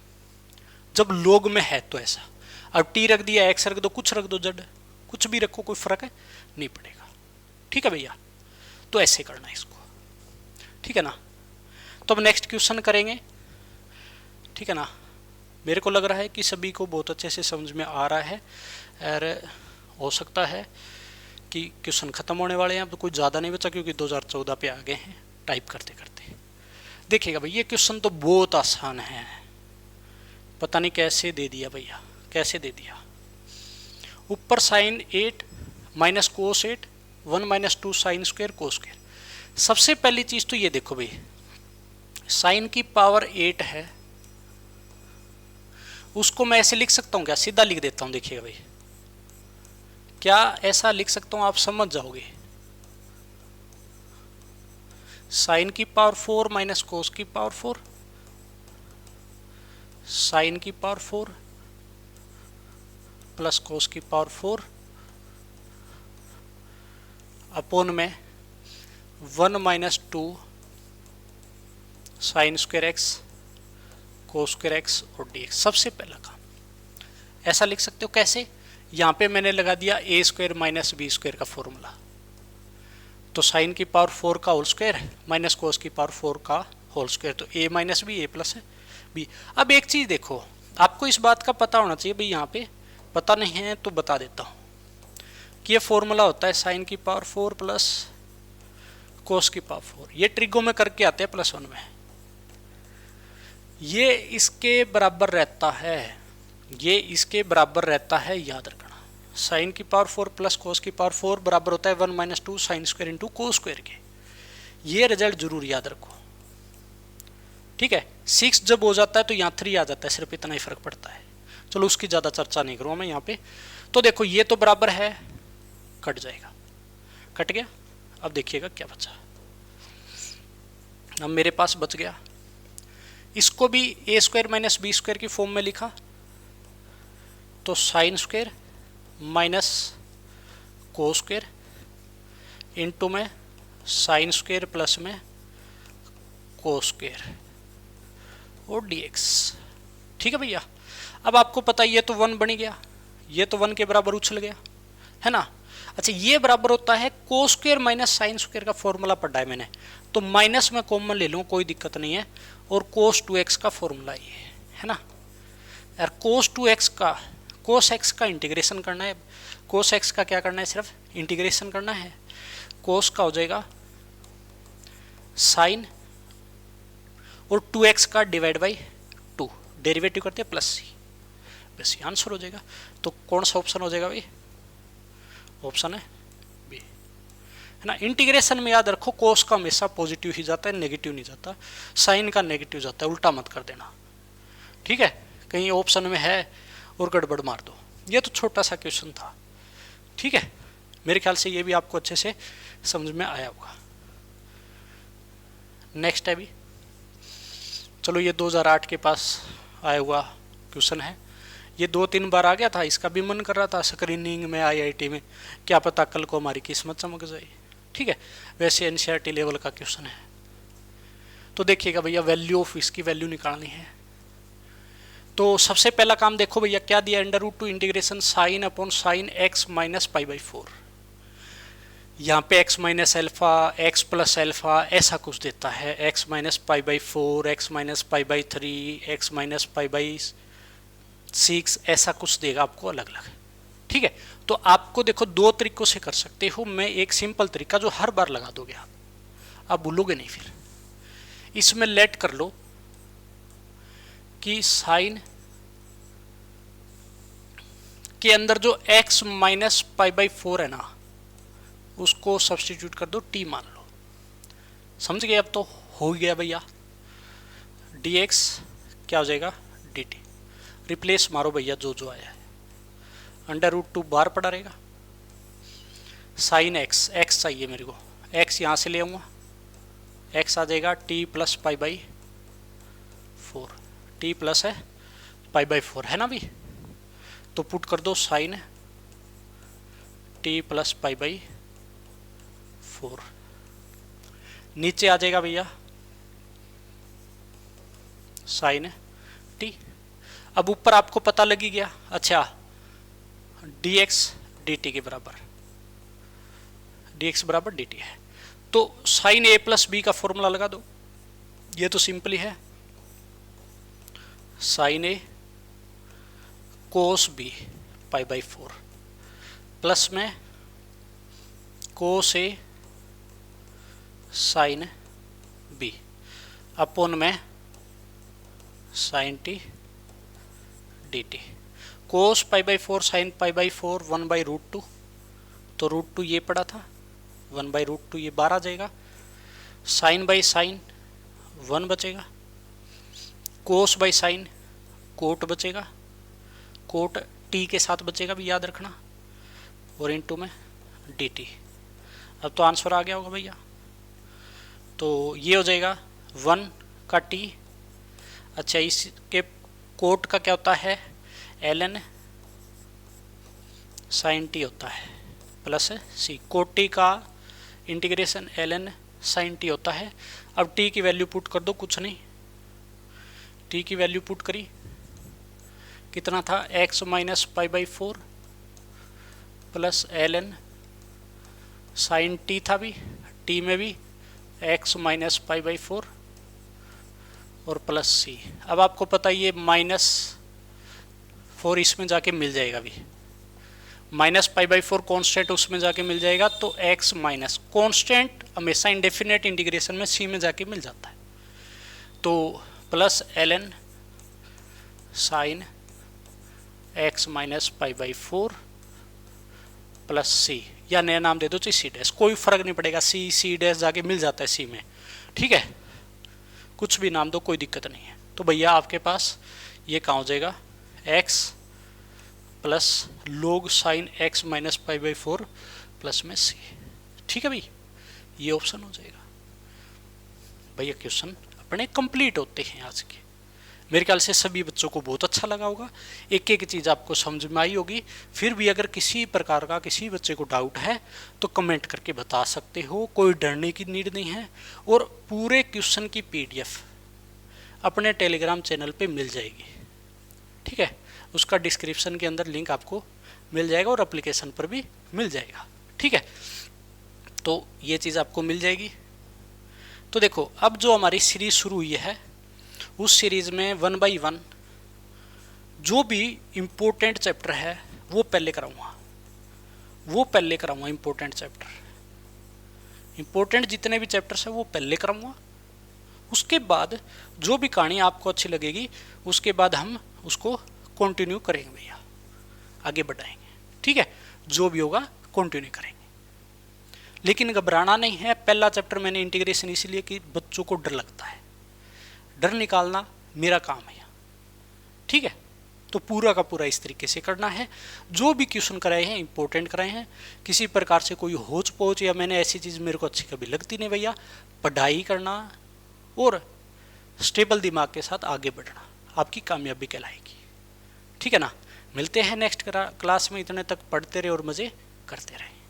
S1: जब log में है तो ऐसा। अब t रख दिया, x रख दो, कुछ रख दो, z कुछ भी रखो, कोई फर्क है नहीं पड़ेगा, ठीक है भैया। तो ऐसे करना है इसको, ठीक है ना। तो अब नेक्स्ट क्वेश्चन करेंगे, ठीक है ना। मेरे को लग रहा है कि सभी को बहुत अच्छे से समझ में आ रहा है, और हो सकता है कि क्वेश्चन खत्म होने वाले हैं, अब तो कोई ज़्यादा नहीं बचा, क्योंकि 2014 पे आ गए हैं टाइप करते करते। देखिएगा भाई, ये क्वेश्चन तो बहुत आसान है, पता नहीं कैसे दे दिया भैया, कैसे दे दिया। ऊपर sine 8 minus cos 8 1 minus 2 sine square cos square. सबसे पहली चीज तो ये देखो भाई, साइन की पावर 8 है, उसको मैं ऐसे लिख सकता हूँ क्या, सीधा लिख देता हूँ, देखिएगा भाई, क्या ऐसा लिख सकता हूँ, आप समझ जाओगे। साइन की पावर 4 माइनस कोस की पावर 4, साइन की पावर 4 प्लस कोस की पावर 4 अपोन में 1 minus 2 sine square x cos square x और डी एक्स। सबसे पहला काम ऐसा लिख सकते हो, कैसे, यहाँ पे मैंने लगा दिया ए स्क्वायर माइनस बी स्क्वायर का फॉर्मूला, तो साइन की पावर 4 का होल स्क्वायर माइनस कोस की पावर 4 का होल स्क्वायर, तो ए माइनस बी, ए प्लस है बी। अब एक चीज़ देखो, आपको इस बात का पता होना चाहिए भाई, यहाँ पे पता नहीं है तो बता देता हूँ कि ये फॉर्मूला होता है साइन की पावर 4 प्लस कोस की पावर 4, ये ट्रिगो में करके आते हैं +1 में, ये इसके बराबर रहता है, ये इसके बराबर रहता है, याद रखना। साइन की पावर 4 प्लस कोस की पावर 4 बराबर होता है 1 minus 2 sine square into cos square के, ये रिजल्ट जरूर याद रखो, ठीक है। 6 जब हो जाता है तो यहाँ 3 आ जाता है, सिर्फ इतना ही फर्क पड़ता है, चलो उसकी ज़्यादा चर्चा नहीं करूँगा मैं यहाँ पे। तो देखो ये तो बराबर है, कट जाएगा, कट गया। अब देखिएगा क्या बचा, अब मेरे पास बच गया, इसको भी ए स्क्वायर माइनस बी स्क्वायर की फॉर्म में लिखा, तो sine square minus cos square into में साइन स्क्वायर प्लस में कोस स्क्वायर और dx, ठीक है भैया। अब आपको पता ये तो 1 बन गया, ये तो 1 के बराबर उछल गया, है ना। अच्छा, ये बराबर होता है cos square minus sine square का फॉर्मूला पढ़ा है मैंने, तो माइनस में कॉमन ले लूँ, कोई दिक्कत नहीं है, और कोस 2x का फॉर्मूला ये है ना यार। कोस 2x का, कोस x का इंटीग्रेशन करना है, कोस x का क्या करना है, सिर्फ इंटीग्रेशन करना है। कोस का हो जाएगा साइन और 2x का डिवाइड बाई 2, डेरिवेटिव करते हैं प्लस सी, बस ये आंसर हो जाएगा। तो कौन सा ऑप्शन हो जाएगा भाई, ऑप्शन है बी, है ना। इंटीग्रेशन में याद रखो कोस का हमेशा पॉजिटिव ही जाता है, नेगेटिव नहीं जाता, साइन का नेगेटिव जाता है, उल्टा मत कर देना, ठीक है। कहीं ऑप्शन में है और गड़बड़ मार दो। ये तो छोटा सा क्वेश्चन था, ठीक है, मेरे ख्याल से ये भी आपको अच्छे से समझ में आया होगा। नेक्स्ट है भी, चलो ये 2008 के पास आया हुआ क्वेश्चन है, ये 2-3 बार आ गया था, इसका भी मन कर रहा था स्क्रीनिंग में IIT में, क्या पता कल को हमारी किस्मत चमक जाए, ठीक है। वैसे NCERT लेवल का क्वेश्चन है। तो देखिएगा भैया, वैल्यू ऑफ इसकी वैल्यू निकालनी है। तो सबसे पहला काम देखो भैया क्या दिया, under root 2 integration sine upon sine x minus pi by 4, यहाँ पे x minus alpha, x plus alpha ऐसा कुछ देता है, x minus pi by 4, x minus pi by 3, x minus pi by 6 ऐसा कुछ देगा आपको अलग अलग। ठीक है, तो आपको देखो दो तरीकों से कर सकते हो। मैं एक सिंपल तरीका जो हर बार लगा दोगे आप भूलोगे नहीं। फिर इसमें लेट कर लो कि साइन के अंदर जो x माइनस पाई बाई 4 है ना, उसको सब्स्टिट्यूट कर दो t मान लो। समझ गए? अब तो हो गया भैया। dx क्या हो जाएगा? dt। रिप्लेस मारो भैया जो जो आया है, अंडर रूट 2 बार पड़ा रहेगा। साइन x, x चाहिए मेरे को, x यहाँ से ले आऊँगा, x आ जाएगा t plus pi by 4, t plus है पाई बाई 4 है ना भी। तो पुट कर दो sine t plus pi by 4, नीचे आ जाएगा भैया साइन t। अब ऊपर आपको पता लगी गया। अच्छा, dx dt के बराबर, dx बराबर dt है, तो साइन a प्लस बी का फॉर्मूला लगा दो। ये तो सिंपल ही है, sine a cos b pi by 4 plus में cos a sine b upon में sine t d t. Cos pi by 4 sine pi by 4 1 by root 2, तो रूट 2 ये पड़ा था, 1 बाई रूट 2 ये बार आ जाएगा। साइन बाई साइन 1 बचेगा, कोस बाई साइन कोट बचेगा, कोट टी के साथ बचेगा भी याद रखना, और इनटू में डी टी। अब तो आंसर आ गया होगा भैया। तो ये हो जाएगा 1 का t। अच्छा, इसके कोट का क्या होता है? ln साइन t होता है प्लस c। कोट t का इंटीग्रेशन ln साइन t होता है। अब t की वैल्यू पुट कर दो, कुछ नहीं, t की वैल्यू पुट करी, कितना था? x minus pi by 4 plus ln sine t था भी, t में भी x माइनस पाई बाई 4 और प्लस c। अब आपको पता है ये -4 इसमें जाके मिल जाएगा भी, माइनस पाई बाई 4 कॉन्स्टेंट उसमें जाके मिल जाएगा, तो x माइनस कॉन्स्टेंट हमेशा इंडेफिनेट इंटीग्रेशन में c में जाके मिल जाता है। तो plus ln sine x minus pi by 4 plus c, या नया नाम दे दो चाहे सी डैश, कोई फर्क नहीं पड़ेगा, सी डैश जाके मिल जाता है सी में। ठीक है, कुछ भी नाम दो, कोई दिक्कत नहीं है। तो भैया आपके पास ये कहाँ हो जाएगा? x plus log sine x minus pi by 4 plus में c। ठीक है भाई, ये ऑप्शन हो जाएगा। भैया क्वेश्चन अपने कंप्लीट होते हैं आज के। मेरे ख्याल से सभी बच्चों को बहुत अच्छा लगा होगा, एक एक चीज़ आपको समझ में आई होगी। फिर भी अगर किसी प्रकार का किसी बच्चे को डाउट है तो कमेंट करके बता सकते हो, कोई डरने की नीड नहीं है। और पूरे क्वेश्चन की PDF अपने टेलीग्राम चैनल पे मिल जाएगी। ठीक है, उसका डिस्क्रिप्शन के अंदर लिंक आपको मिल जाएगा और एप्लीकेशन पर भी मिल जाएगा। ठीक है, तो ये चीज़ आपको मिल जाएगी। तो देखो, अब जो हमारी सीरीज शुरू हुई है उस सीरीज में 1 बाई 1 जो भी इम्पोर्टेंट चैप्टर है वो पहले कराऊंगा, इम्पोर्टेंट चैप्टर, इम्पोर्टेंट जितने भी चैप्टर्स हैं वो पहले कराऊंगा। उसके बाद जो भी कहानी आपको अच्छी लगेगी उसके बाद हम उसको कंटिन्यू करेंगे भैया, आगे बढ़ाएंगे। ठीक है, जो भी होगा कंटिन्यू करेंगे, लेकिन घबराना नहीं है। पहला चैप्टर मैंने इंटीग्रेशन इसलिए कि बच्चों को डर लगता है, डर निकालना मेरा काम है। ठीक है, तो पूरा का पूरा इस तरीके से करना है। जो भी क्वेश्चन कराए हैं इंपॉर्टेंट कराए हैं, किसी प्रकार से कोई होच पोच या मैंने ऐसी चीज़ मेरे को अच्छी कभी लगती नहीं भैया। पढ़ाई करना और स्टेबल दिमाग के साथ आगे बढ़ना आपकी कामयाबी कहलाएगी। ठीक है ना, मिलते हैं नेक्स्ट क्लास में। इतने तक पढ़ते रहे और मज़े करते रहे।